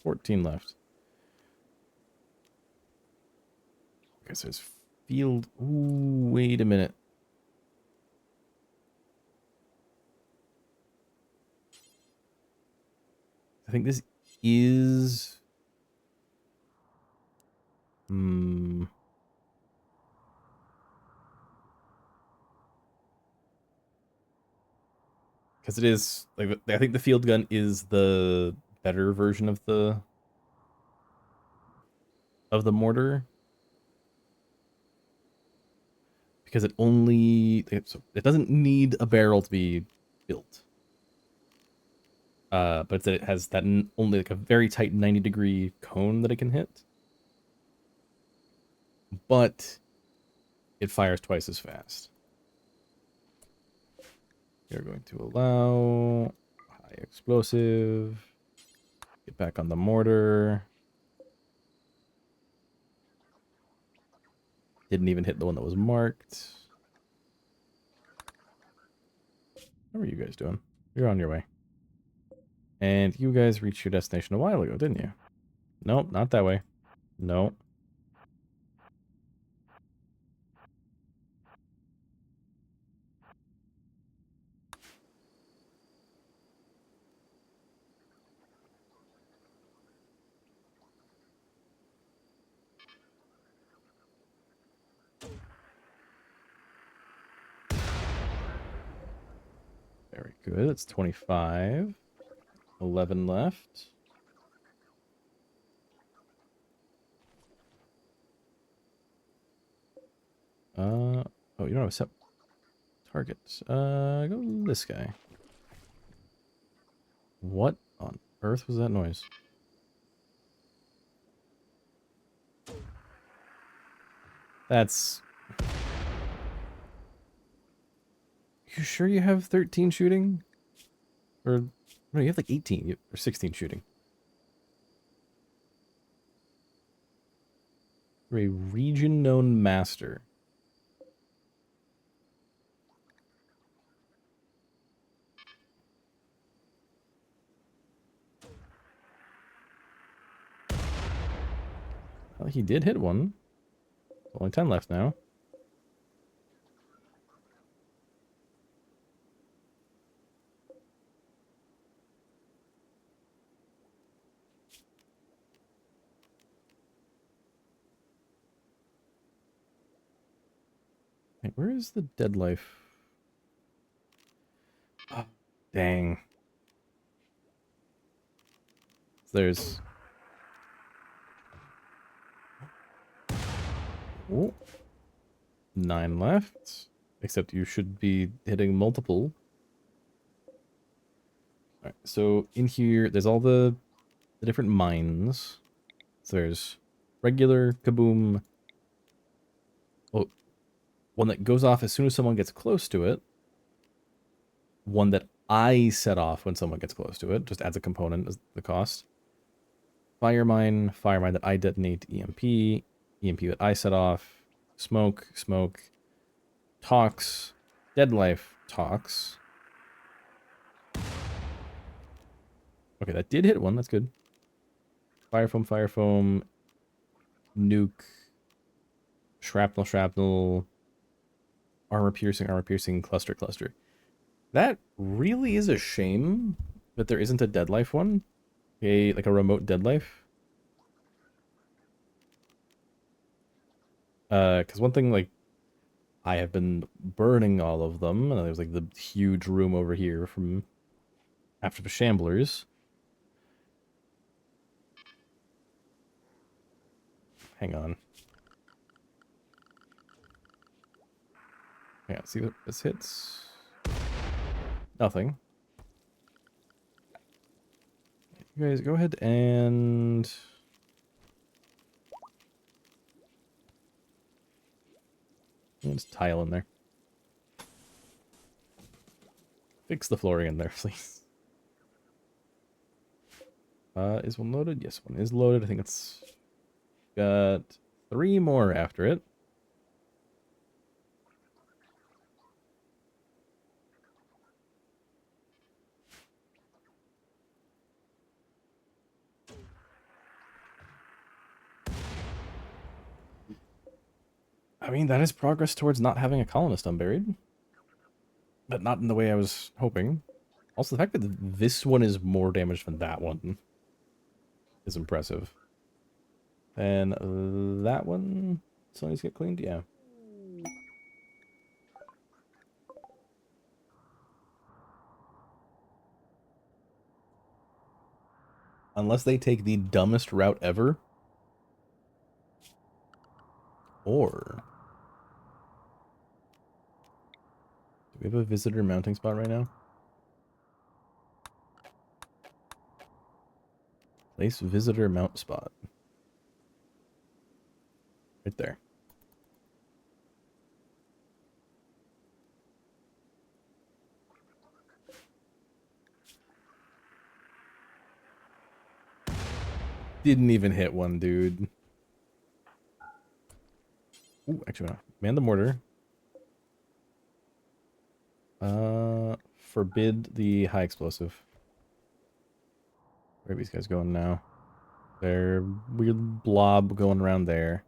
S1: 14 left. Okay, so it's field... Ooh, wait a minute. I think this is... Because it is... like, I think the field gun is the better version of the mortar. Because it only... it doesn't need a barrel to be built. But it has that only like a very tight 90-degree cone that it can hit. But it fires twice as fast. We're going to allow high explosive. Get back on the mortar. Didn't even hit the one that was marked. How are you guys doing? You're on your way. And you guys reached your destination a while ago, didn't you? Nope, not that way. Nope. Very good. It's 25. 11 left. Oh, you don't have a set target. Go this guy. What on earth was that noise? That's... You sure you have 13 shooting? Or... No, you have like 18 or 16 shooting. You're a region-known master. Well, he did hit one. Only 10 left now. Hey, where is the dead life? Oh, dang. There's... Oh, 9 left. Except you should be hitting multiple. Alright, so in here, there's all the different mines. So there's regular, kaboom. Oh, one that goes off as soon as someone gets close to it. One that I set off when someone gets close to it. Just adds a component as the cost. Fire mine that I detonate, EMP that I set off, smoke, tox, dead life, tox. Okay, that did hit one, that's good. Fire foam, nuke, shrapnel, armor piercing, cluster. That really is a shame that there isn't a dead life one. Like a remote dead life. Because one thing, like, I have been burning all of them, and there's like the huge room over here from after the shamblers. Hang on. Yeah, see what this hits? Nothing. You guys go ahead and... There's tile in there. Fix the flooring in there, please. Is one loaded? Yes, one is loaded. I think it's got 3 more after it. I mean, that is progress towards not having a colonist unburied. But not in the way I was hoping. Also, the fact that this one is more damaged than that one is impressive. And that one still needs to get cleaned? Yeah. Unless they take the dumbest route ever. Or... do we have a visitor mounting spot right now? Place visitor mount spot. Right there. Didn't even hit one, dude. Ooh, actually, man the mortar. Forbid the high explosive. Where are these guys going now? They're weird blob going around there.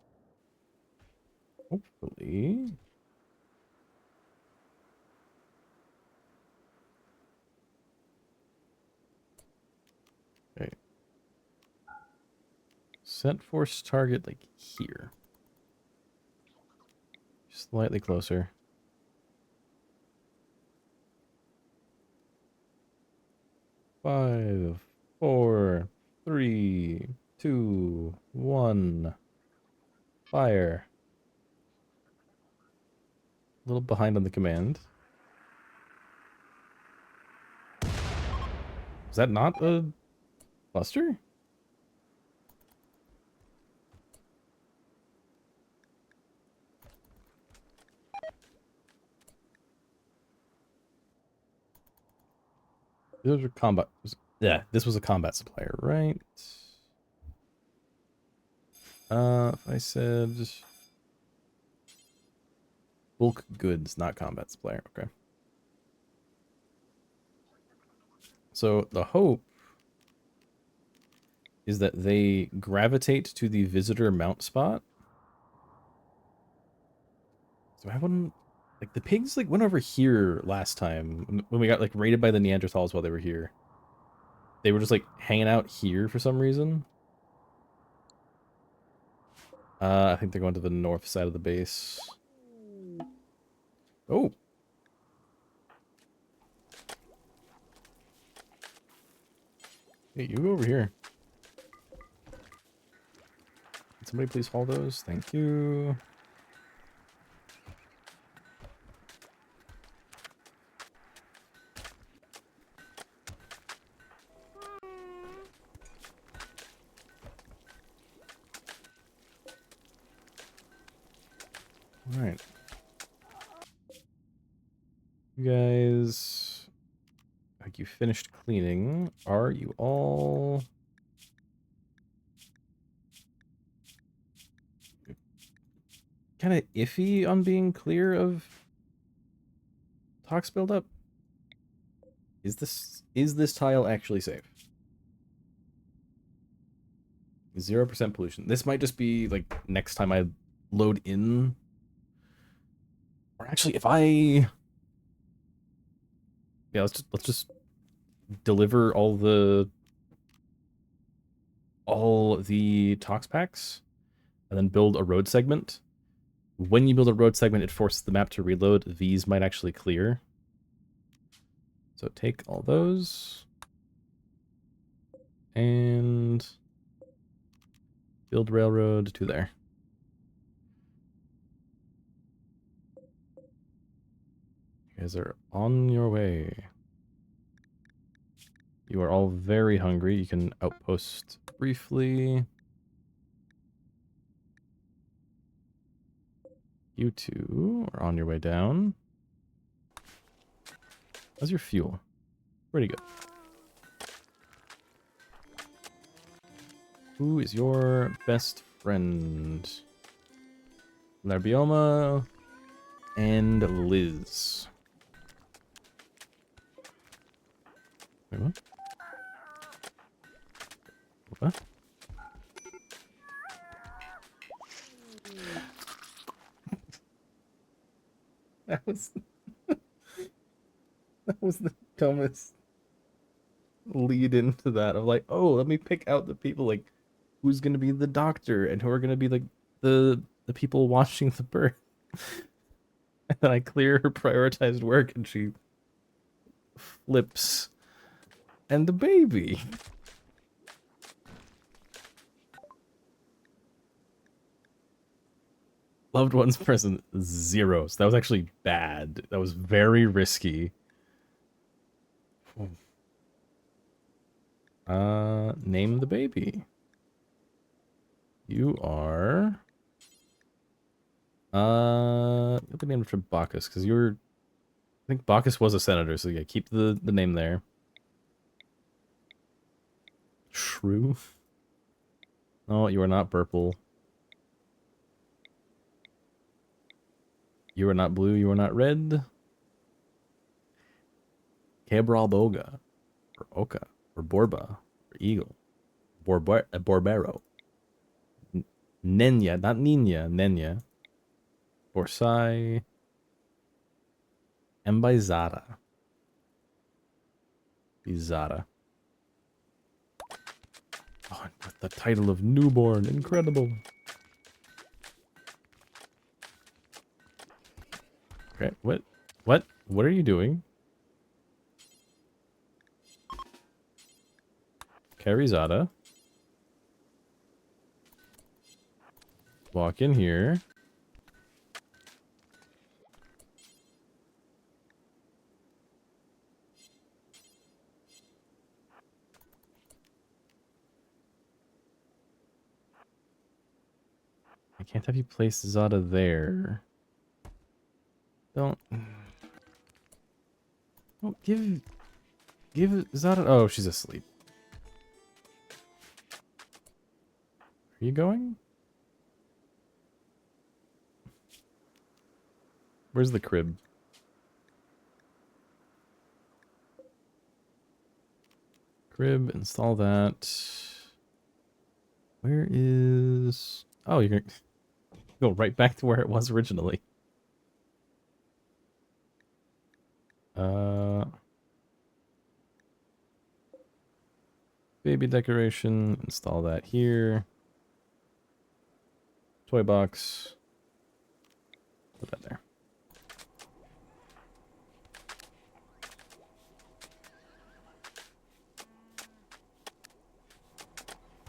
S1: Hopefully. Okay. Set force target like here. Slightly closer. 5, 4, 3, 2, 1. Fire. A little behind on the command. Is that not a cluster? Those are combat. Yeah, this was a combat supplier, right? If I said bulk goods, not combat supplier. Okay. So the hope is that they gravitate to the visitor mount spot. So I wouldn't like the pigs like went over here last time when we got like raided by the Neanderthals while they were here. They were just like hanging out here for some reason. I think they're going to the north side of the base. Oh. Hey, you go over here. Can somebody please haul those? Thank you. All right. You guys, like you finished cleaning. Are you all kind of iffy on being clear of tox buildup? Is this tile actually safe? 0% pollution. This might just be like next time I load in. Or actually, if I let's just deliver all the tox packs and then build a road segment. When you build a road segment, it forces the map to reload. These might actually clear. So take all those and build railroad to there. You guys are on your way. You are all very hungry. You can outpost briefly. You two are on your way down. How's your fuel? Pretty good. Who is your best friend? Laelia and Lizz. Wait, what? What? That was that was the dumbest lead into that of like, oh, let me pick out the people like who's gonna be the doctor and who are gonna be like the people watching the birth. And then I clear her prioritized work and she flips. And the baby. Loved ones present 0. So that was actually bad. That was very risky. Name the baby. You are you have the name from Bacchus, because you're I think Bacchus was a senator, so yeah, keep the name there. Shrew. No, you are not purple. You are not blue, you are not red. Cabral Boga. Or Oka. Or Borba. Or Eagle. Borbero. Nenya, not Nina, Nenya. Borsai. Byzada. Bizada. Oh, with the title of newborn. Incredible. Okay, what? What are you doing? Carizada. Walk in here. I can't have you place Zada there. Don't give Zada. Oh, she's asleep. Are you going? Where's the crib? Crib, install that. Where is... Oh, you're gonna go right back to where it was originally. Baby decoration, install that here. Toy box. Put that there.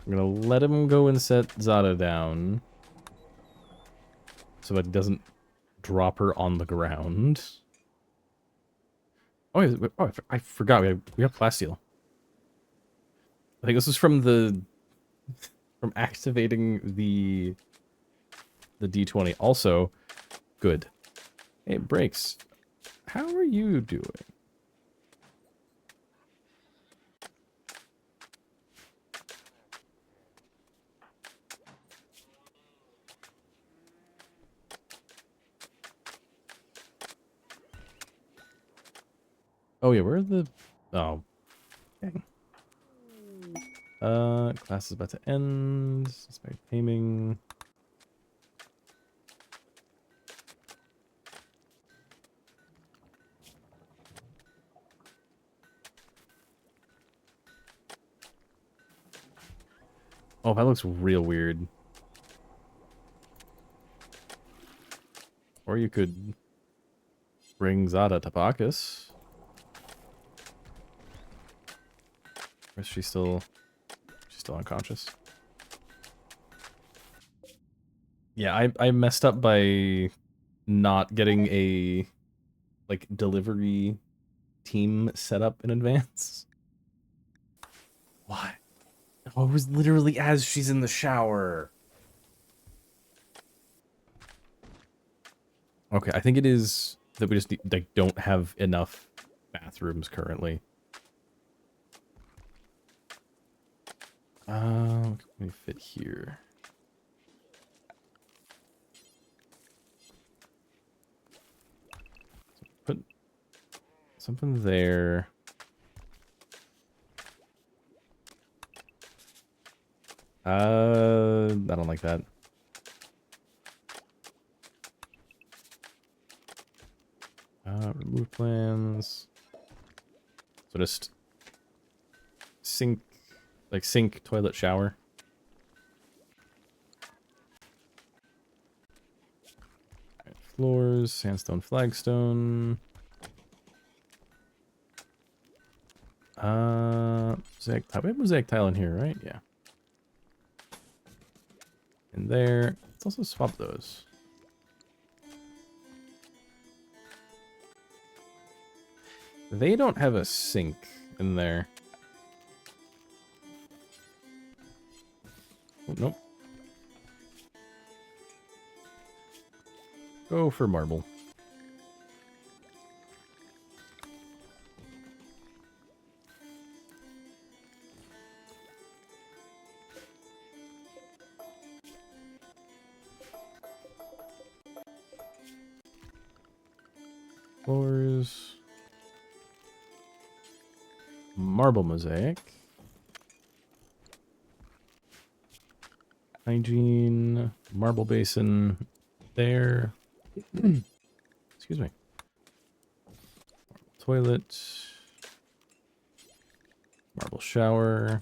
S1: I'm gonna let him go and set Zada down. So that it doesn't drop her on the ground. Oh, I forgot. We have plasteel. I think this is from from activating the d20. Also, good. Hey, Braixe, how are you doing? Oh yeah, where are the... Oh, dang. Class is about to end. Inspired taming. Oh, that looks real weird. Or you could bring Zada to Bacchus. Or is she still... She's still unconscious? Yeah, I messed up by not getting a, like, delivery team set up in advance. Why? Oh, it was literally as she's in the shower. Okay, I think it is that we just like don't have enough bathrooms currently. Let me fit here. Put something there. I don't like that. Remove plans. So just sink, toilet, shower. Right, floors, sandstone, flagstone. Mosaic tile. We have mosaic tile in here, right? Yeah. In there. Let's also swap those. They don't have a sink in there. Oh, nope. Go for marble. Floors. Marble mosaic. Hygiene. Marble basin. There. Excuse me. Toilet. Marble shower.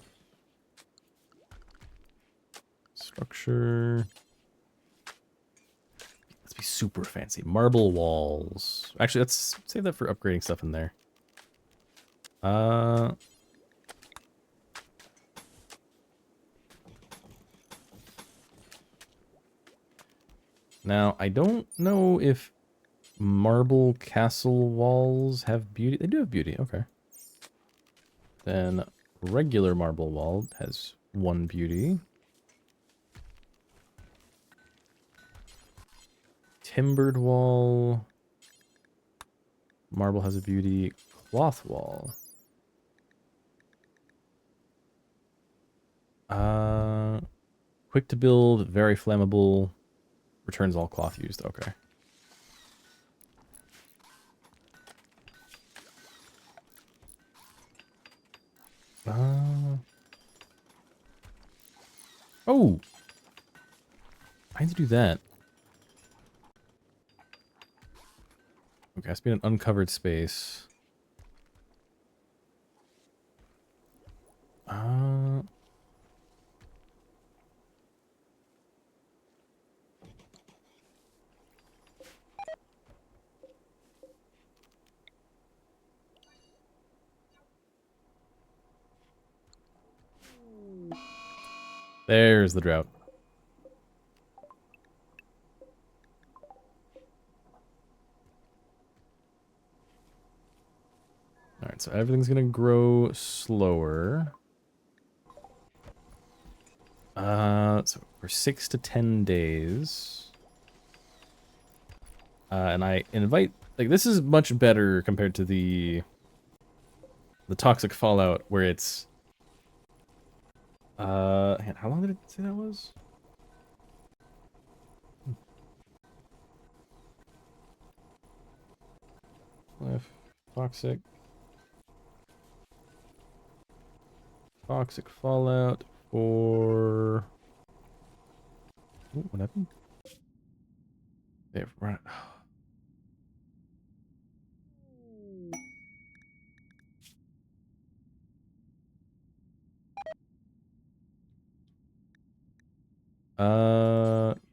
S1: Structure. Let's be super fancy. Marble walls. Actually, let's save that for upgrading stuff in there. Now, I don't know if marble castle walls have beauty. They do have beauty, okay. Then regular marble wall has 1 beauty. Timbered wall. Marble has a beauty. Cloth wall. Quick to build, very flammable. Returns all cloth used, okay. Oh! I need to do that. Okay, it's been an uncovered space. There's the drought. Alright, so everything's gonna grow slower. So for 6 to 10 days. And I invite, like, this is much better compared to the toxic fallout where it's, how long did it say that was? Toxic. Toxic fallout for... Ooh, what happened? They've run...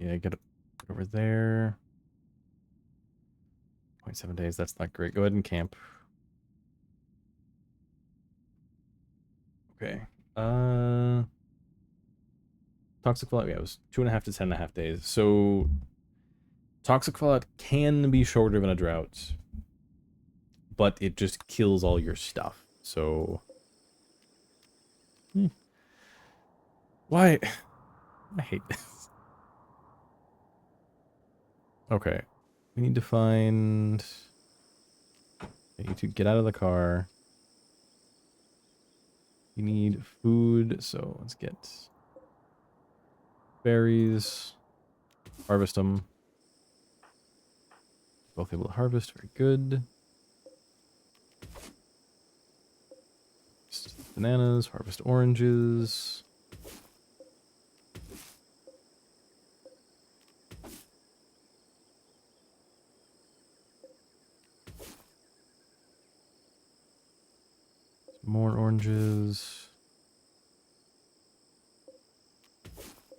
S1: Yeah, get it over there. 0.7 days, that's not great. Go ahead and camp. Okay. Toxic fallout, yeah, it was 2.5 to 10.5 days. So, toxic fallout can be shorter than a drought, but it just kills all your stuff. So, why? I hate this. Okay, we need to find. You two get out of the car. You need food, so let's get berries. Harvest them. Both able to harvest, very good. Bananas, harvest oranges. More oranges.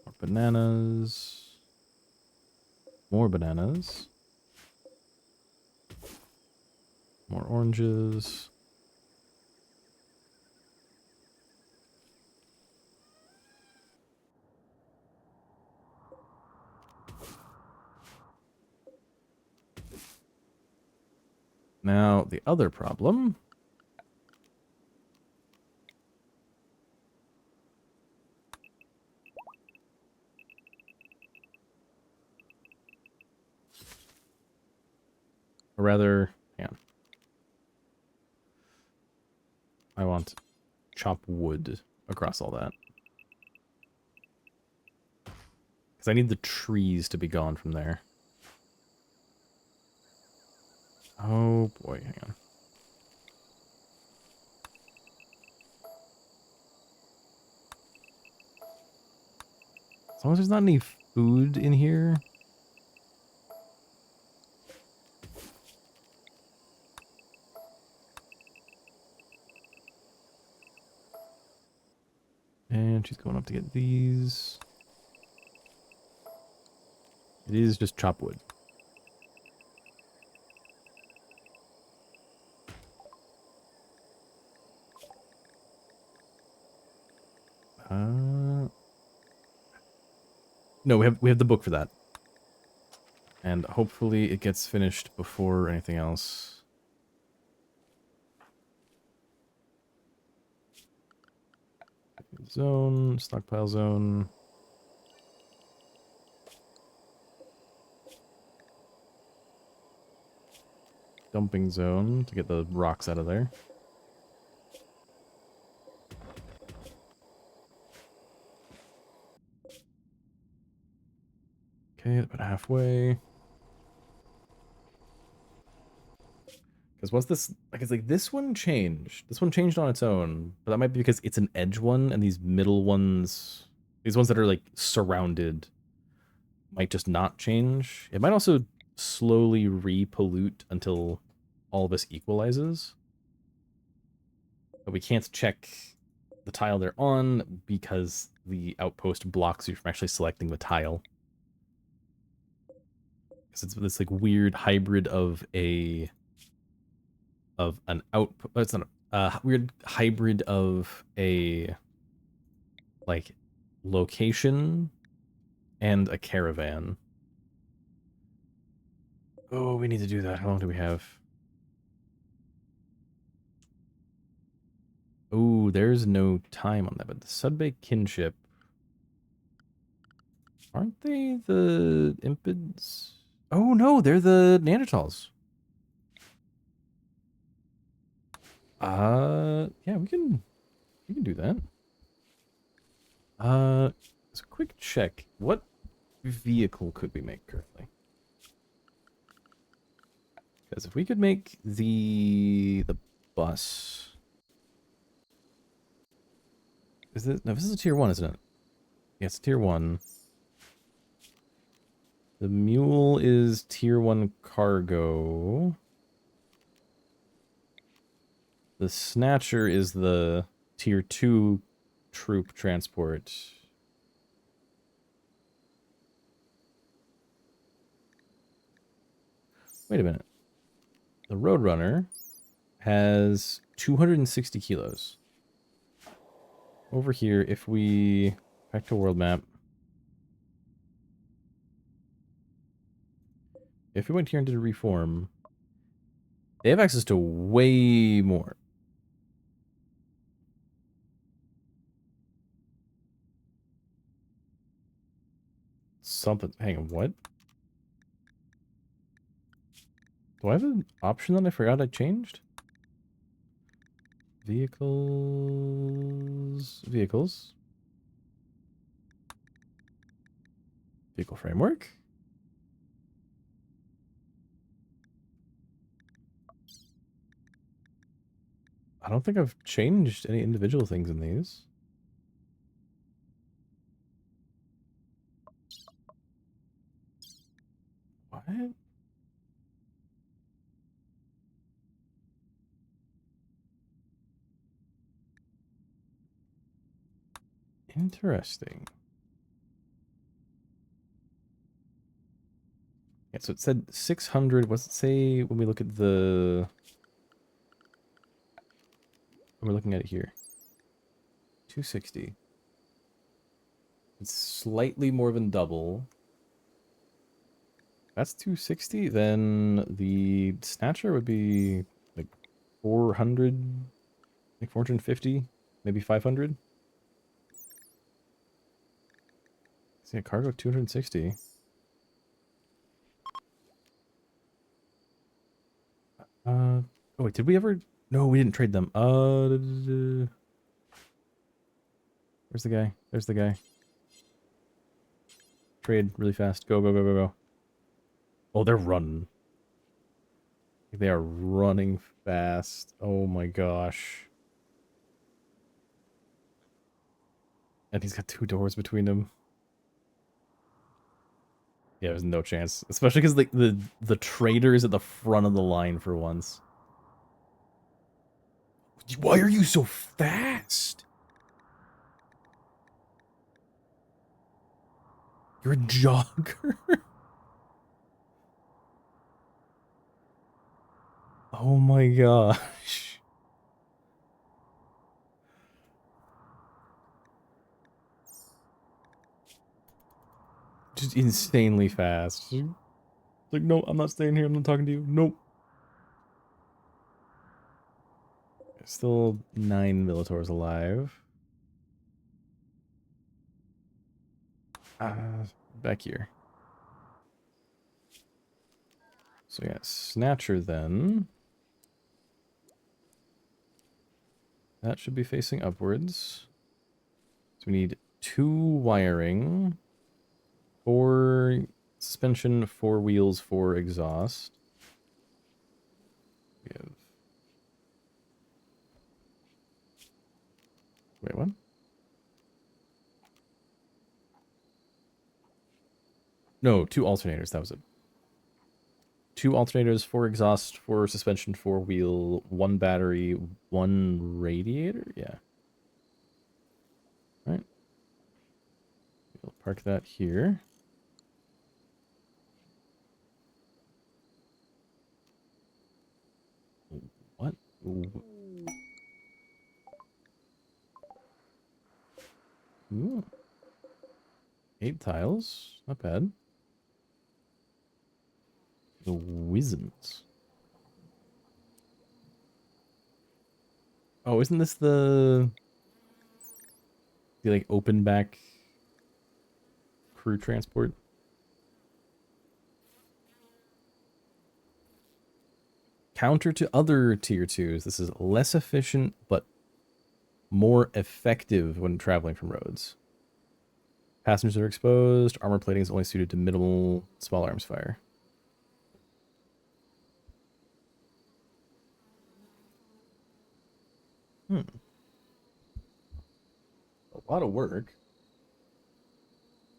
S1: More bananas. More bananas. More oranges. Now, the other problem. Or rather, yeah. I want chop wood across all that. Because I need the trees to be gone from there. Oh boy, hang on. As long as there's not any food in here. And she's going up to get these. It is just chop wood. No, we have the book for that. And hopefully it gets finished before anything else. Zone, stockpile zone. Dumping zone to get the rocks out of there. Okay, about halfway. Because once this, like, it's like this one changed. This one changed on its own, but that might be because it's an edge one, and these middle ones, these ones that are like surrounded, might just not change. It might also slowly re-pollute until all of this equalizes. But we can't check the tile they're on because the outpost blocks you from actually selecting the tile. Because it's this like weird hybrid of an output. It's not a weird hybrid of a like location and a caravan. Oh, we need to do that. How long do we have? Oh, there's no time on that, but the Sudbay kinship. Aren't they the Impids? Oh no, they're the Neanderthals. Yeah, we can do that. So quick check. What vehicle could we make currently? Because if we could make the bus. Is this no, this is a tier 1, isn't it? Yeah, it's tier 1. The mule is tier 1 cargo. The snatcher is the tier 2 troop transport. Wait a minute. The Roadrunner has 260 kilos. Over here, if we back to world map. If we went here and did a reform, they have access to way more. Something. Hang on, what? Do I have an option that I forgot I changed? Vehicles. Vehicles. Vehicle framework. I don't think I've changed any individual things in these. What? Interesting. Yeah, so it said 600. What's it say when we look at the... When we're looking at it here? 260. It's slightly more than double. That's 260, then the Snatcher would be like 400, like 450, maybe 500. See, a cargo 260. Oh wait, did we ever? No, we didn't trade them. Where's the guy? There's the guy. Trade really fast. Go, go, go, go, go. Oh, they're running. They are running fast. Oh my gosh. And he's got 2 doors between them. Yeah, there's no chance. Especially because the trader is at the front of the line for once. Why are you so fast? You're a jogger? Oh my gosh. Just insanely fast. Like, no, I'm not staying here. I'm not talking to you. Nope. Still 9 Militaurs alive. Back here. So yeah, Snatcher then. That should be facing upwards. So we need 2 wiring, 4 suspension, 4 wheels, 4 exhaust. We have... Wait, what? No, 2 alternators, that was it. 2 alternators, 4 exhaust, 4 suspension, 4 wheel, 1 battery, 1 radiator? Yeah. Alright. We'll park that here. What? Ooh. 8 tiles. Not bad. The Wizards. Oh, isn't this the like open back crew transport? Counter to other tier 2s, this is less efficient but more effective when traveling from roads. Passengers are exposed. Armor plating is only suited to minimal small arms fire. A lot of work.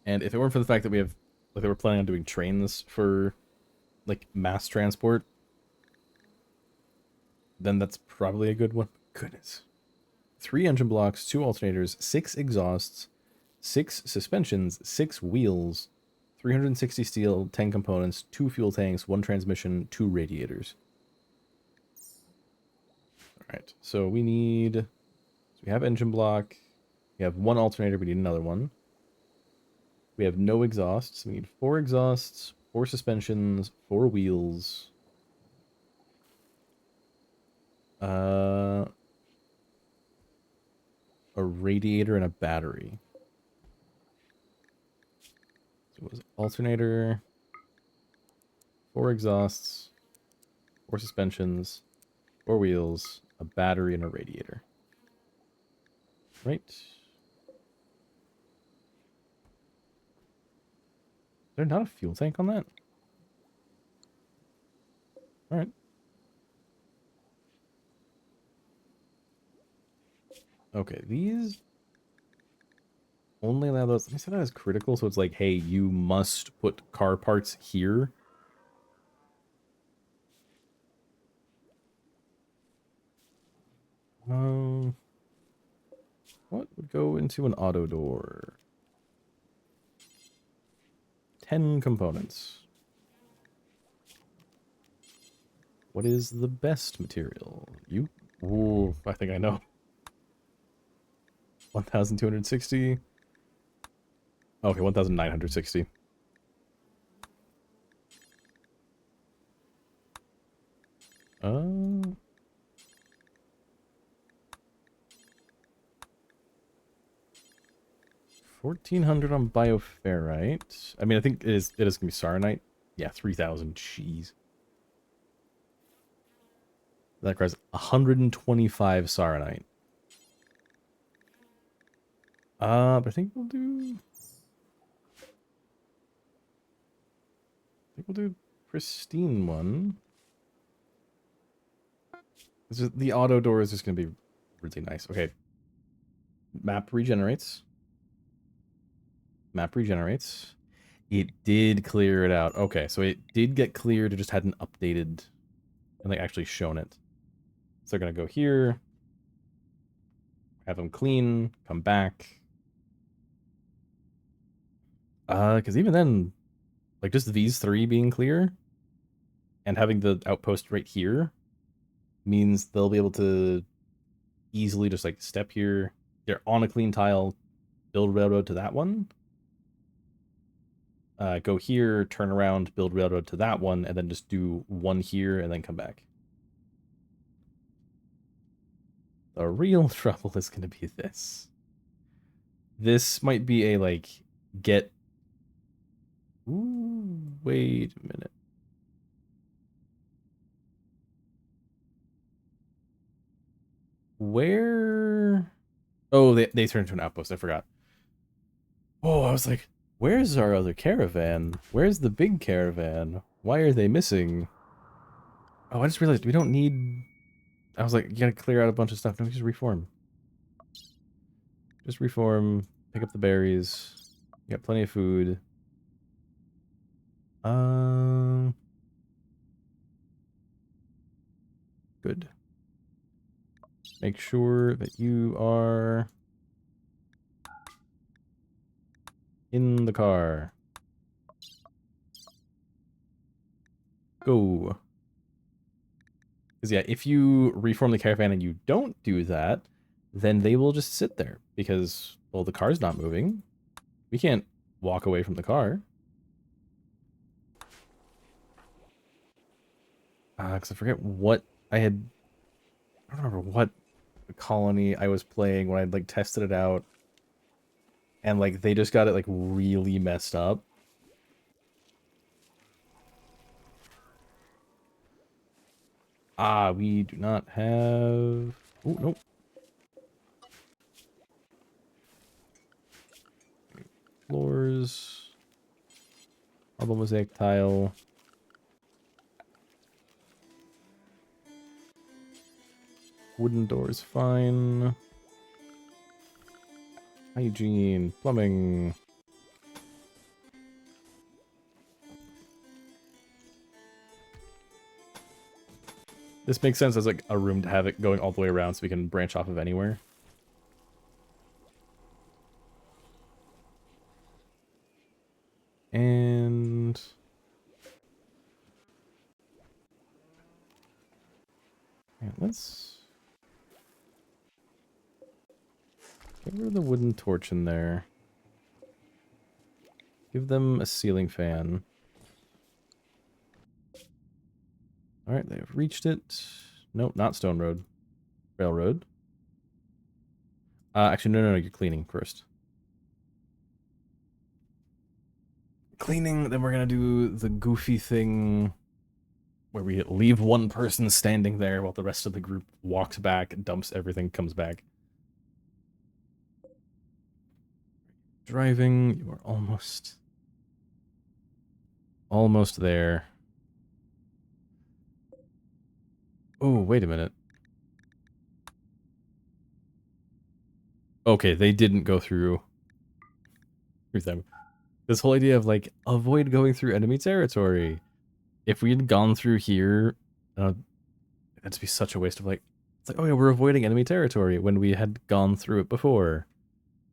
S1: And if it weren't for the fact that we have, like, they were planning on doing trains for, like, mass transport, then that's probably a good one. Goodness. 3 engine blocks, 2 alternators, 6 exhausts, 6 suspensions, 6 wheels, 360 steel, 10 components, 2 fuel tanks, 1 transmission, 2 radiators. Alright, so we need... So we have engine block. We have 1 alternator, we need another one. We have no exhausts. We need 4 exhausts, 4 suspensions, 4 wheels. A radiator and a battery. So it was alternator, 4 exhausts, 4 suspensions, 4 wheels, a battery, and a radiator. Right. Is there not a fuel tank on that? Alright. Okay, these only allow those. Let me set that as critical, so it's like, hey, you must put car parts here. What would go into an auto door? 10 components. What is the best material? You? Ooh, I think I know. 1,260. Okay, 1,960. Uh... 1,400 on bioferrite. I mean, I think it is gonna be saronite. Yeah, 3,000. Jeez. That requires 125 saronite. But I think we'll do... pristine one. The auto door is just gonna be really nice. Okay. Map regenerates. Map regenerates. It did clear it out. Okay, so it did get cleared. It just hadn't updated and like actually shown it. So they're gonna go here, have them clean, come back. Because even then, like just these 3 being clear and having the outpost right here means they'll be able to easily just like step here. They're on a clean tile, build railroad to that one. Go here, turn around, build railroad to that one, and then just do 1 here and then come back. The real trouble is going to be this. This might be a, like, get... Ooh, wait a minute. Where... Oh, they turned into an outpost. I forgot. Oh, I was like, where's our other caravan? Where's the big caravan? Why are they missing? Oh, I just realized we don't need... I was like, you gotta clear out a bunch of stuff. No, we just reform. Just reform, pick up the berries. You got plenty of food. Good. Make sure that you are in the car. Go. Because yeah, if you reform the caravan and you don't do that, then they will just sit there. Because, well, the car's not moving. We can't walk away from the car. Because I forget what I had... I don't remember what colony I was playing when I'd, like, tested it out. And, like, they just got it, like, really messed up. We do not have... Oh, nope. Floors. Marble mosaic tile. Wooden doors, fine. Hygiene, plumbing. This makes sense as like a room to have it going all the way around so we can branch off of anywhere. And... yeah, let's... get rid of the wooden torch in there. Give them a ceiling fan. Alright, they've reached it. Nope, not stone road. Railroad. Actually, no, you're cleaning first. Cleaning, then we're gonna do the goofy thing where we leave one person standing there while the rest of the group walks back, dumps everything, comes back. Driving, you are almost there. Oh, wait a minute. Okay, they didn't go through them. This whole idea of, like, avoid going through enemy territory. If we had gone through here, that'd be such a waste of, like, it's like, oh yeah, we're avoiding enemy territory when we had gone through it before.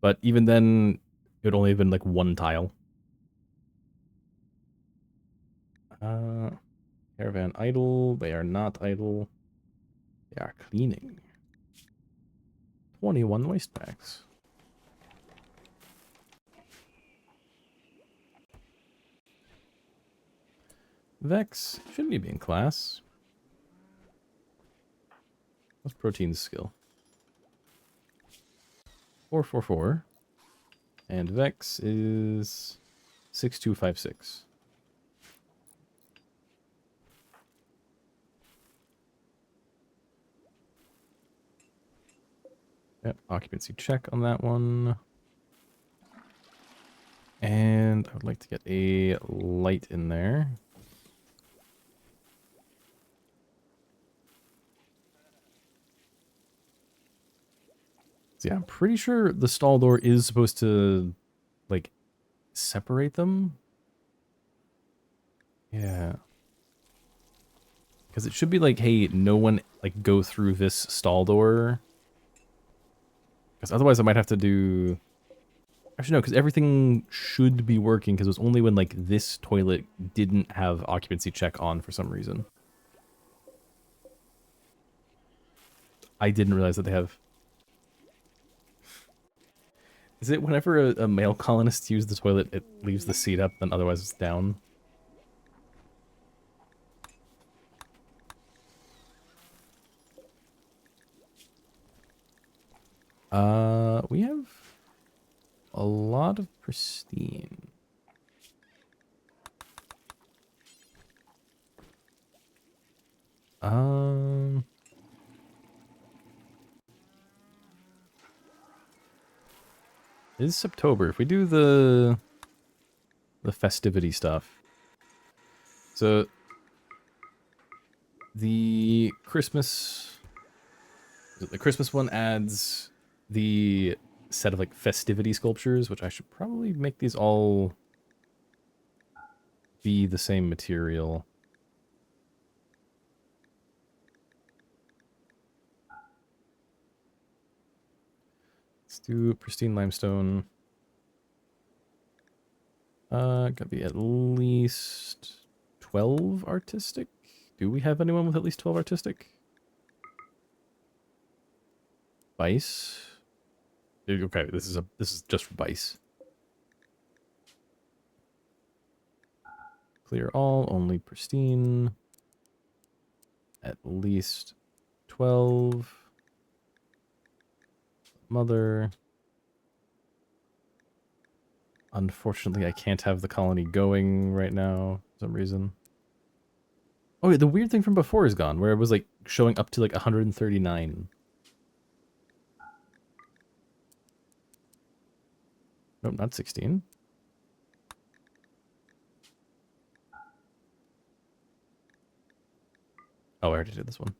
S1: But even then, it would only have been, like, one tile. Caravan idle. They are not idle. They are cleaning. 21 waste packs. Vex, shouldn't he be in class? What's Protein's skill? 444. And Vex is 6256. Yep, occupancy check on that one. And I would like to get a light in there. So yeah, I'm pretty sure the stall door is supposed to, like, separate them. Yeah. Because it should be like, hey, no one, like, go through this stall door. Because otherwise I might have to do... Actually, no, because everything should be working, because it was only when, like, this toilet didn't have occupancy check on for some reason. I didn't realize that they have... Is it whenever a male colonist uses the toilet, it leaves the seat up, then otherwise it's down? We have a lot of pristine. It is September. If we do the festivity stuff. So The Christmas one adds the set of like festivity sculptures, which I should probably make these all be the same material. Let's do pristine limestone. Gotta be at least 12 artistic. Do we have anyone with at least 12 artistic? Byys? Okay, this is just for Byys. Clear all, only pristine. At least 12. Mother. Unfortunately, I can't have the colony going right now for some reason. Oh, yeah, the weird thing from before is gone, where it was like showing up to like 139. Nope, not 16. Oh, I already did this one.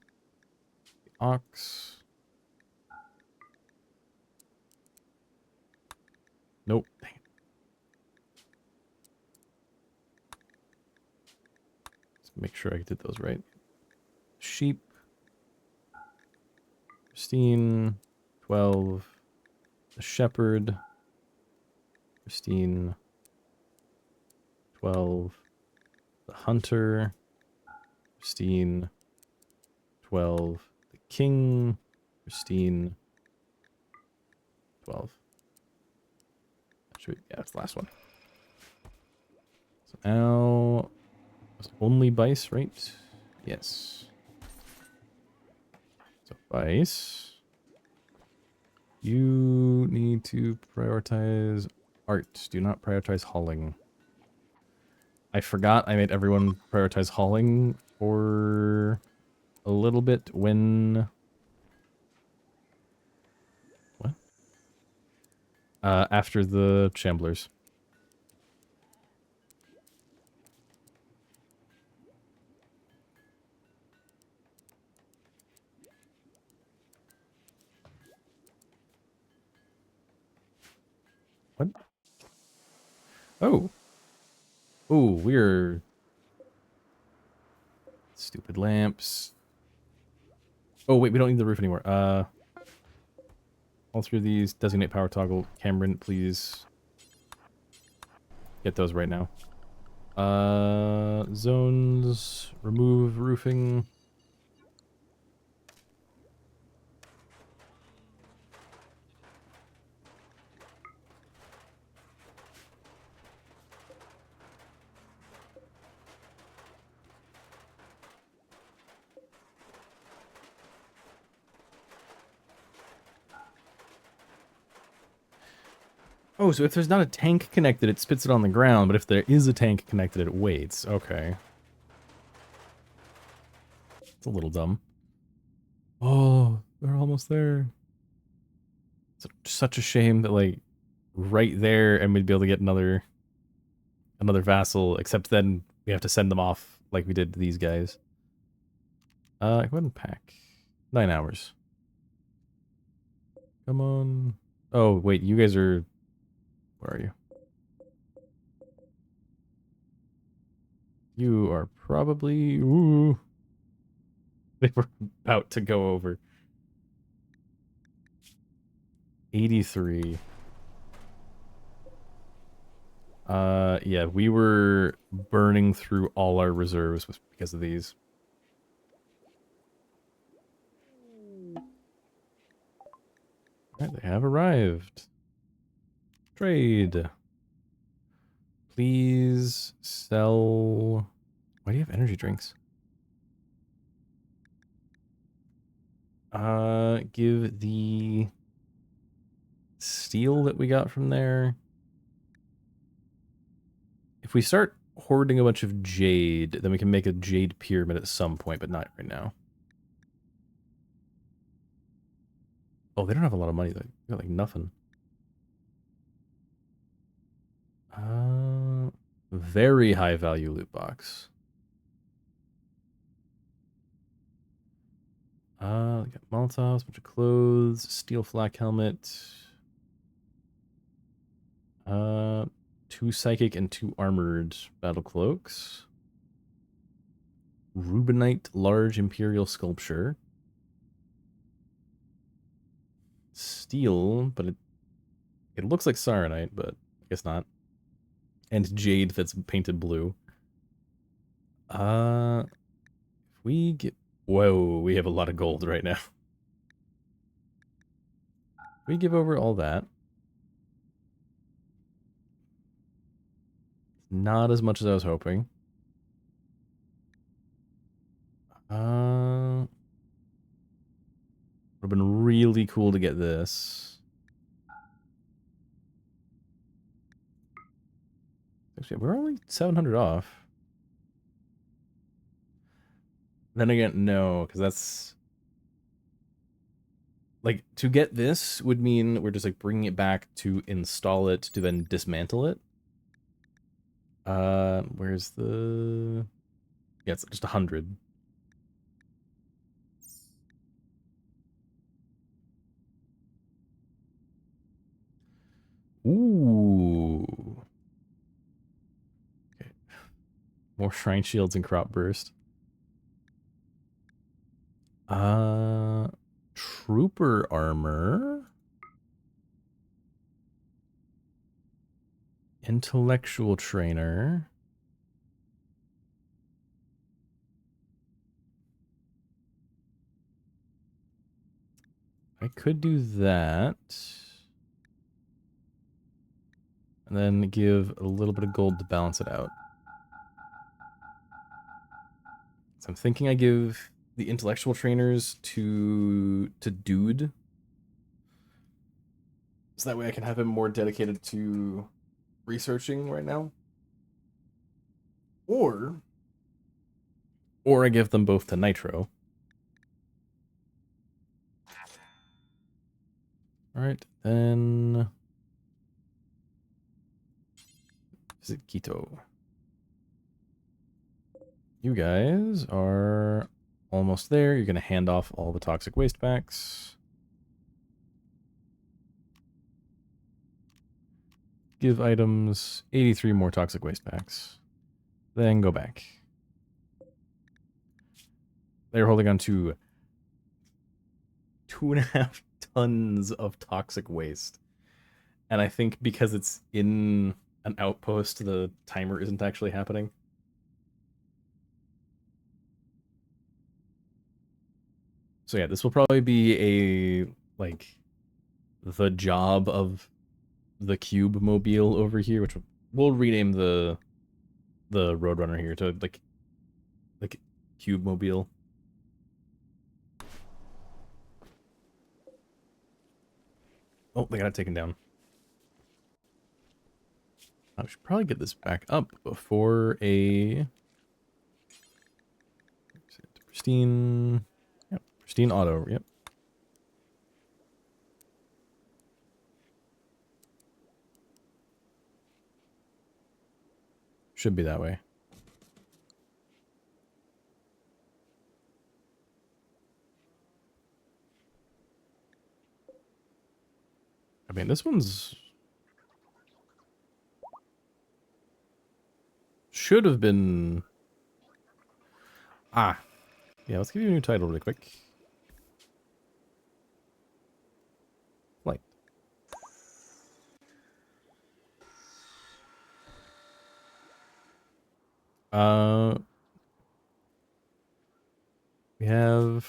S1: The ox. Nope. Dang it. Let's make sure I did those right. Sheep. Pristine. 12. The shepherd. Pristine. 12. The hunter. Pristine. 12. The king. Pristine. 12. Yeah, that's the last one. So now, it's only Byys, right? Yes. So Byys, you need to prioritize art. Do not prioritize hauling. I forgot I made everyone prioritize hauling for a little bit when... What? After the shamblers. What? Oh. Oh, we're... Stupid lamps. Oh, wait, we don't need the roof anymore. All three of these, designate power toggle. Cameron, please get those right now. Zones, remove roofing. Oh, so if there's not a tank connected, it spits it on the ground, but if there is a tank connected, it waits. Okay. It's a little dumb. Oh, they're almost there. It's such a shame that, like, right there, and we'd be able to get another vassal, except then we have to send them off like we did to these guys. Go ahead and pack. 9 hours. Come on. Oh, wait, you guys are... Where are you? You are probably... Ooh. They were about to go over. 83. Yeah, we were burning through all our reserves because of these. Alright, they have arrived. Trade. Please sell... Why do you have energy drinks? Give the steel that we got from there. If we start hoarding a bunch of jade, then we can make a jade pyramid at some point, but not right now. Oh, they don't have a lot of money, though. They got, like, nothing. Very high value loot box. We got Molotovs, bunch of clothes, steel flak helmet. 2 psychic and 2 armored battle cloaks. Rubinite large imperial sculpture. Steel, but it looks like saronite, but I guess not. And jade that's painted blue. If we get... Whoa, we have a lot of gold right now. We give over all that. Not as much as I was hoping. Would have been really cool to get this. Actually, we're only 700 off. Then again, no, because that's... Like, to get this would mean we're just, like, bringing it back to install it to then dismantle it. Where's the... Yeah, it's just 100. Ooh. Okay. More shrine shields and crop burst. Trooper armor. Intellectual trainer. I could do that. And then give a little bit of gold to balance it out. So I'm thinking I give the intellectual trainers to Dude. So that way I can have him more dedicated to researching right now. Or I give them both to Nitro. Alright, then... Visit Quito. You guys are almost there. You're going to hand off all the toxic waste packs. Give items 83 more toxic waste packs. Then go back. They're holding on to 2.5 tons of toxic waste. And I think because it's in an outpost, the timer isn't actually happening. So yeah, this will probably be a, like, the job of the Cube Mobile over here, which we'll rename the Roadrunner here to, like Cube Mobile. Oh, they got it taken down. I should probably get this back up before a... Pristine... Yep, pristine auto, yep. Should be that way. I mean, this one's... should have been... Ah. Yeah, let's give you a new title really quick. Flight. We have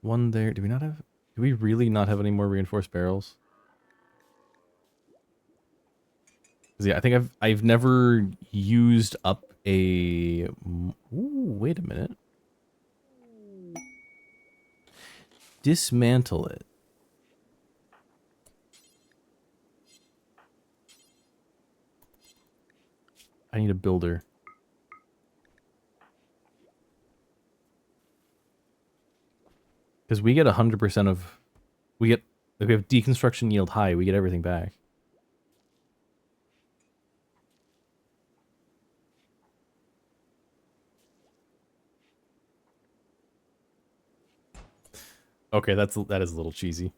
S1: one there. Do we not have... do we really not have any more reinforced barrels? Yeah, I think I've never used up a... Ooh, wait a minute. Dismantle it. I need a builder. Because we get 100% of... we get... if we have deconstruction yield high, we get everything back. Okay, that is a little cheesy.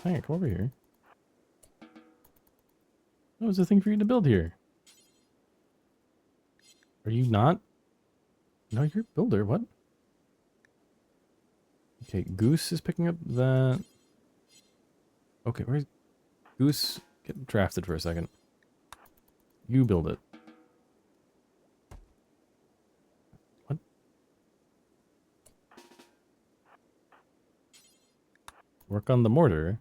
S1: Hey, come over here. That was a thing for you to build here. Are you not? No, you're a builder. What? Okay, Goose is picking up that. Okay, where's Goose? Get drafted for a second. You build it. What? Work on the mortar.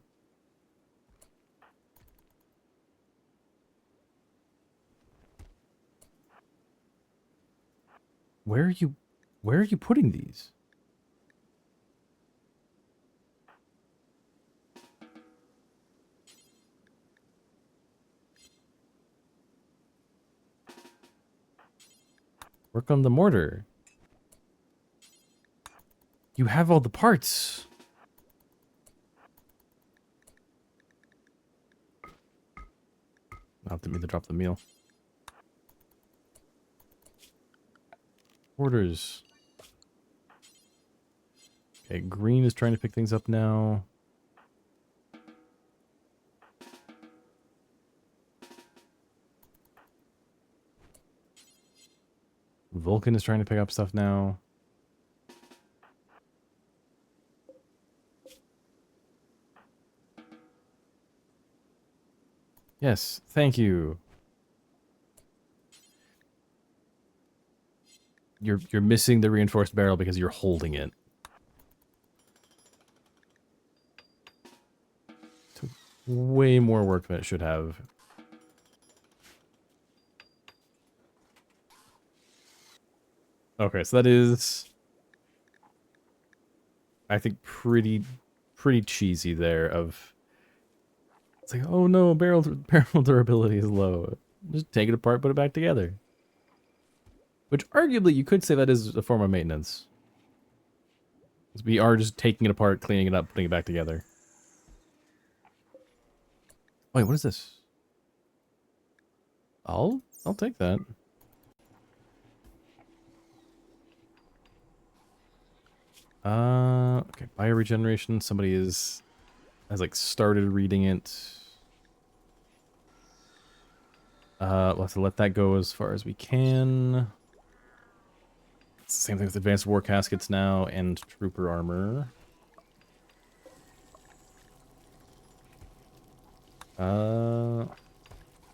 S1: Where are you putting these? Work on the mortar. You have all the parts. I'll have to mean to drop the meal. Orders. Okay, green is trying to pick things up now. Vulcan is trying to pick up stuff now. Yes, thank you. You're missing the reinforced barrel because you're holding it. Took way more work than it should have. Okay, so that is, I think, pretty cheesy there. Of it's like, oh no, barrel durability is low. Just take it apart, put it back together. Which arguably you could say that is a form of maintenance. We are just taking it apart, cleaning it up, putting it back together. Wait, what is this? I'll take that. Okay, bioregeneration. Somebody has like started reading it. We'll have to let that go as far as we can. It's the same thing with advanced war caskets now and trooper armor.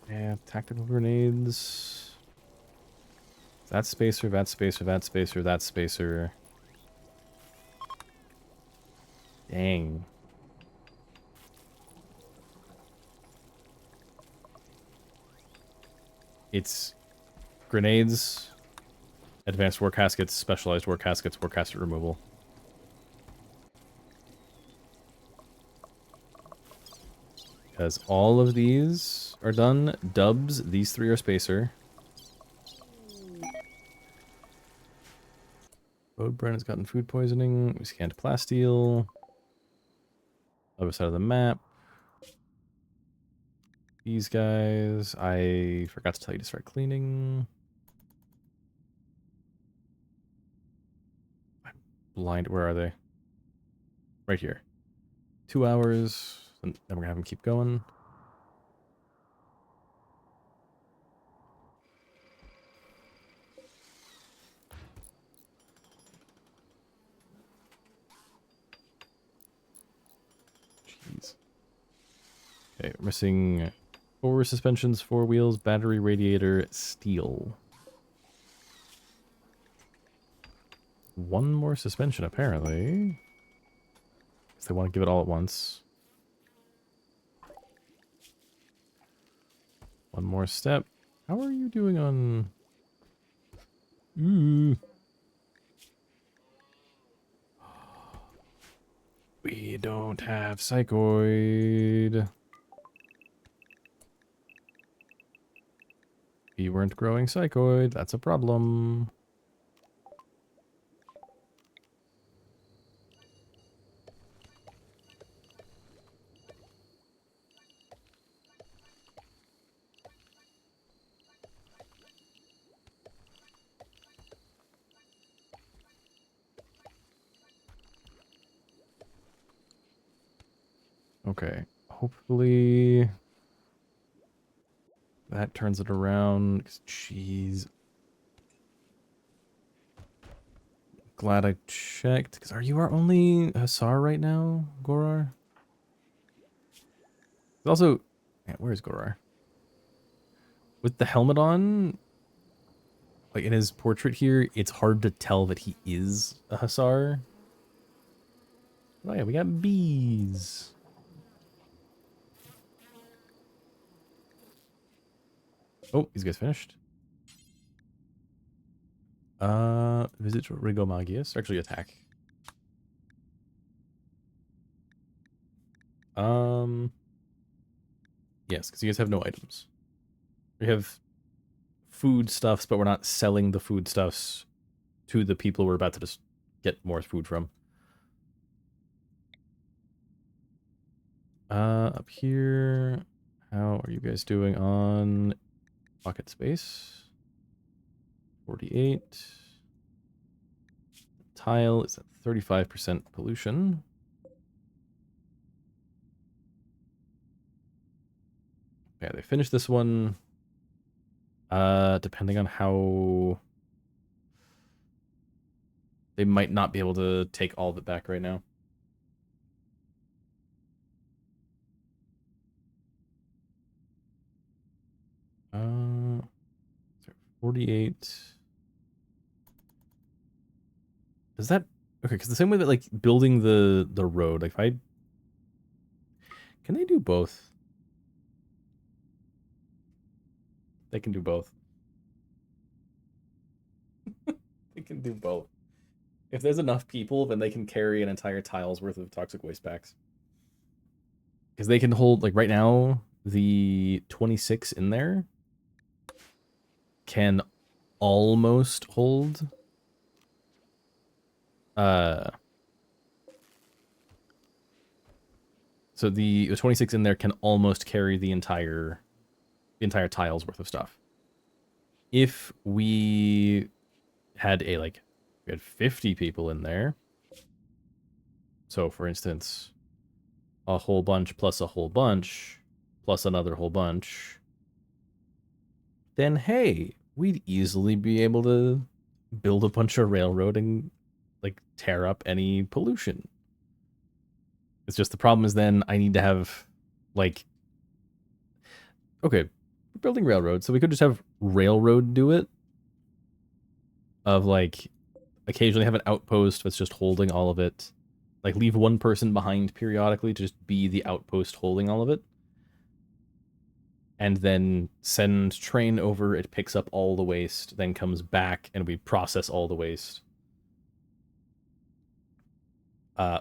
S1: Yeah, tactical grenades. That spacer, that spacer, that spacer, that spacer. Dang. It's grenades, advanced war caskets, specialized war caskets, war casket removal. Because all of these are done. Dubs, these three are spacer. Roadbrand has gotten food poisoning. We scanned plasteel. Other side of the map. These guys, I forgot to tell you to start cleaning. I'm blind. Where are they? Right here. 2 hours. Then we're gonna have them keep going. Jeez. Okay, we're missing 4 suspensions, 4 wheels, battery, radiator, steel. 1 more suspension, apparently. Because they want to give it all at once. 1 more step. How are you doing on... Ooh. We don't have psychoid. We weren't growing psychoid. That's a problem. Okay. Hopefully that turns it around. Jeez. Glad I checked. Because are you our only Hussar right now, Gorar? Also, yeah, where's Gorar? With the helmet on, like in his portrait here, it's hard to tell that he is a Hussar. Oh yeah, we got bees. Oh, these guys finished. Visit Rigomagius. Actually, attack. Yes, because you guys have no items. We have foodstuffs, but we're not selling the foodstuffs to the people we're about to just get more food from. Up here, how are you guys doing on pocket space? 48. Tile is at 35% pollution. Yeah, they finished this one. Depending on how... They might not be able to take all of it back right now. 48. Does that... Okay, because the same way that, like, building the road, like, if I... Can they do both? They can do both. They can do both. If there's enough people, then they can carry an entire tile's worth of toxic waste packs. Because they can hold, like, right now, the 26 in there can almost hold... So the 26 in there can almost carry the entire tile's worth of stuff. If we had we had 50 people in there. So for instance, a whole bunch plus a whole bunch plus another whole bunch, then hey, we'd easily be able to build a bunch of railroad and like tear up any pollution. It's just the problem is then I need to have like, okay, we're building railroad, so we could just have railroad do it. Of like, occasionally have an outpost that's just holding all of it. Like leave one person behind periodically to just be the outpost holding all of it. And then send train over, it picks up all the waste, then comes back and we process all the waste.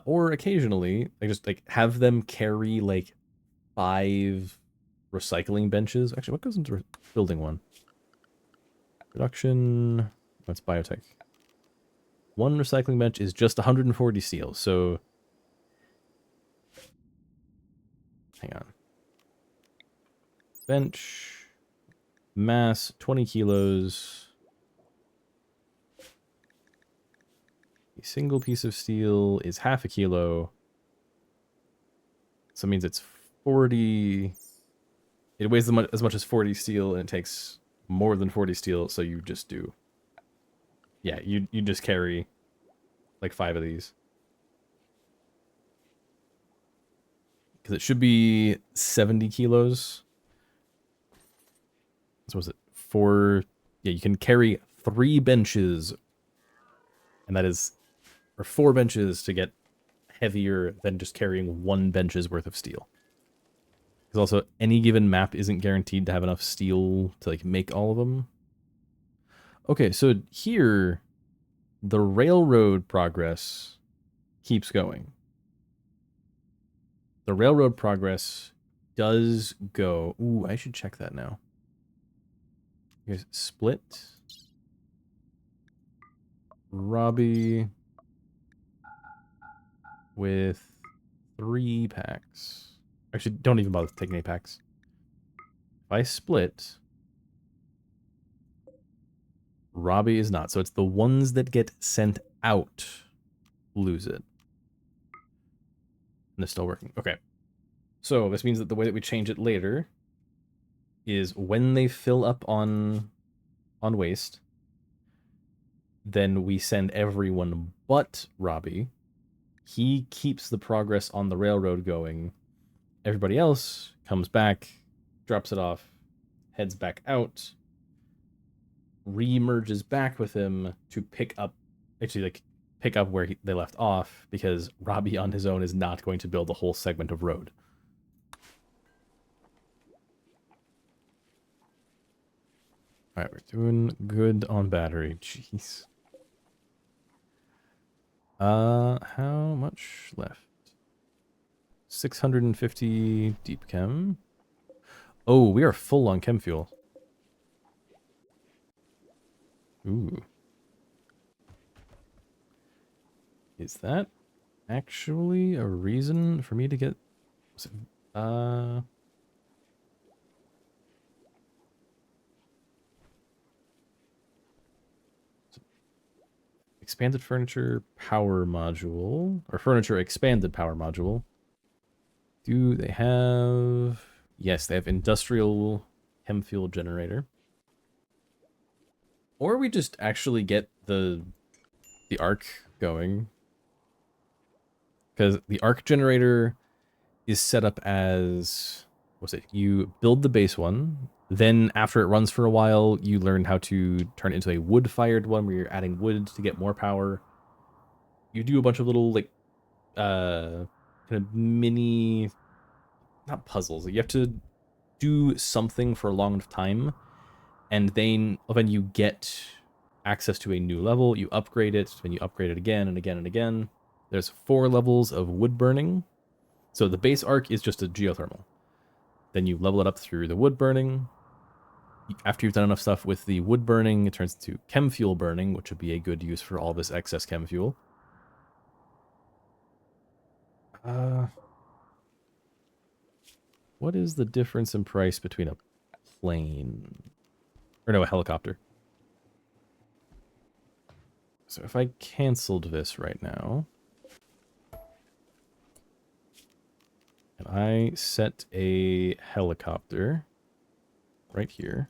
S1: Or occasionally, like just like have them carry like 5 recycling benches. Actually, what goes into building one? Production. That's biotech. 1 recycling bench is just 140 steel, so... Hang on. Bench. Mass, 20 kilos. A single piece of steel is half a kilo. So it means it's 40... It weighs as much as 40 steel, and it takes more than 40 steel, so you just do... Yeah, you just carry like 5 of these. Because it should be 70 kilos. So was it 4? Yeah, you can carry 3 benches. And that is... Or 4 benches to get heavier than just carrying 1 bench's worth of steel. Because also, any given map isn't guaranteed to have enough steel to like make all of them. Okay, so here, the railroad progress keeps going. The railroad progress does go... Ooh, I should check that now. You guys split. Robbie with 3 packs. Actually, don't even bother taking 8 packs. If I split... Robbie is not. So it's the ones that get sent out lose it. And it's still working. Okay. So this means that the way that we change it later is when they fill up on waste, then we send everyone but Robbie. He keeps the progress on the railroad going. Everybody else comes back, drops it off, heads back out, re-merges back with him to pick up where they left off, because Robbie on his own is not going to build a whole segment of road. All right, we're doing good on battery. Jeez. How much left? 650 deep chem. Oh, we are full on chem fuel. Ooh. Is that actually a reason for me to get... expanded furniture power module, or furniture expanded power module. Do they have... Yes, they have industrial chem fuel generator. Or we just actually get the arc going. Because the arc generator is set up as... What's it? You build the base one, then after it runs for a while, you learn how to turn it into a wood-fired one where you're adding wood to get more power. You do a bunch of little, like, kind of mini... Not puzzles. You have to do something for a long enough time, and then when you get access to a new level, you upgrade it, then you upgrade it again and again and again. There's 4 levels of wood burning. So the base arc is just a geothermal. Then you level it up through the wood burning. After you've done enough stuff with the wood burning, it turns into chem fuel burning, which would be a good use for all this excess chem fuel. What is the difference in price between a plane? Or no, a helicopter. So if I canceled this right now, and I set a helicopter right here.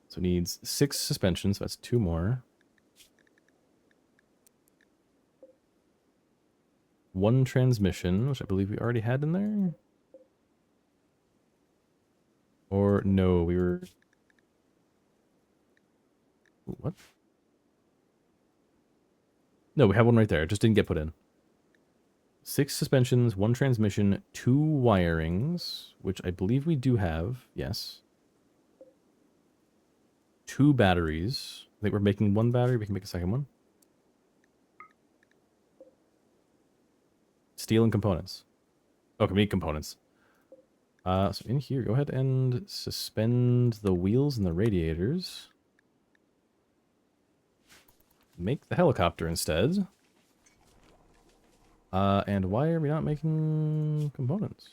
S1: So it needs 6 suspensions, so that's 2 more. 1 transmission, which I believe we already had in there. Or no, we were... What? No, we have one right there. It just didn't get put in. 6 suspensions, 1 transmission, 2 wirings, which I believe we do have. Yes. 2 batteries. I think we're making 1 battery. We can make a second one. Steel and components. Okay, we need components. So in here, go ahead and suspend the wheels and the radiators. Make the helicopter instead. And why are we not making components?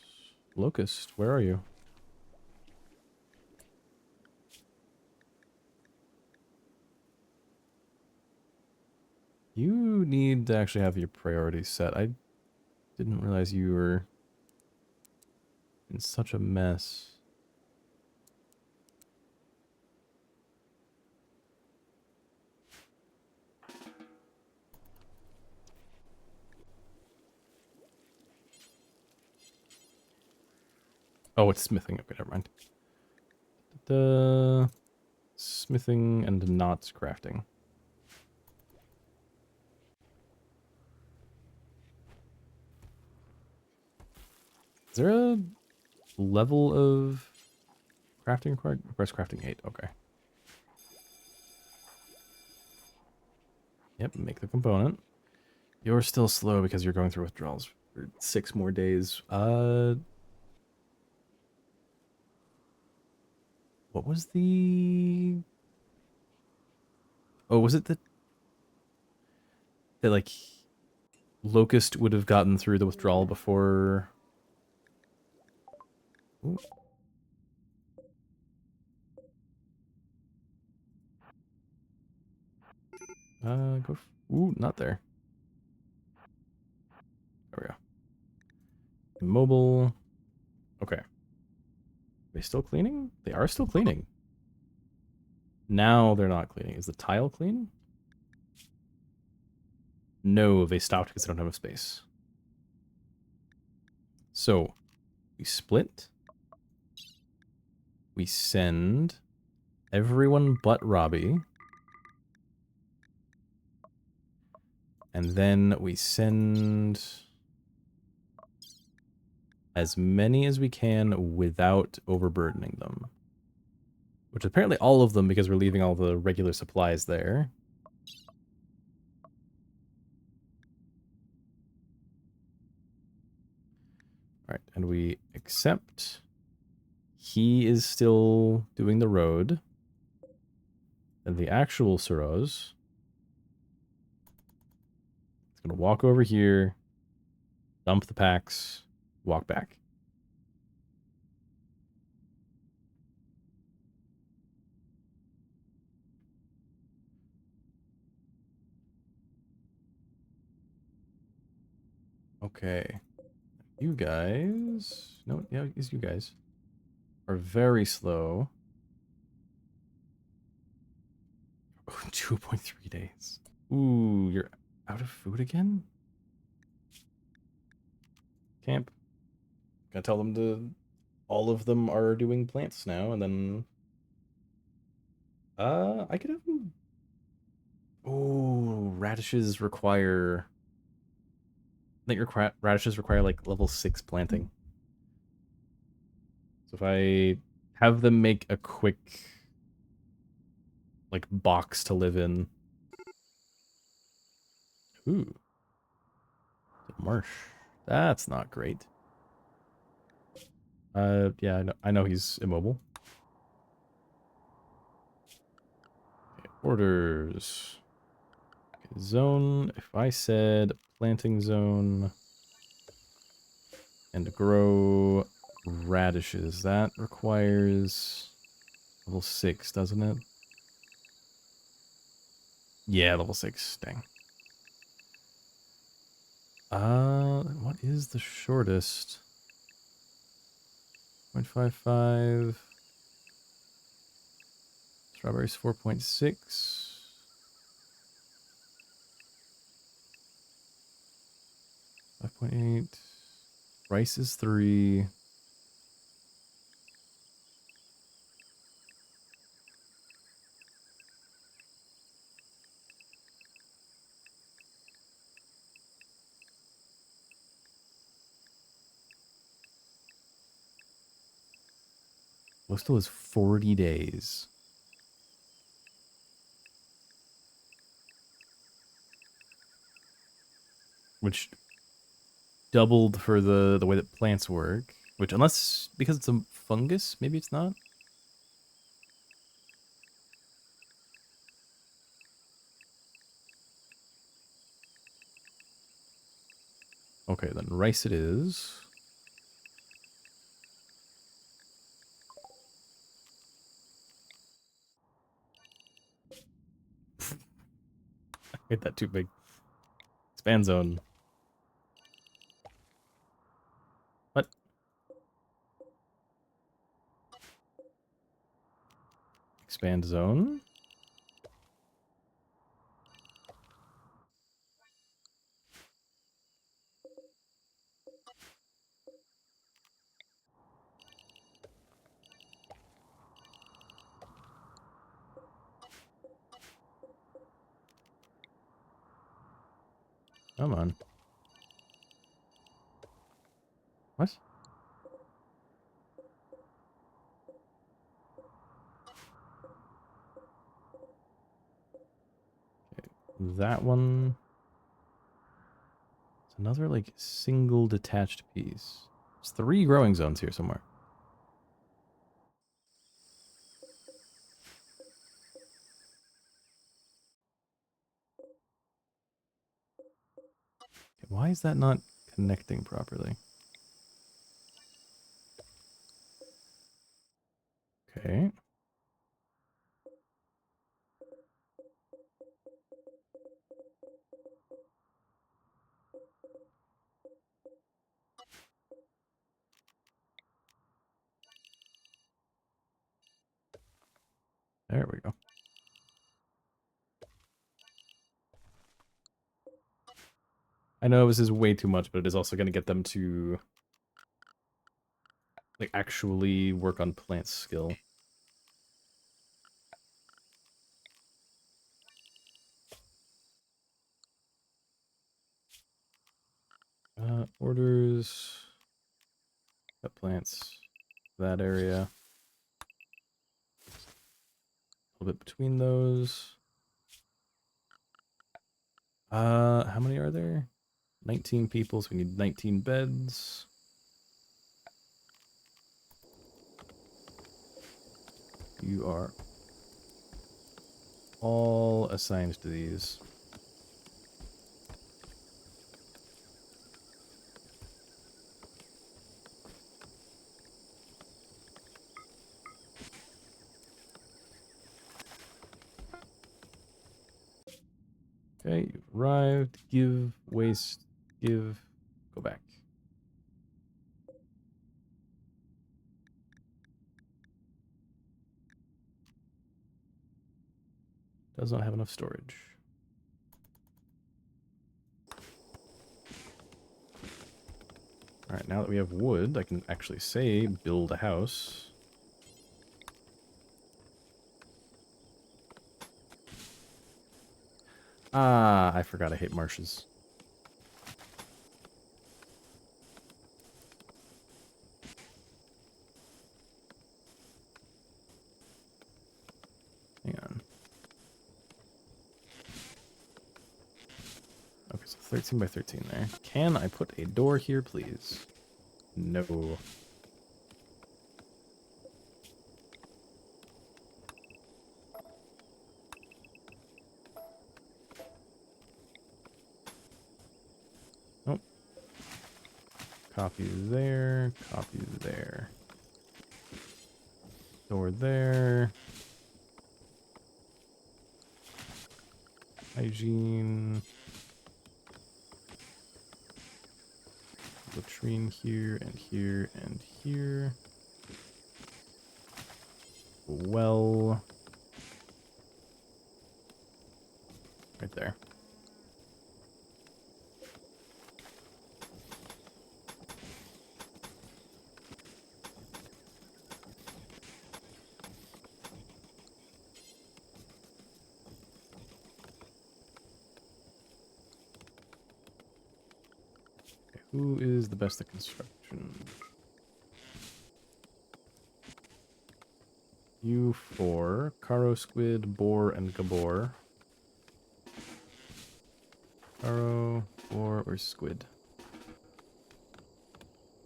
S1: Locust, where are you? You need to actually have your priorities set. I didn't realize you were in such a mess. Oh, it's smithing. Okay, never mind. The smithing and not crafting. Is there a level of crafting required? Requires crafting 8. Okay. Yep, make the component. You're still slow because you're going through withdrawals for 6 more days. What was the... Oh, was it that like Locust would have gotten through the withdrawal before... Ooh. Ooh, not there. There we go. Immobile. Okay. Are they still cleaning? They are still cleaning. Now they're not cleaning. Is the tile clean? No, they stopped because they don't have a space. So, we split. We send everyone but Robbie. And then we send as many as we can without overburdening them. Which apparently all of them, because we're leaving all the regular supplies there. Alright, and we accept. He is still doing the road. And the actual Suros is going to walk over here, dump the packs, walk back. Okay. You guys... No, yeah, it's you guys. Are very slow. 2.3 days. Ooh, you're out of food again? Camp. Gotta tell them to... All of them are doing plants now, and then... I could have... Ooh, radishes require... I think radishes require, like, level 6 planting. So if I have them make a quick... like, box to live in... Ooh. The marsh. That's not great. Yeah, I know he's immobile. Okay, orders. Okay, zone. If I said planting zone and grow radishes, that requires level 6, doesn't it? Yeah, level 6. Dang. What is the shortest? 0.55. Strawberries 4.6. 5.8. Rice is 3. Postal is 40 days. Which doubled for the way that plants work. Which, unless, because it's a fungus, maybe it's not? Okay, then rice it is. I made that too big. Expand zone. What? Expand zone? Come on. What? Okay, that one. It's another, like, single detached piece. There's 3 growing zones here somewhere. Okay, why is that not connecting properly? Okay. I know this is way too much, but it is also going to get them to like actually work on plant skill. Orders, cut plants, that area. A little bit between those. How many are there? 19 people, so we need 19 beds. You are all assigned to these. Okay, you've arrived. Give, waste, give, go back. Does not have enough storage. Alright, now that we have wood, I can actually say build a house. Ah, I forgot I hate marshes. Hang on. Okay, so 13 by 13 there. Can I put a door here, please? No. Nope. Copy there, copy there. Door there. Hygiene. Latrine here and here and here. Well. Right there. Okay, who is the best at construction? You four. Caro, Squid, Boar, and Gabor. Caro, Boar, or Squid?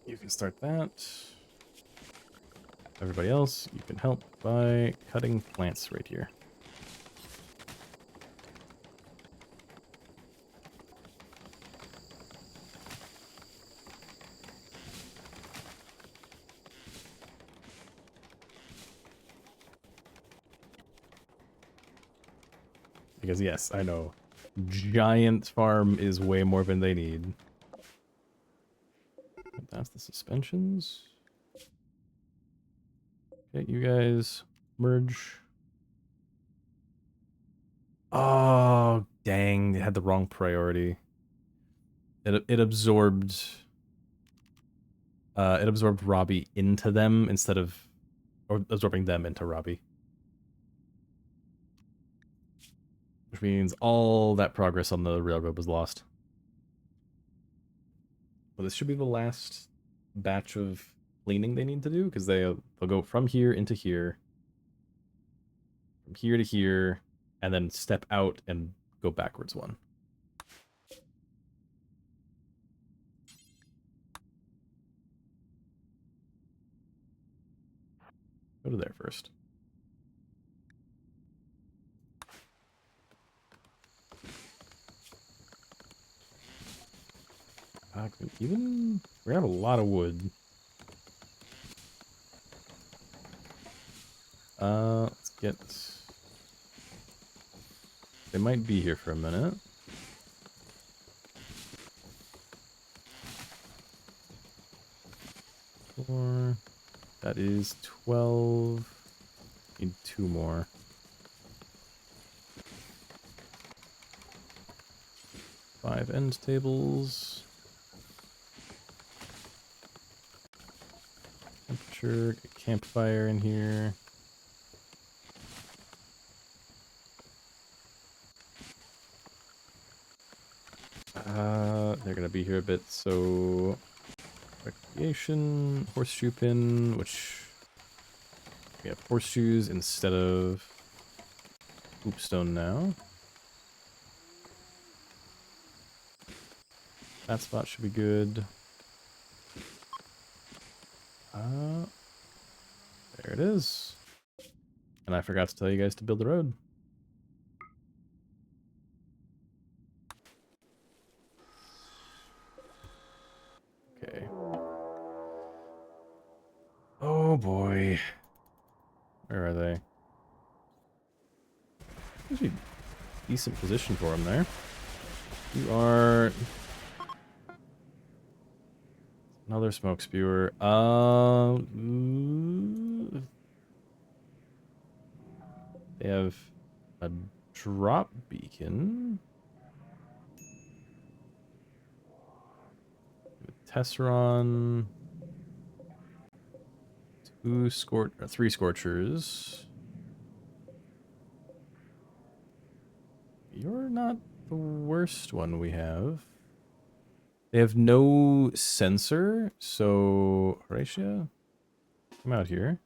S1: You can start that. Everybody else, you can help by cutting plants right here. Because yes, I know. Giant farm is way more than they need. That's the suspensions. Okay, you guys merge. Oh, dang. It had the wrong priority. It absorbed Robbie into them instead of or absorbing them into Robbie. Which means all that progress on the railroad was lost. Well, this should be the last batch of cleaning they need to do, because they'll go from here into here, from here to here, and then step out and go backwards one. Go to there first. Even we have a lot of wood. Let's get. They might be here for a minute. Four. That is 12. Need 2 more. 5. 5 end tables. Temperature, get campfire in here. They're gonna be here a bit, so recreation, horseshoe pin, which we have horseshoes instead of hoopstone now. That spot should be good. There it is. And I forgot to tell you guys to build the road. Okay. Oh boy. Where are they? Actually, decent position for them there. You are another smoke spewer. They have a drop beacon. Tesseron. 3 scorchers. You're not the worst one we have. They have no sensor, so Horatia, come out here.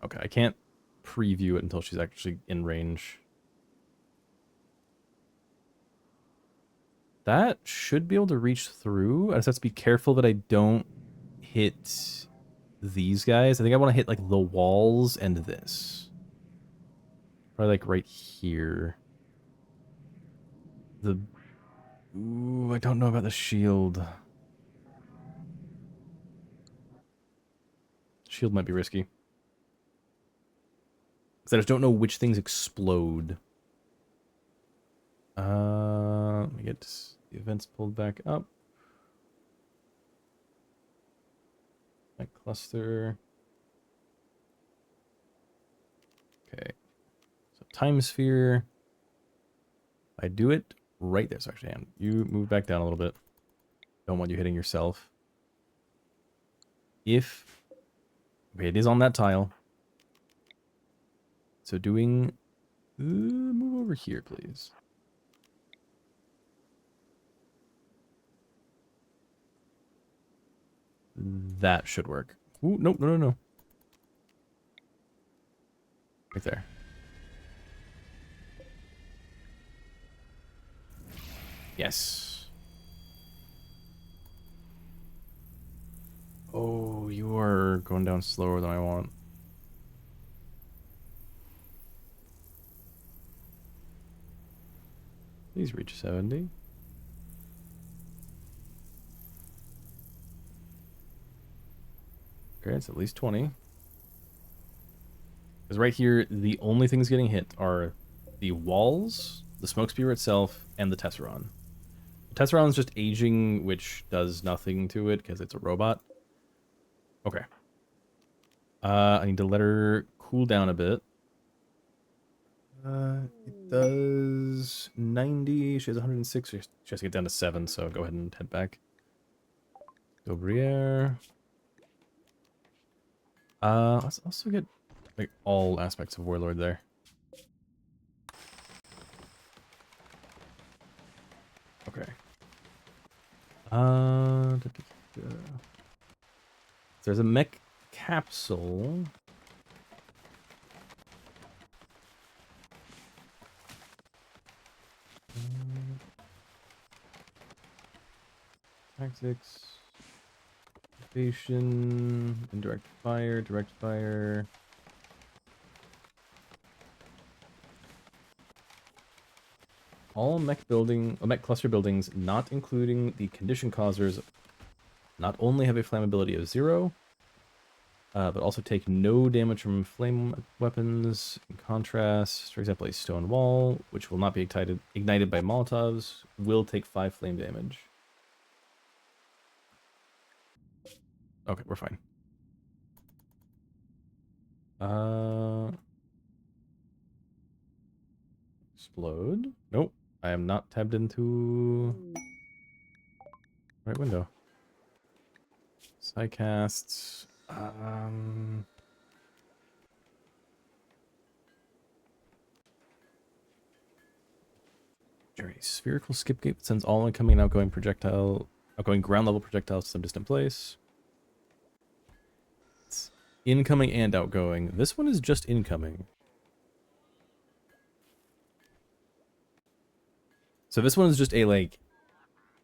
S1: Okay, I can't preview it until she's actually in range. That should be able to reach through. I just have to be careful that I don't hit these guys. I think I want to hit like the walls and this. Probably like right here. Ooh, I don't know about the shield. Shield might be risky. Because I just don't know which things explode. Let me get the events pulled back up. That cluster. Okay. So time sphere. I do it right there. So actually, you move back down a little bit. Don't want you hitting yourself. Okay, it is on that tile. So doing... move over here, please. That should work. Ooh, nope, no. Right there. Yes. Oh, you are going down slower than I want. Please reach 70. Okay, it's at least 20. Because right here, the only things getting hit are the walls, the smoke spear itself, and the Tesseron. The Tesseron's just aging, which does nothing to it because it's a robot. Okay. I need to let her cool down a bit. It does 90. She has 106. She has to get down to 7, so go ahead and head back. Go Briere. Let's also get like all aspects of Warlord there. Okay. There's a mech capsule. Tactics. Station. Indirect fire. Direct fire. All mech cluster buildings, not including the condition causers, not only have a flammability of 0, but also take no damage from flame weapons. In contrast, for example, a stone wall, which will not be ignited by Molotovs, will take 5 flame damage. Okay, we're fine. explode. Nope. I am not tabbed into right window. Psycasts. Jerry, spherical skip gate sends all incoming and outgoing outgoing ground level projectiles to some distant place. It's incoming and outgoing. This one is just incoming. So this one is just a, like,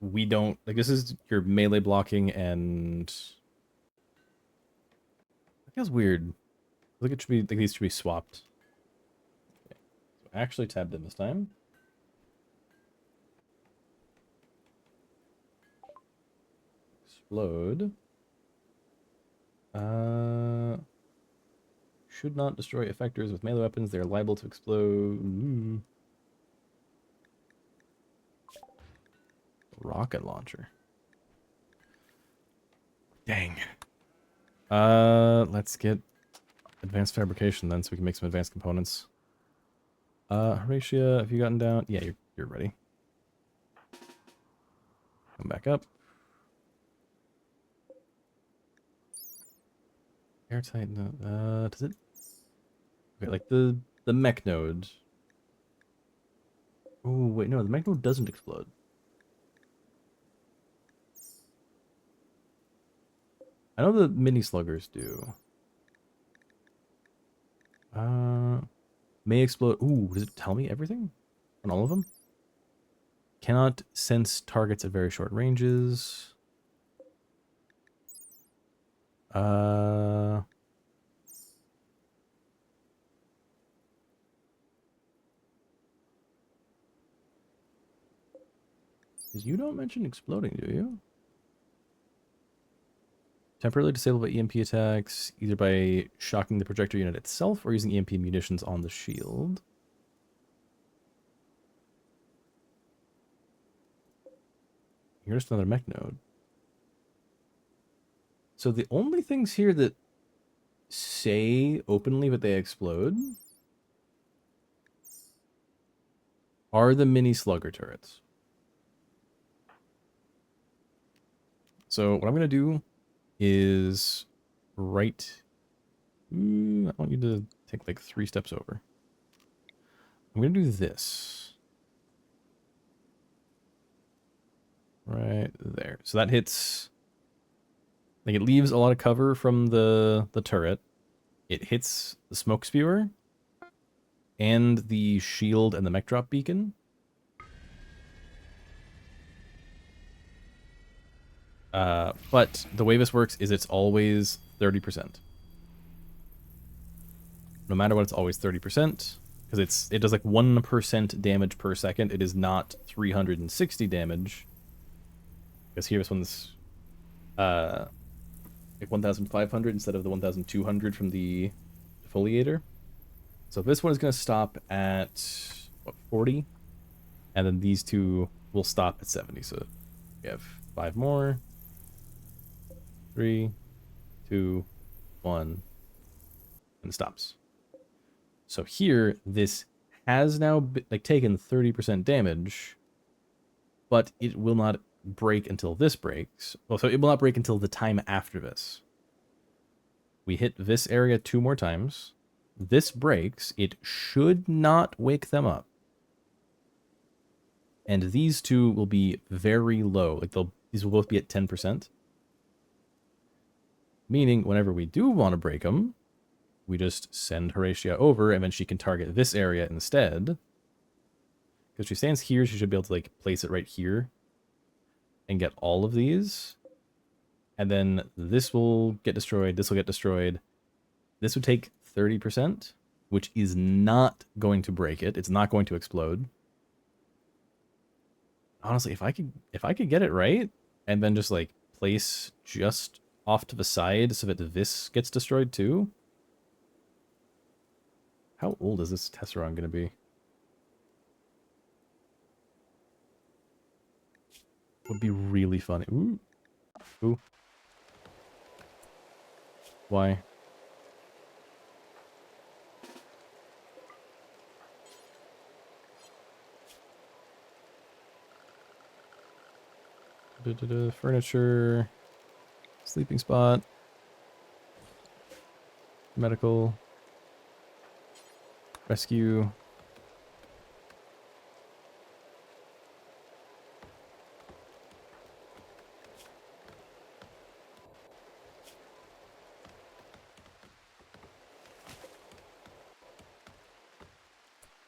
S1: we don't, like, this is your melee blocking, and that feels weird. I think it should be, like, these should be swapped. Okay. So actually tabbed in this time. Explode. Should not destroy effectors with melee weapons. They are liable to explode. Rocket launcher. Dang. Let's get advanced fabrication then, so we can make some advanced components. Horatia, have you gotten down? Yeah, you're ready. Come back up. Airtight. No, does it? Okay, like the mech node. Oh wait, no, the mech node doesn't explode. I know the mini sluggers do. May explode. Ooh, does it tell me everything? On all of them? Cannot sense targets at very short ranges. Because you don't mention exploding, do you? Temporarily disabled by EMP attacks, either by shocking the projector unit itself or using EMP munitions on the shield. Here's another mech node. So the only things here that say openly that they explode are the mini slugger turrets. So what I'm going to do is I want you to take like 3 steps over. I'm going to do this. Right there. So that hits, like, it leaves a lot of cover from the turret. It hits the smoke spewer and the shield and the mech drop beacon. But the way this works is it's always 30%. No matter what, it's always 30%. Because it does like 1% damage per second. It is not 360 damage. Because here this one's like 1,500 instead of the 1,200 from the defoliator. So this one is going to stop at, what, 40? And then these two will stop at 70. So we have 5 more. 3, 2, 1, and it stops. So here, this has now taken 30% damage, but it will not break until this breaks. Well, so it will not break until the time after this. We hit this area 2 more times. This breaks. It should not wake them up. And these two will be very low. Like these will both be at 10%. Meaning, whenever we do want to break them, we just send Horatia over, and then she can target this area instead. Because she stands here, she should be able to, like, place it right here and get all of these. And then this will get destroyed, this will get destroyed. This would take 30%, which is not going to break it. It's not going to explode. Honestly, if I could get it right, and then just, like, place just off to the side so that this gets destroyed too. How old is this Tesseron going to be? Would be really funny. Ooh. Ooh. Why? Furniture. Sleeping spot. Medical. Rescue.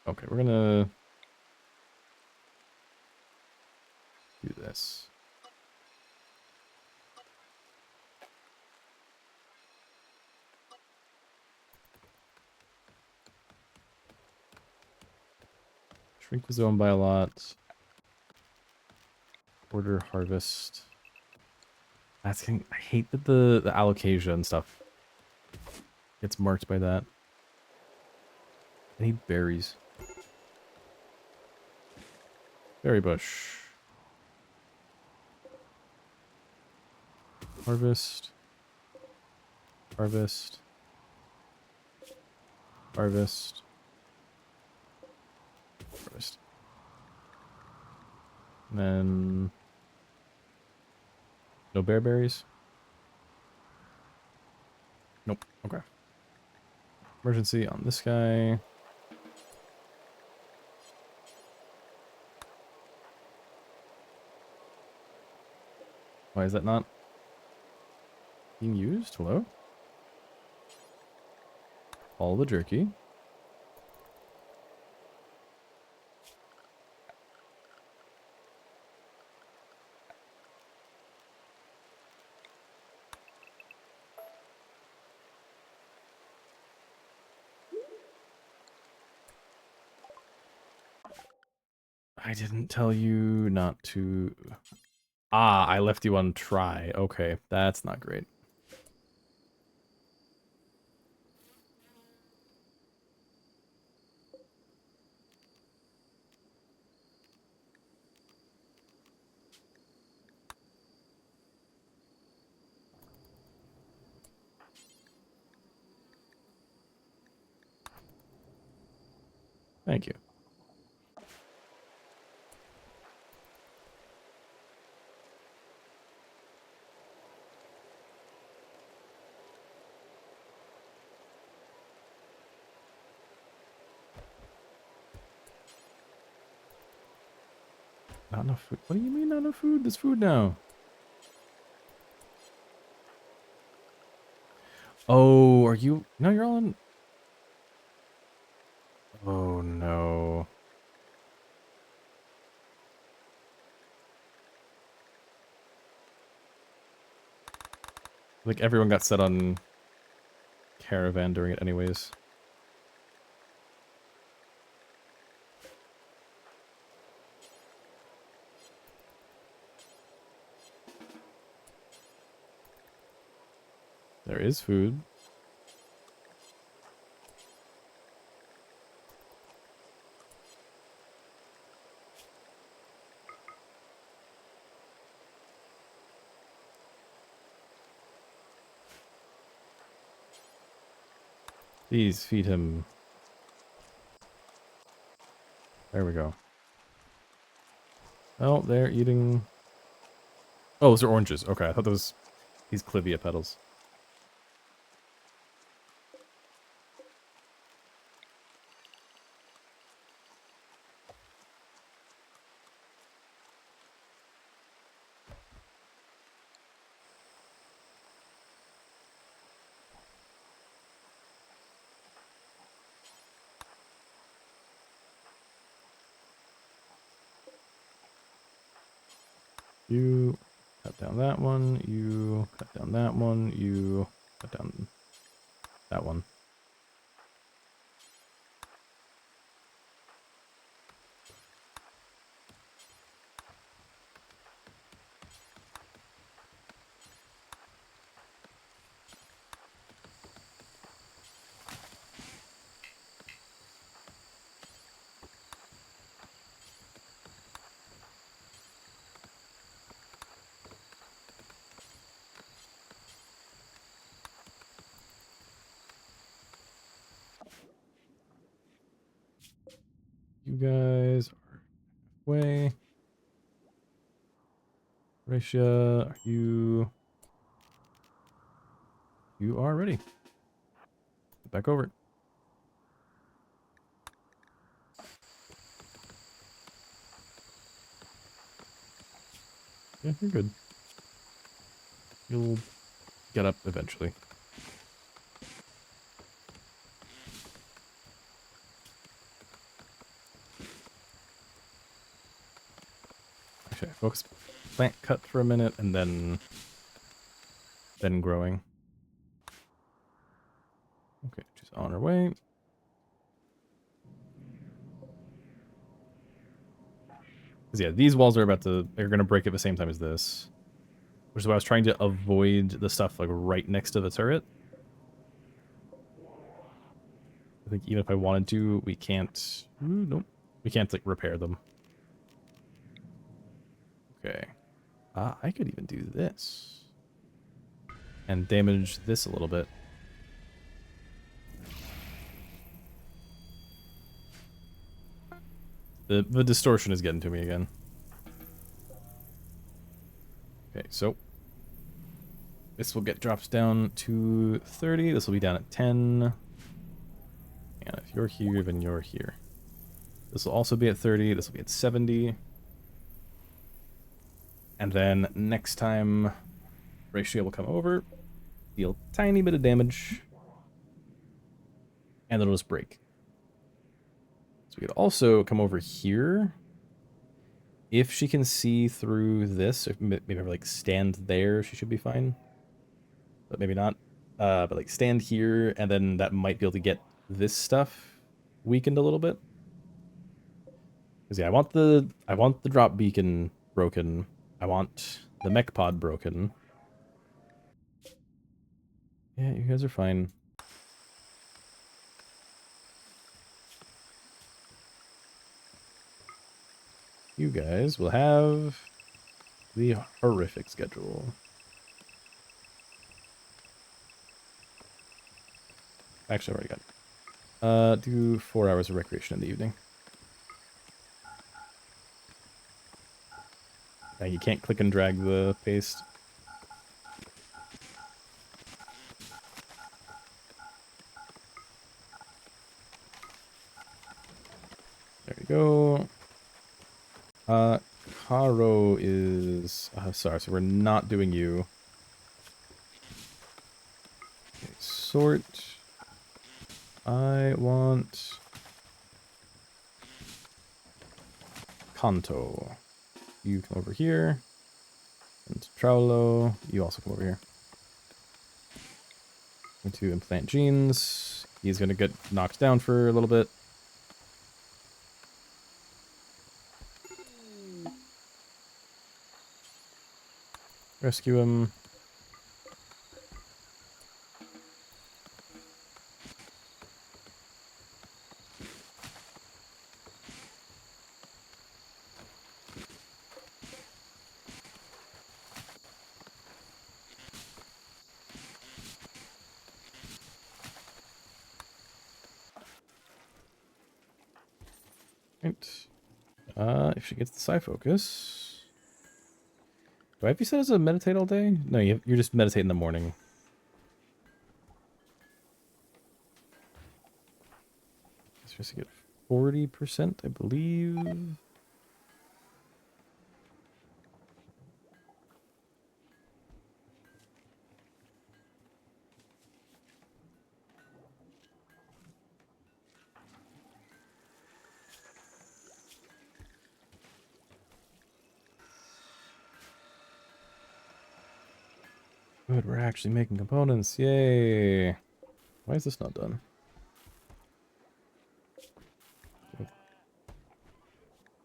S1: Okay, we're gonna do this. Shrink the zone by a lot. Order harvest. I hate that the alocasia and stuff gets marked by that. I need berries. Berry bush. Harvest. Harvest. Harvest. Harvest. And then no bear berries? Nope. Okay. Emergency on this guy. Why is that not being used? Hello? All the jerky. I didn't tell you not to... Ah, I left you on try. Okay, that's not great. Thank you. Not enough food. What do you mean not enough food? There's food now. Oh, are you... No, you're all in... Oh, no. Like, everyone got set on caravan during it anyways. There is food. Please feed him. There we go. Oh, they're eating... Oh, those are oranges. Okay, I thought those... These clivia petals. You cut down that one, you cut down that one, you cut down that one. You guys are way. Braixe, are you... You are ready. Get back over. Yeah, you're good. You'll get up eventually. Actually, focus plant cut for a minute and then growing. Okay, she's on her way. Because yeah, these walls are gonna break at the same time as this. Which is why I was trying to avoid the stuff like right next to the turret. I think even if I wanted to, we can't... Ooh, nope. We can't like repair them. Okay. I could even do this. And damage this a little bit. The distortion is getting to me again. Okay, so this will get dropped down to 30. This will be down at 10. And if you're here, then you're here. This will also be at 30. This will be at 70. And then next time, Braixe will come over, deal a tiny bit of damage, and then it'll just break. So we could also come over here. If she can see through this, or maybe like stand there, she should be fine. But maybe not. But like stand here, and then that might be able to get this stuff weakened a little bit. Because yeah, I want the drop beacon broken. I want the mech pod broken. Yeah, you guys are fine. You guys will have the horrific schedule. Actually, I already got it. Do 4 hours of recreation in the evening. Yeah, you can't click and drag the paste. There you go. Caro is... sorry, so we're not doing you. Okay, sort. I want... Kanto. You come over here. And Traulo, you also come over here. Going to implant genes. He's going to get knocked down for a little bit. Rescue him. Right. If she gets the psi focus. Do I have you set as a meditate all day? No, you're just meditate in the morning. Supposed to get 40%, I believe. Good, we're actually making components. Yay. Why is this not done?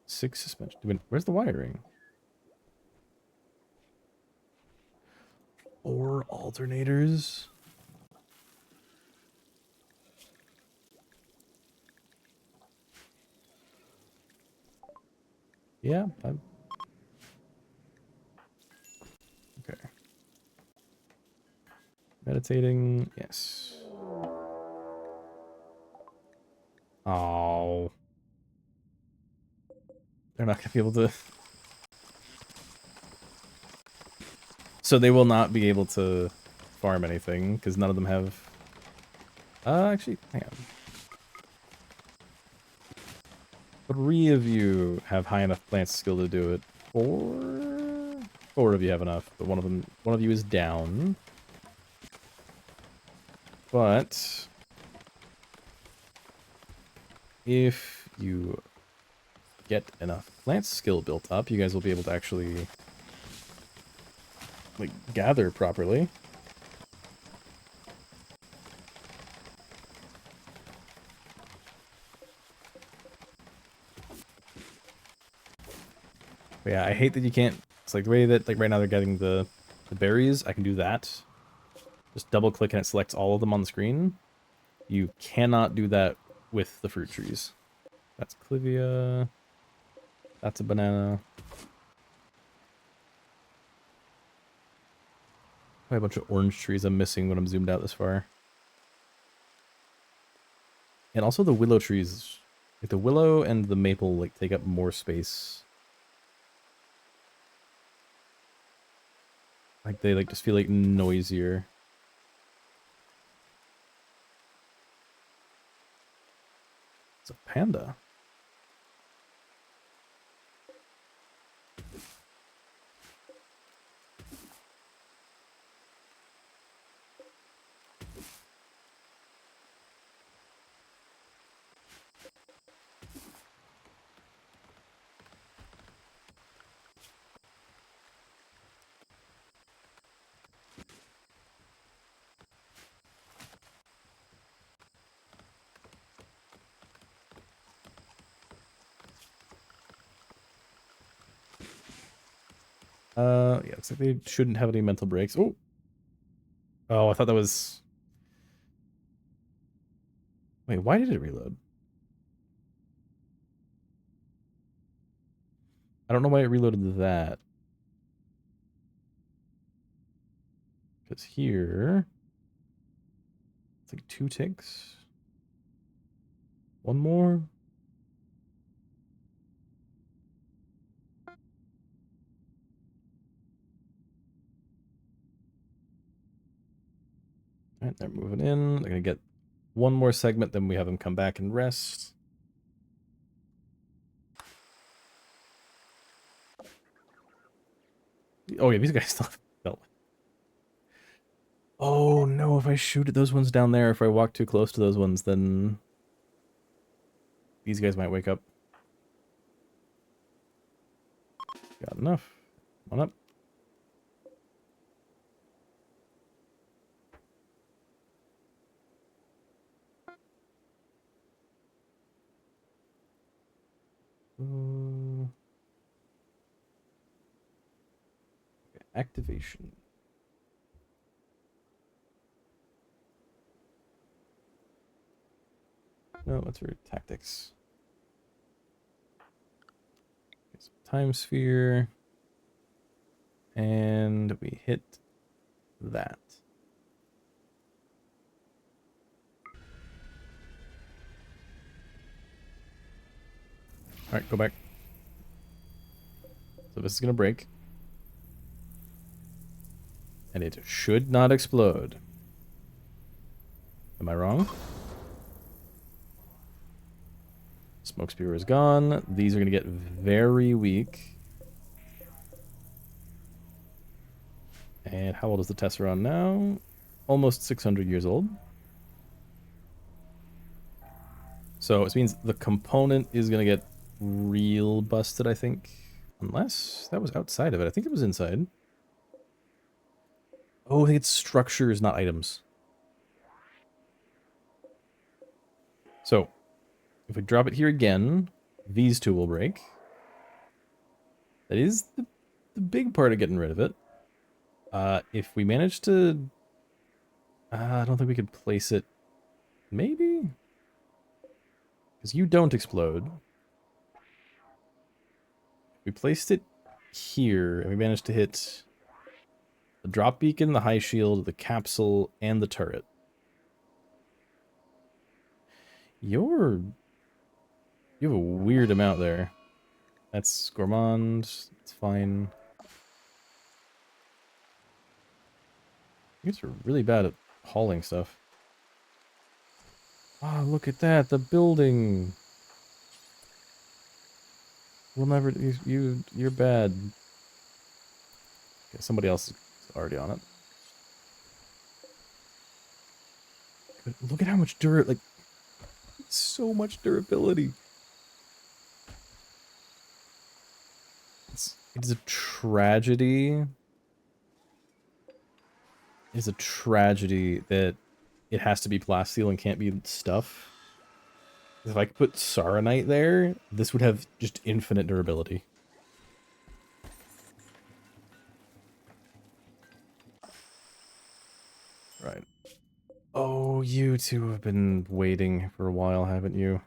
S1: 6 suspension. Where's the wiring? 4 alternators. Yeah, I'm... Okay. Meditating, yes. Oh. They're not gonna be able to... So they will not be able to farm anything, because none of them have... actually, hang on. 3 of you have high enough plant skill to do it. 4 of you have enough, but one of you is down. But if you get enough plant skill built up, you guys will be able to actually like gather properly. But yeah, I hate that you can't. It's like the way that like right now they're getting the berries. I can do that. Just double click and it selects all of them on the screen. You cannot do that with the fruit trees. That's Clivia. That's a banana. Probably a bunch of orange trees I'm missing when I'm zoomed out this far. And also the willow trees. Like the willow and the maple like take up more space. Like they like just feel like noisier. It's a panda. Yeah, looks like they shouldn't have any mental breaks. Oh! Oh, I thought that was... Wait, why did it reload? I don't know why it reloaded that. Because here... It's like 2 ticks. 1 more. Alright, they're moving in. They're gonna get 1 more segment, then we have them come back and rest. Oh yeah, these guys still have belt. Oh no, if I shoot at those ones down there, if I walk too close to those ones, then these guys might wake up. Got enough. Come on up. Activation. No, that's your tactics. Okay, so time sphere. And we hit that. Alright, go back. So this is gonna break. And it should not explode. Am I wrong? Smoke spear is gone. These are gonna get very weak. And how old is the Tesseron now? Almost 600 years old. So it means the component is gonna get real busted, I think. Unless that was outside of it. I think it was inside. Oh, I think it's structures, not items. So, if we drop it here again, these 2 will break. That is the big part of getting rid of it. If we manage to... I don't think we could place it... Maybe? Because you don't explode. We placed it here, and we managed to hit the drop beacon, the high shield, the capsule, and the turret. You have a weird amount there. That's Gourmand. It's fine. You guys are really bad at hauling stuff. Ah, look at that, the building. We'll never. You're bad. Okay, somebody else is already on it. But look at how much like so much durability. It's a tragedy. It's a tragedy that it has to be plasteel and can't be stuff. If I could put saronite there, this would have just infinite durability. Right. Oh, you two have been waiting for a while, haven't you?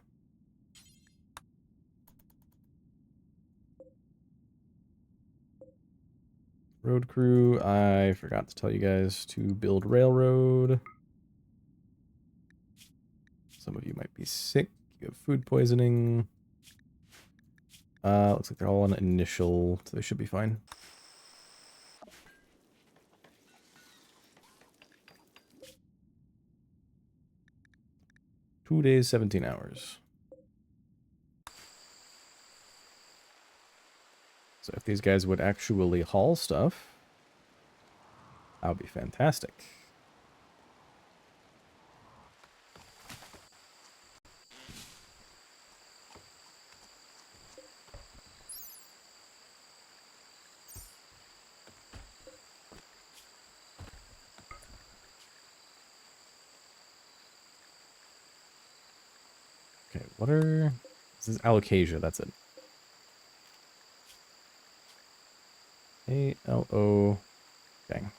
S1: Road crew, I forgot to tell you guys to build railroad. Some of you might be sick. You have food poisoning. Looks like they're all on initial, so they should be fine. Two days, 17 hours. So if these guys would actually haul stuff, that would be fantastic. Okay, what are... This is alocasia, that's it. A-L-O... Bang.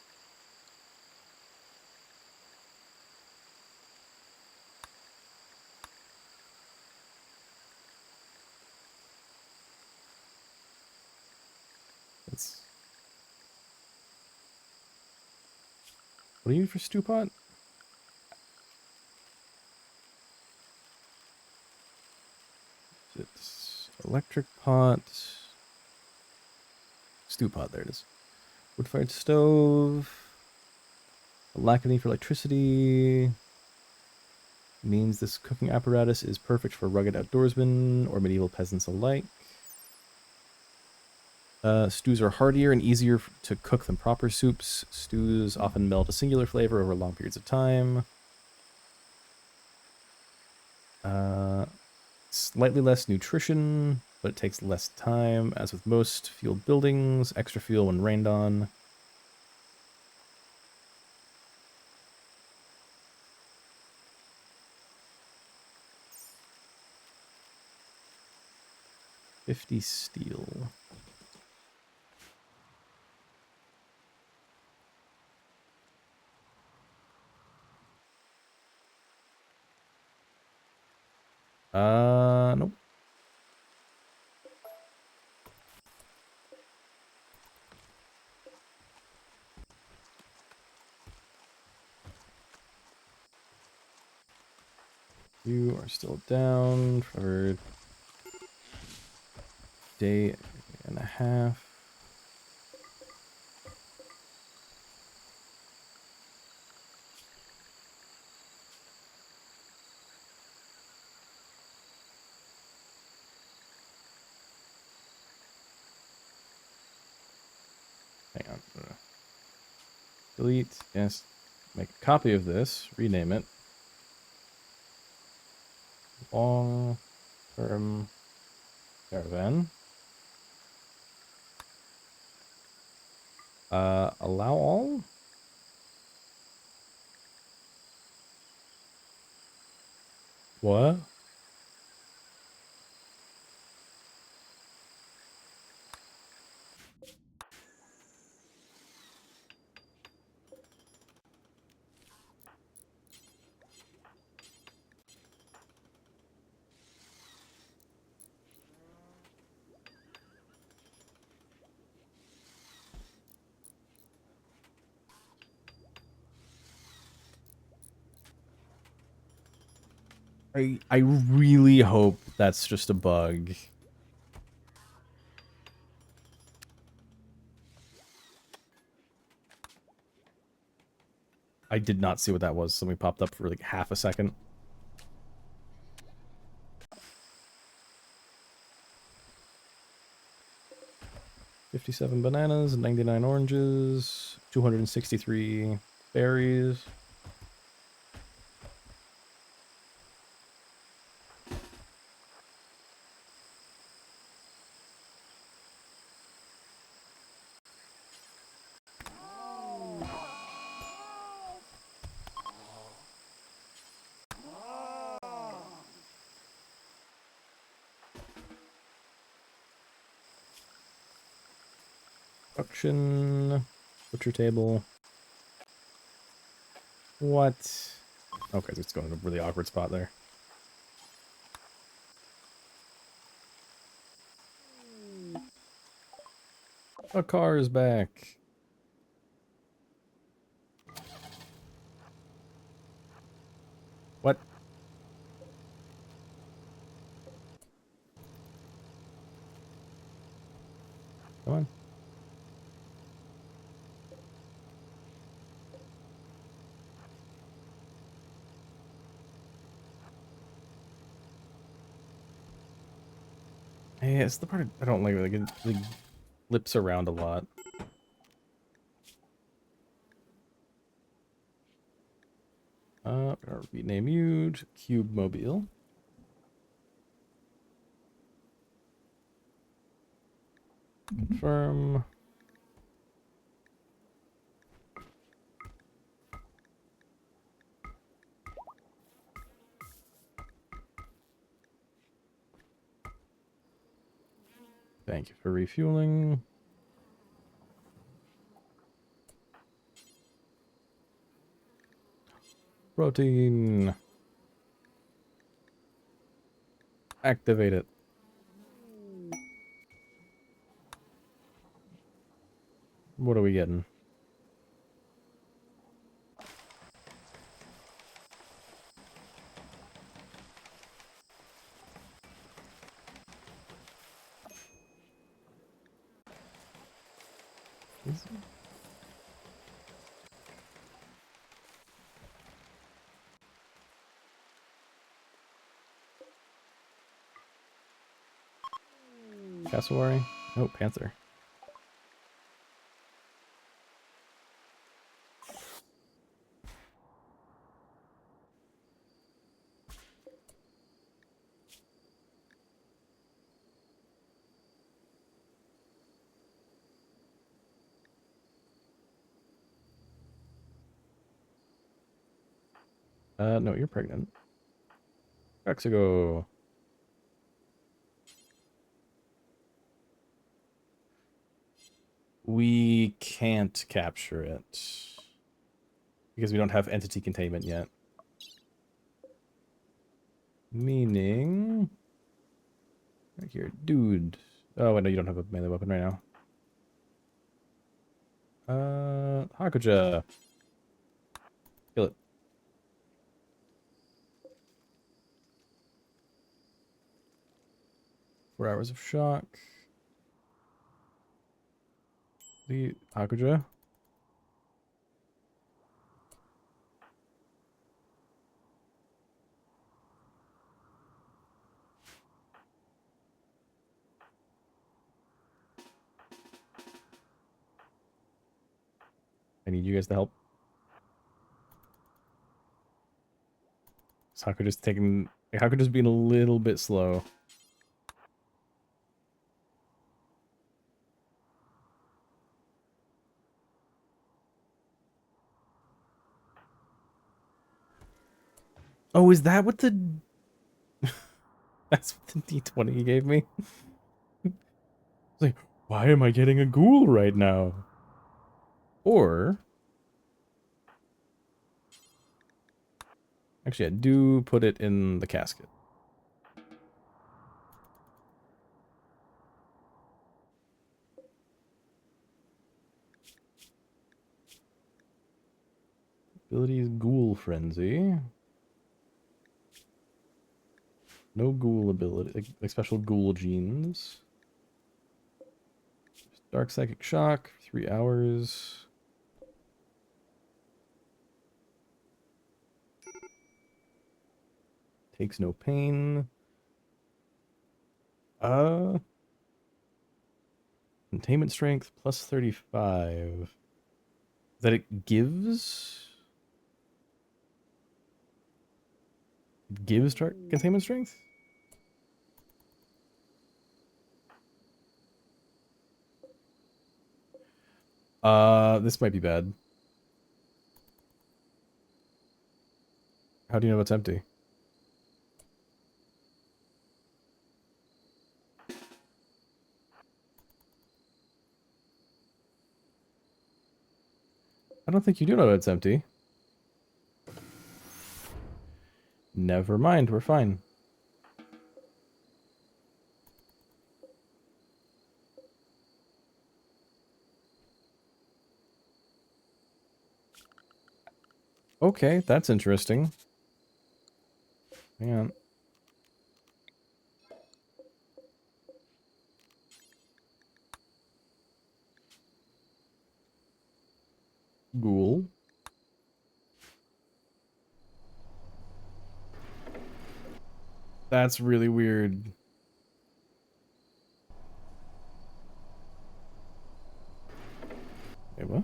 S1: That's... What do you use for stew pot? It's electric pot. Stew pot, there it is. Wood-fired stove. A lack of need for electricity means this cooking apparatus is perfect for rugged outdoorsmen or medieval peasants alike. Stews are heartier and easier to cook than proper soups. Stews often meld a singular flavor over long periods of time. Slightly less nutrition, but it takes less time. As with most fueled buildings, extra fuel when rained on. $50 steel. Nope. You are still down for day and a half. Hang on. Delete. Yes. Make a copy of this. Rename it. Long-term caravan. Allow all? What? I really hope that's just a bug. I did not see what that was. Something popped up for like half a second. $57 bananas, 99 oranges, 263 berries. Auction, butcher table. What? Okay, it's going to a really awkward spot there. A car is back. What? Come on. Hey, it's the part I don't like. Like it flips around a lot. Rename you to Cube Mobile. Confirm. Thank you for refueling. Protein. Activate it. What are we getting? Cassowary? Oh, panther. No, you're pregnant. Mexico. We can't capture it. Because we don't have entity containment yet. Meaning... Right here. Dude. Oh, wait, no, you don't have a melee weapon right now. Hakuja. Kill it. Four hours of shock. The Hakuja. I need you guys to help. Hakuja's taking... Hakuja's being a little bit slow. Oh, is that what the... That's what the d20 gave me? It's like, why am I getting a ghoul right now? Or... Actually, I do put it in the casket. Abilities, Ghoul Frenzy. No ghoul ability, like special ghoul genes. Dark Psychic Shock, 3 hours. takes no pain. Containment strength plus 35. That it gives containment strength? This might be bad. How do you know it's empty? I don't think you do know it's empty. Never mind, we're fine. Okay, that's interesting. Hang on. Ghoul. That's really weird. Wait, what?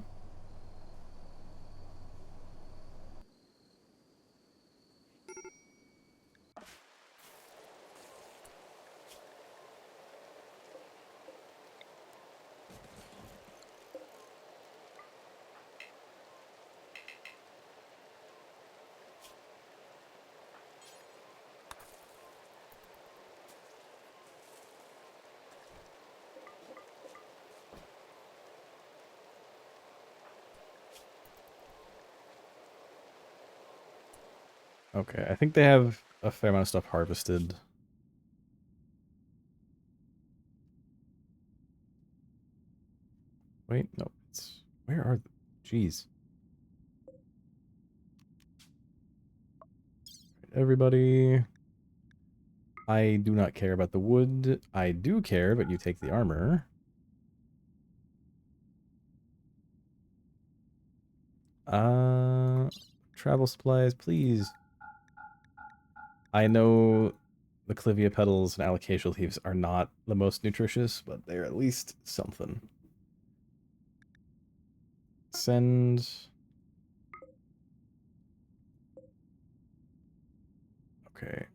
S1: Okay, I think they have a fair amount of stuff harvested. Wait, no. Where are... Jeez. Everybody... I do not care about the wood. I do care, but you take the armor. Travel supplies, please. I know the Clivia petals and allocacial leaves are not the most nutritious, but they're at least something. Send... Okay.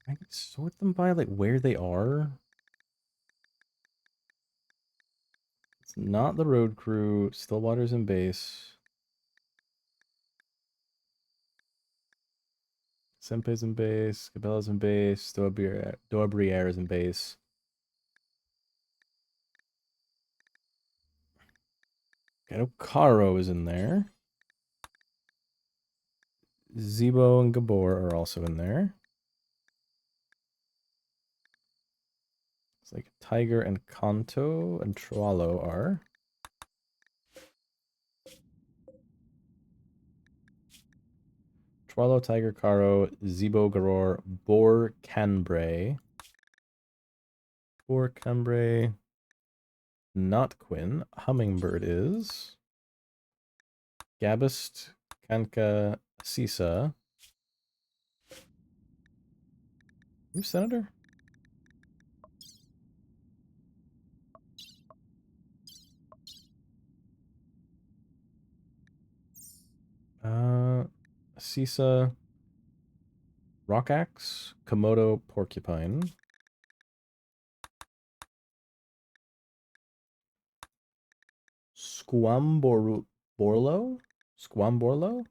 S1: I can sort them by, like, where they are. It's not the road crew. Stillwater's in base. Senpei's in base. Cabela's in base. Doabriere is in base. Caro is in there. Zebo and Gabor are also in there. It's like Tiger and Kanto and Troalo are. Troalo, Tiger, Caro, Zebo, Garor, Bor, Canbray. Bor, Canbray. Not Quinn. Hummingbird is. Gabist, Kanka, Sisa. Who's Senator? Sisa, Rockaxe, Komodo, Porcupine. Squamborlo? Squamborlo?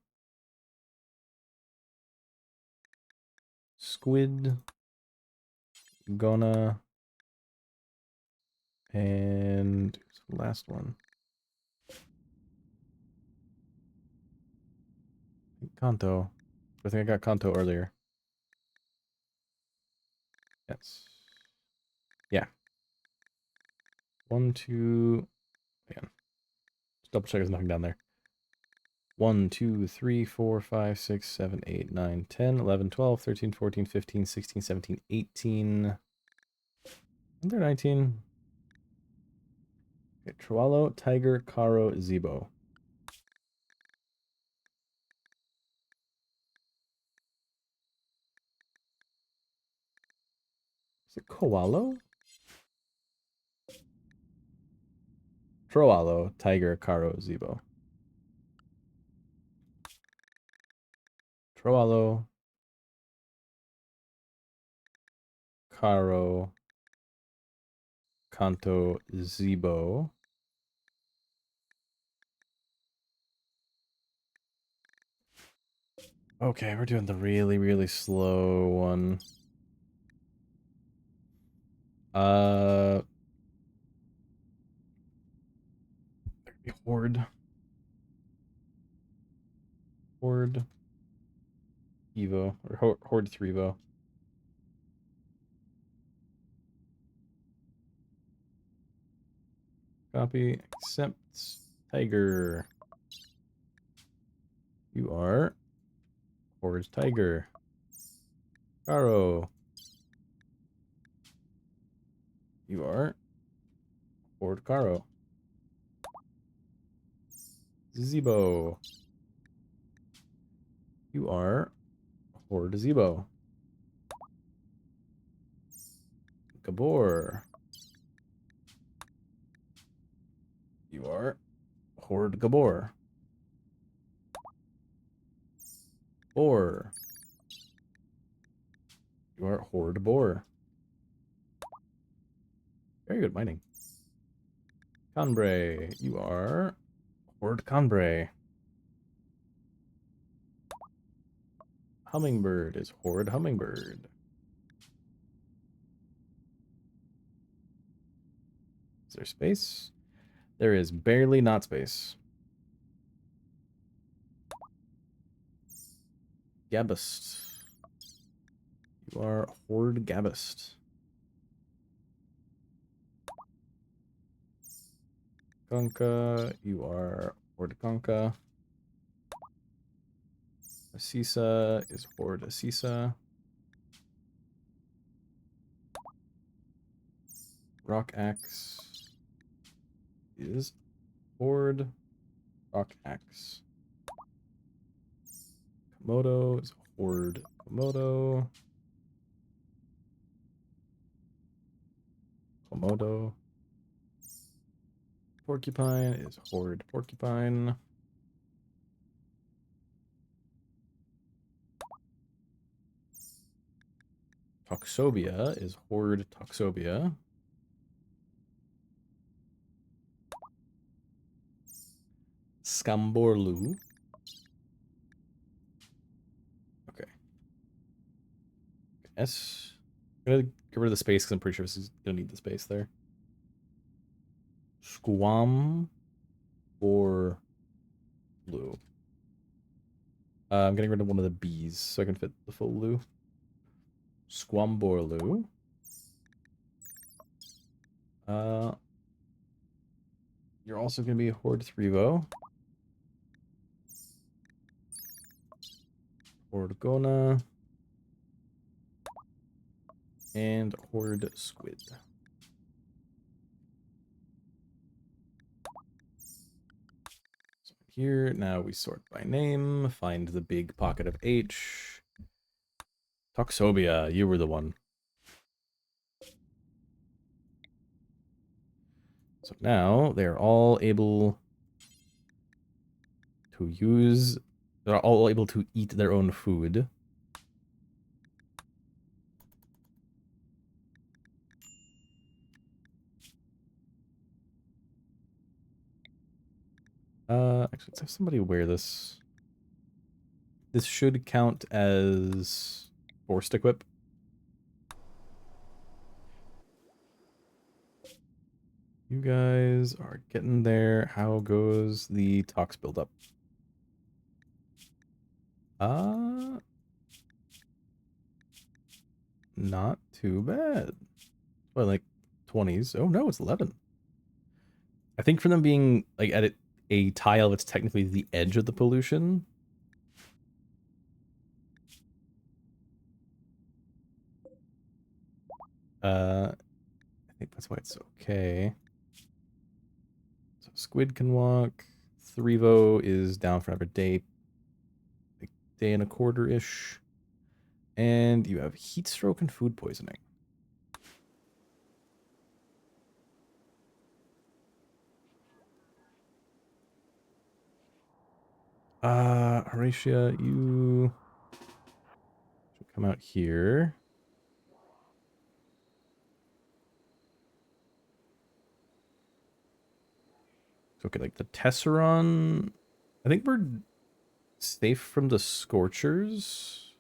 S1: Squid, Gona, and last one. Kanto. I think I got Kanto earlier. Yes. Yeah. 1, 2. Man. Just double check there's nothing down there. 1, 2, 3, 4, 5, 6, 7, 8, 9, 10, 11, 12, 13, 14, 15, 16, 17, 18. Isn't there 19? Okay, Troallo, Tiger, Caro, Zebo. Is it Koalo? Troallo, Tiger, Caro, Zebo. Troallo, Caro, Kanto, Zebo. Okay, we're doing the really, really slow one. Horde. Horde. Evo. Or Horde 3 Evo. Copy. Accept. Tiger. You are Horde Tiger. Caro. You are Horde Caro. Zebo. You are Horde Zebo. Gabor. You are Horde Gabor. Boar. You are Horde Boar. Very good mining. Conbray. You are Horde Conbray. Hummingbird is Horde Hummingbird. Is there space? There is barely not space. Gabist. You are Horde Gabist. Gonka. You are Horde Gonka. Asisa is Horde Asisa. Rock Axe is Horde Rock Axe. Komodo is Horde Komodo. Komodo. Porcupine is Horde Porcupine. Toxobia is Horde Toxobia. Scamborlu. Okay. S. I'm gonna get rid of the space because I'm pretty sure this is gonna need the space there. Squam or blue. I'm getting rid of one of the B's so I can fit the full Lu. Squamborlu. You're also going to be a Horde 3-Vo. Horde Gona. And Horde Squid. So here, now we sort by name, find the big pocket of H. Toxobia, you were the one. So now they're all able to use, they're all able to eat their own food. Actually, let's have somebody wear this. This should count as forced equip. You guys are getting there. How goes the tox buildup? Not too bad. Well, like 20s. Oh no, it's 11. I think for them being like at a tile that's technically the edge of the pollution. I think that's why it's okay. Squid can walk. Threvo is down for another day. A day and a quarter-ish. And you have heat stroke and food poisoning. Horatia, you should come out here. Okay, like the Tesseron, I think we're safe from the Scorchers.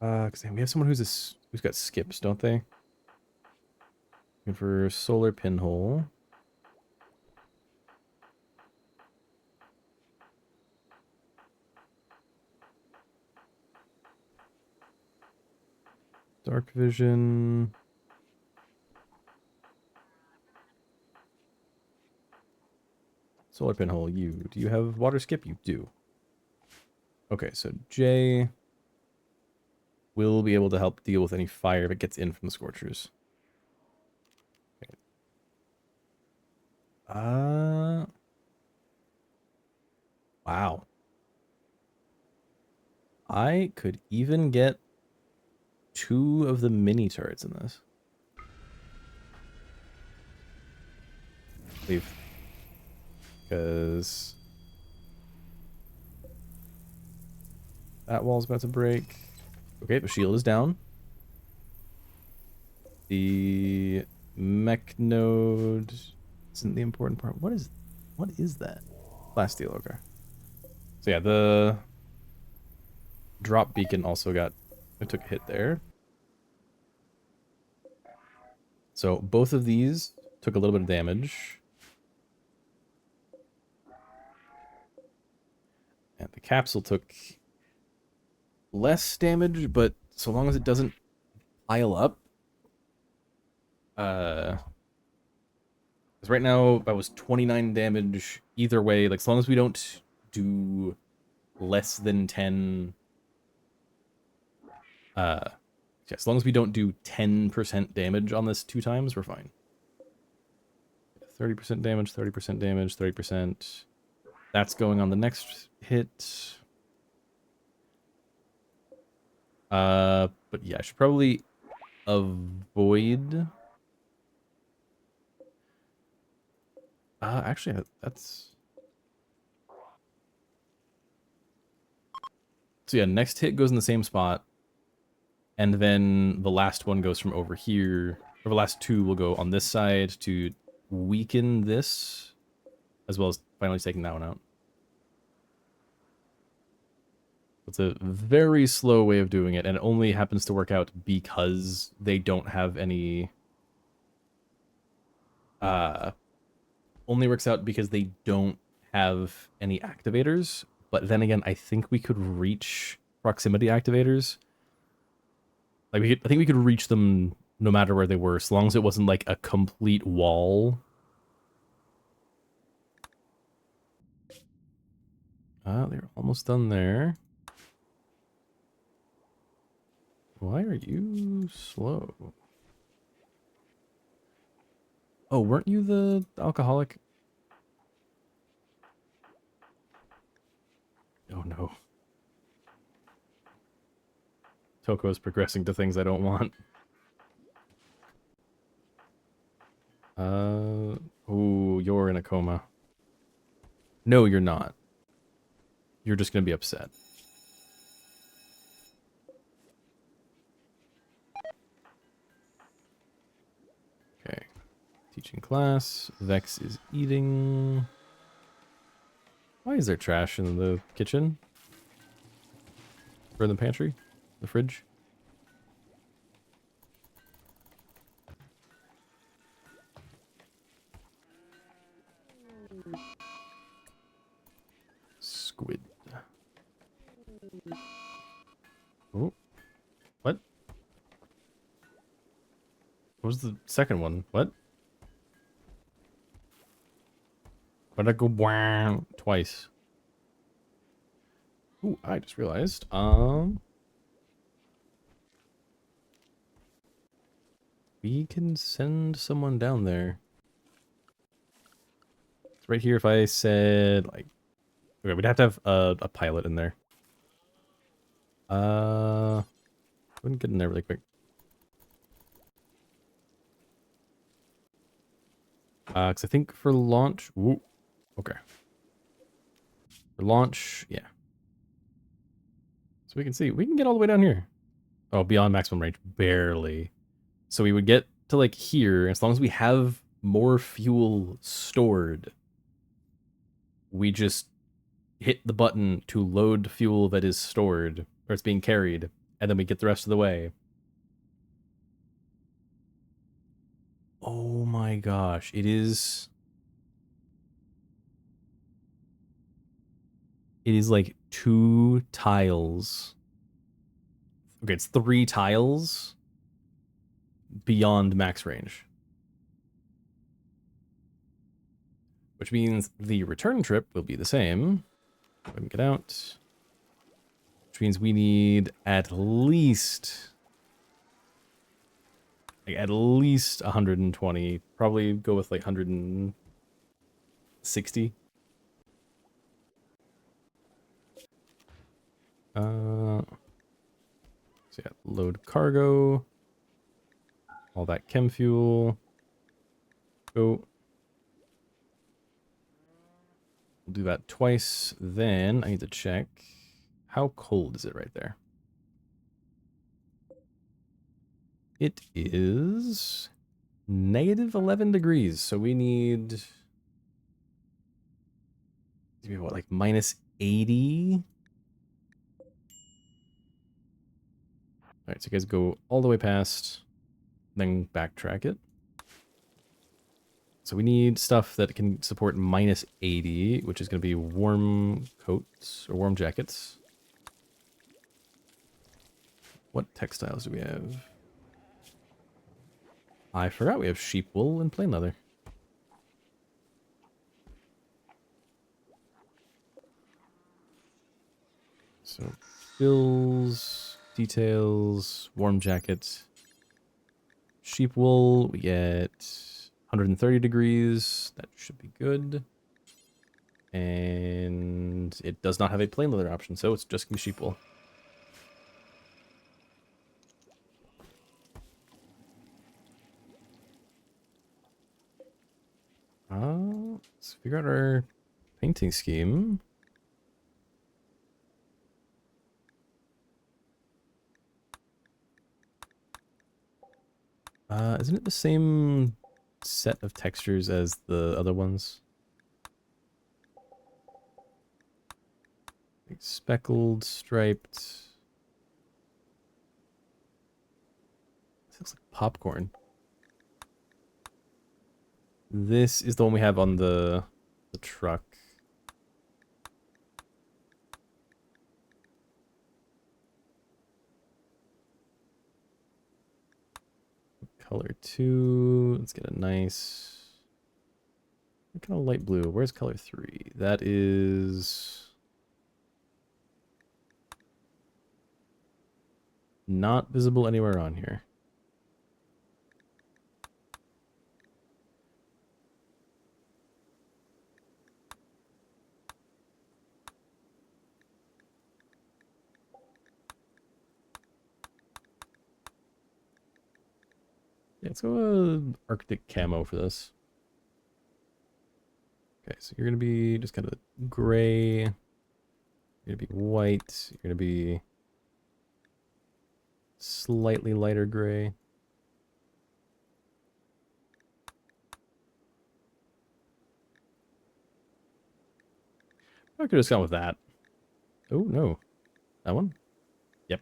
S1: Cause we have someone who's got skips, don't they? Looking for solar pinhole. Dark vision. Solar pinhole, you. Do you have water skip? You do. Okay, so Jay will be able to help deal with any fire that gets in from the Scorchers. Okay. Wow. I could even get 2 of the mini turrets in this. Leave. Because that wall's about to break. Okay, the shield is down. The mech node isn't the important part. What is that? Plasteel, okay. So yeah, the drop beacon also took a hit there. So both of these took a little bit of damage. And the capsule took less damage, but so long as it doesn't pile up. Because right now that was 29 damage either way. Like, as long as we don't do less than 10... yeah, as long as we don't do 10% damage on this 2 times, we're fine. 30% damage, 30% damage, 30%. That's going on the next hit. But yeah, I should probably avoid... actually, that's... So yeah, next hit goes in the same spot. And then the last one goes from over here. Or the last 2 will go on this side to weaken this. As well as finally taking that one out. It's a very slow way of doing it. And it only happens to work out because they don't have any... only works out because they don't have any activators. But then again, I think we could reach proximity activators. Like, I think we could reach them no matter where they were, as long as it wasn't like a complete wall. They're almost done there. Why are you slow? Oh, weren't you the alcoholic? Oh no. Toko's progressing to things I don't want. Oh, you're in a coma. No, you're not. You're just gonna be upset. Okay. Teaching class. Vex is eating. Why is there trash in the kitchen? Or in the pantry? The fridge? Squid. Oh. What? What was the second one? What? Why'd I go wow twice? Ooh, I just realized. We can send someone down there. right here, if I said, like... Okay, we'd have to have a pilot in there. Wouldn't get in there really quick. Because I think for launch... Ooh, okay. For launch, yeah. So we can see, we can get all the way down here. Oh, beyond maximum range, barely. So we would get to like here, as long as we have more fuel stored, we just hit the button to load fuel that is stored, or it's being carried, and then we get the rest of the way. Oh my gosh, it is like 2 tiles. Okay, it's 3 tiles beyond max range. Which means the return trip will be the same. Go ahead and get out. Which means we need at least 120. Probably go with like 160. So yeah, load cargo. All that chem fuel. Go. We'll do that twice. Then I need to check. How cold is it right there? It is negative 11 degrees. So we need what, like minus 80? All right, so you guys go all the way past, then backtrack it. So we need stuff that can support minus 80, which is going to be warm coats or warm jackets. What textiles do we have? I forgot we have sheep wool and plain leather. So bills, details, warm jacket, sheep wool. We get 130 degrees. That should be good. And it does not have a plain leather option, so it's just going to be sheep wool. Let's figure out our painting scheme. Isn't it the same set of textures as the other ones? Like speckled, striped. This looks like popcorn. This is the one we have on the truck. Color 2. Let's get a nice kind of light blue. Where's color 3? That is not visible anywhere on here. Yeah, let's go Arctic camo for this. Okay, so you're going to be just kind of gray. You're going to be white. You're going to be slightly lighter gray. I could have just gone with that. Oh, no. That one? Yep.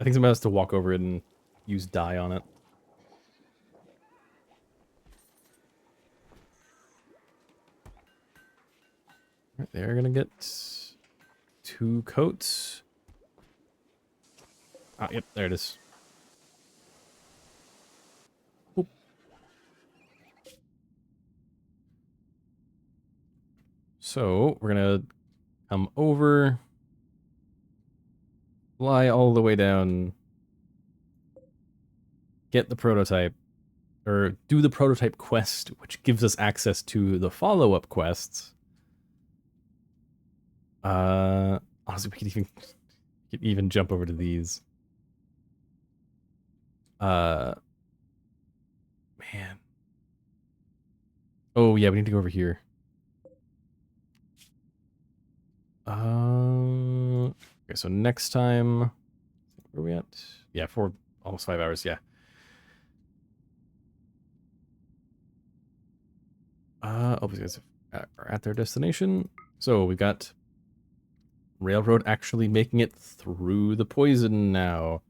S1: I think somebody has to walk over it and use dye on it. Right, they're gonna get 2 coats. Ah, yep, there it is. Oop. So we're gonna come over, fly all the way down, get the prototype, or do the prototype quest, which gives us access to the follow-up quests. Honestly, we could even jump over to these. Man. Oh yeah, we need to go over here. Okay, so next time, where are we at? Yeah, almost 5 hours. Yeah. Oh, these guys are at their destination. So we got railroad actually making it through the poison now.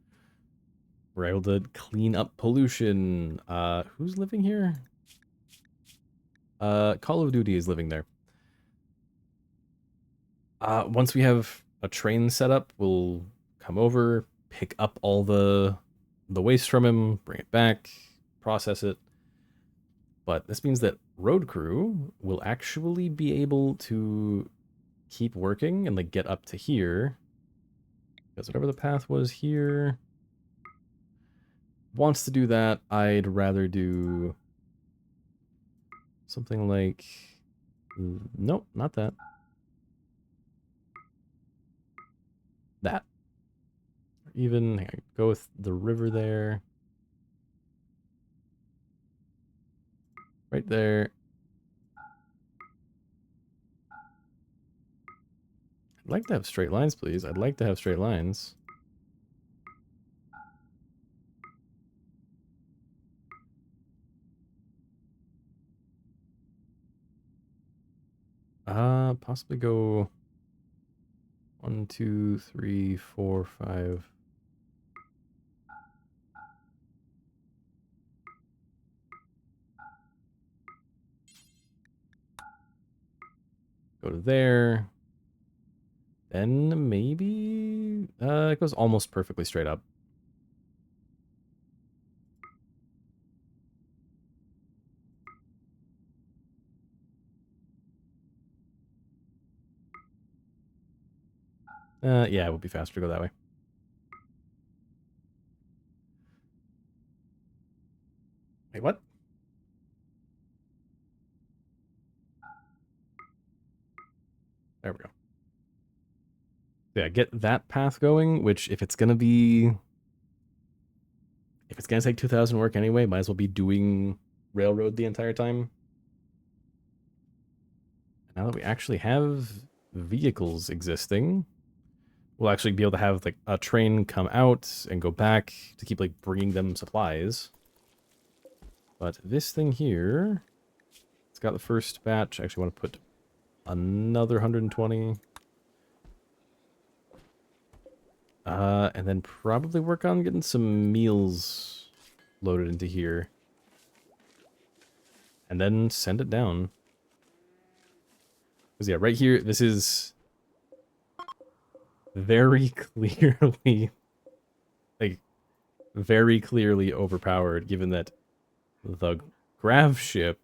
S1: We're able to clean up pollution. Who's living here? Call of Duty is living there. Once we have a train set up, we'll come over, pick up all the waste from him, bring it back, process it. But this means that road crew will actually be able to keep working and like get up to here. Because whatever the path was here wants to do that. I'd rather do something like, nope, not that. That. Even hang on, go with the river there. Right there. I'd like to have straight lines, please. I'd like to have straight lines. Possibly go 1, 2, 3, 4, 5. Go to there. Then maybe it goes almost perfectly straight up. Yeah, it would be faster to go that way. Wait, what? There we go. Yeah, get that path going, which if it's gonna take 2,000 work anyway, might as well be doing railroad the entire time. Now that we actually have vehicles existing, we'll actually be able to have like a train come out and go back to keep like bringing them supplies. But this thing here, it's got the first batch. I actually want to put another 120. And then probably work on getting some meals loaded into here. And then send it down. Because yeah, right here, this is very clearly, like, very clearly overpowered, given that the Gravship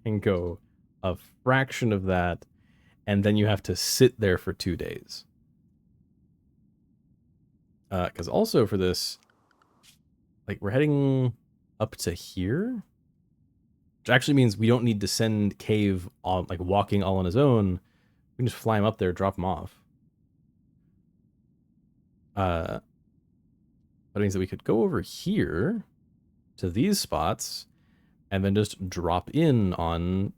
S1: can go a fraction of that, and then you have to sit there for 2 days. Because also for this, like, we're heading up to here, which actually means we don't need to send Cave on, like, walking all on his own. We can just fly him up there, drop him off. That means that we could go over here to these spots and then just drop in on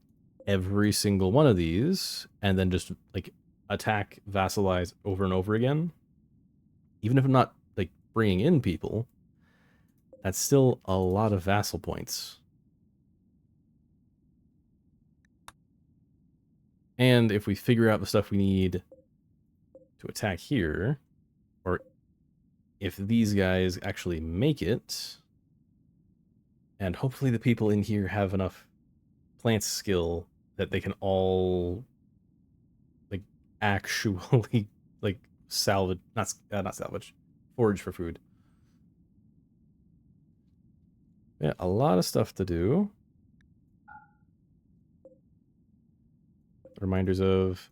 S1: every single one of these and then just like attack, vassalize over and over again. Even if I'm not like bringing in people, that's still a lot of vassal points. And if we figure out the stuff we need to attack here, or if these guys actually make it, and hopefully the people in here have enough plant skill that they can all like actually like salvage, not salvage, forage for food. Yeah, a lot of stuff to do. Reminders of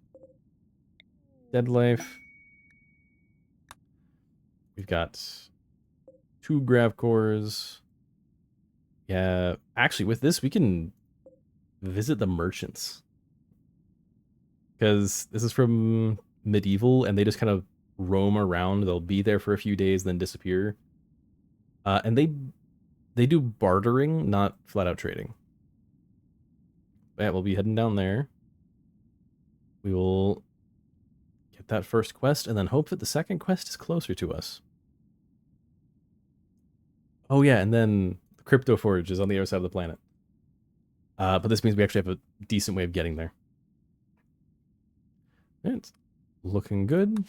S1: dead life. We've got 2 grav cores. Yeah, actually, with this, we can visit the merchants. Because this is from medieval, and they just kind of roam around. They'll be there for a few days, then disappear. And they do bartering, not flat out trading. Yeah, we'll be heading down there. We will get that first quest, and then hope that the second quest is closer to us. Oh yeah, and then the Crypto Forge is on the other side of the planet. But this means we actually have a decent way of getting there. It's looking good.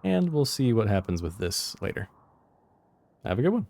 S1: And we'll see what happens with this later. Have a good one.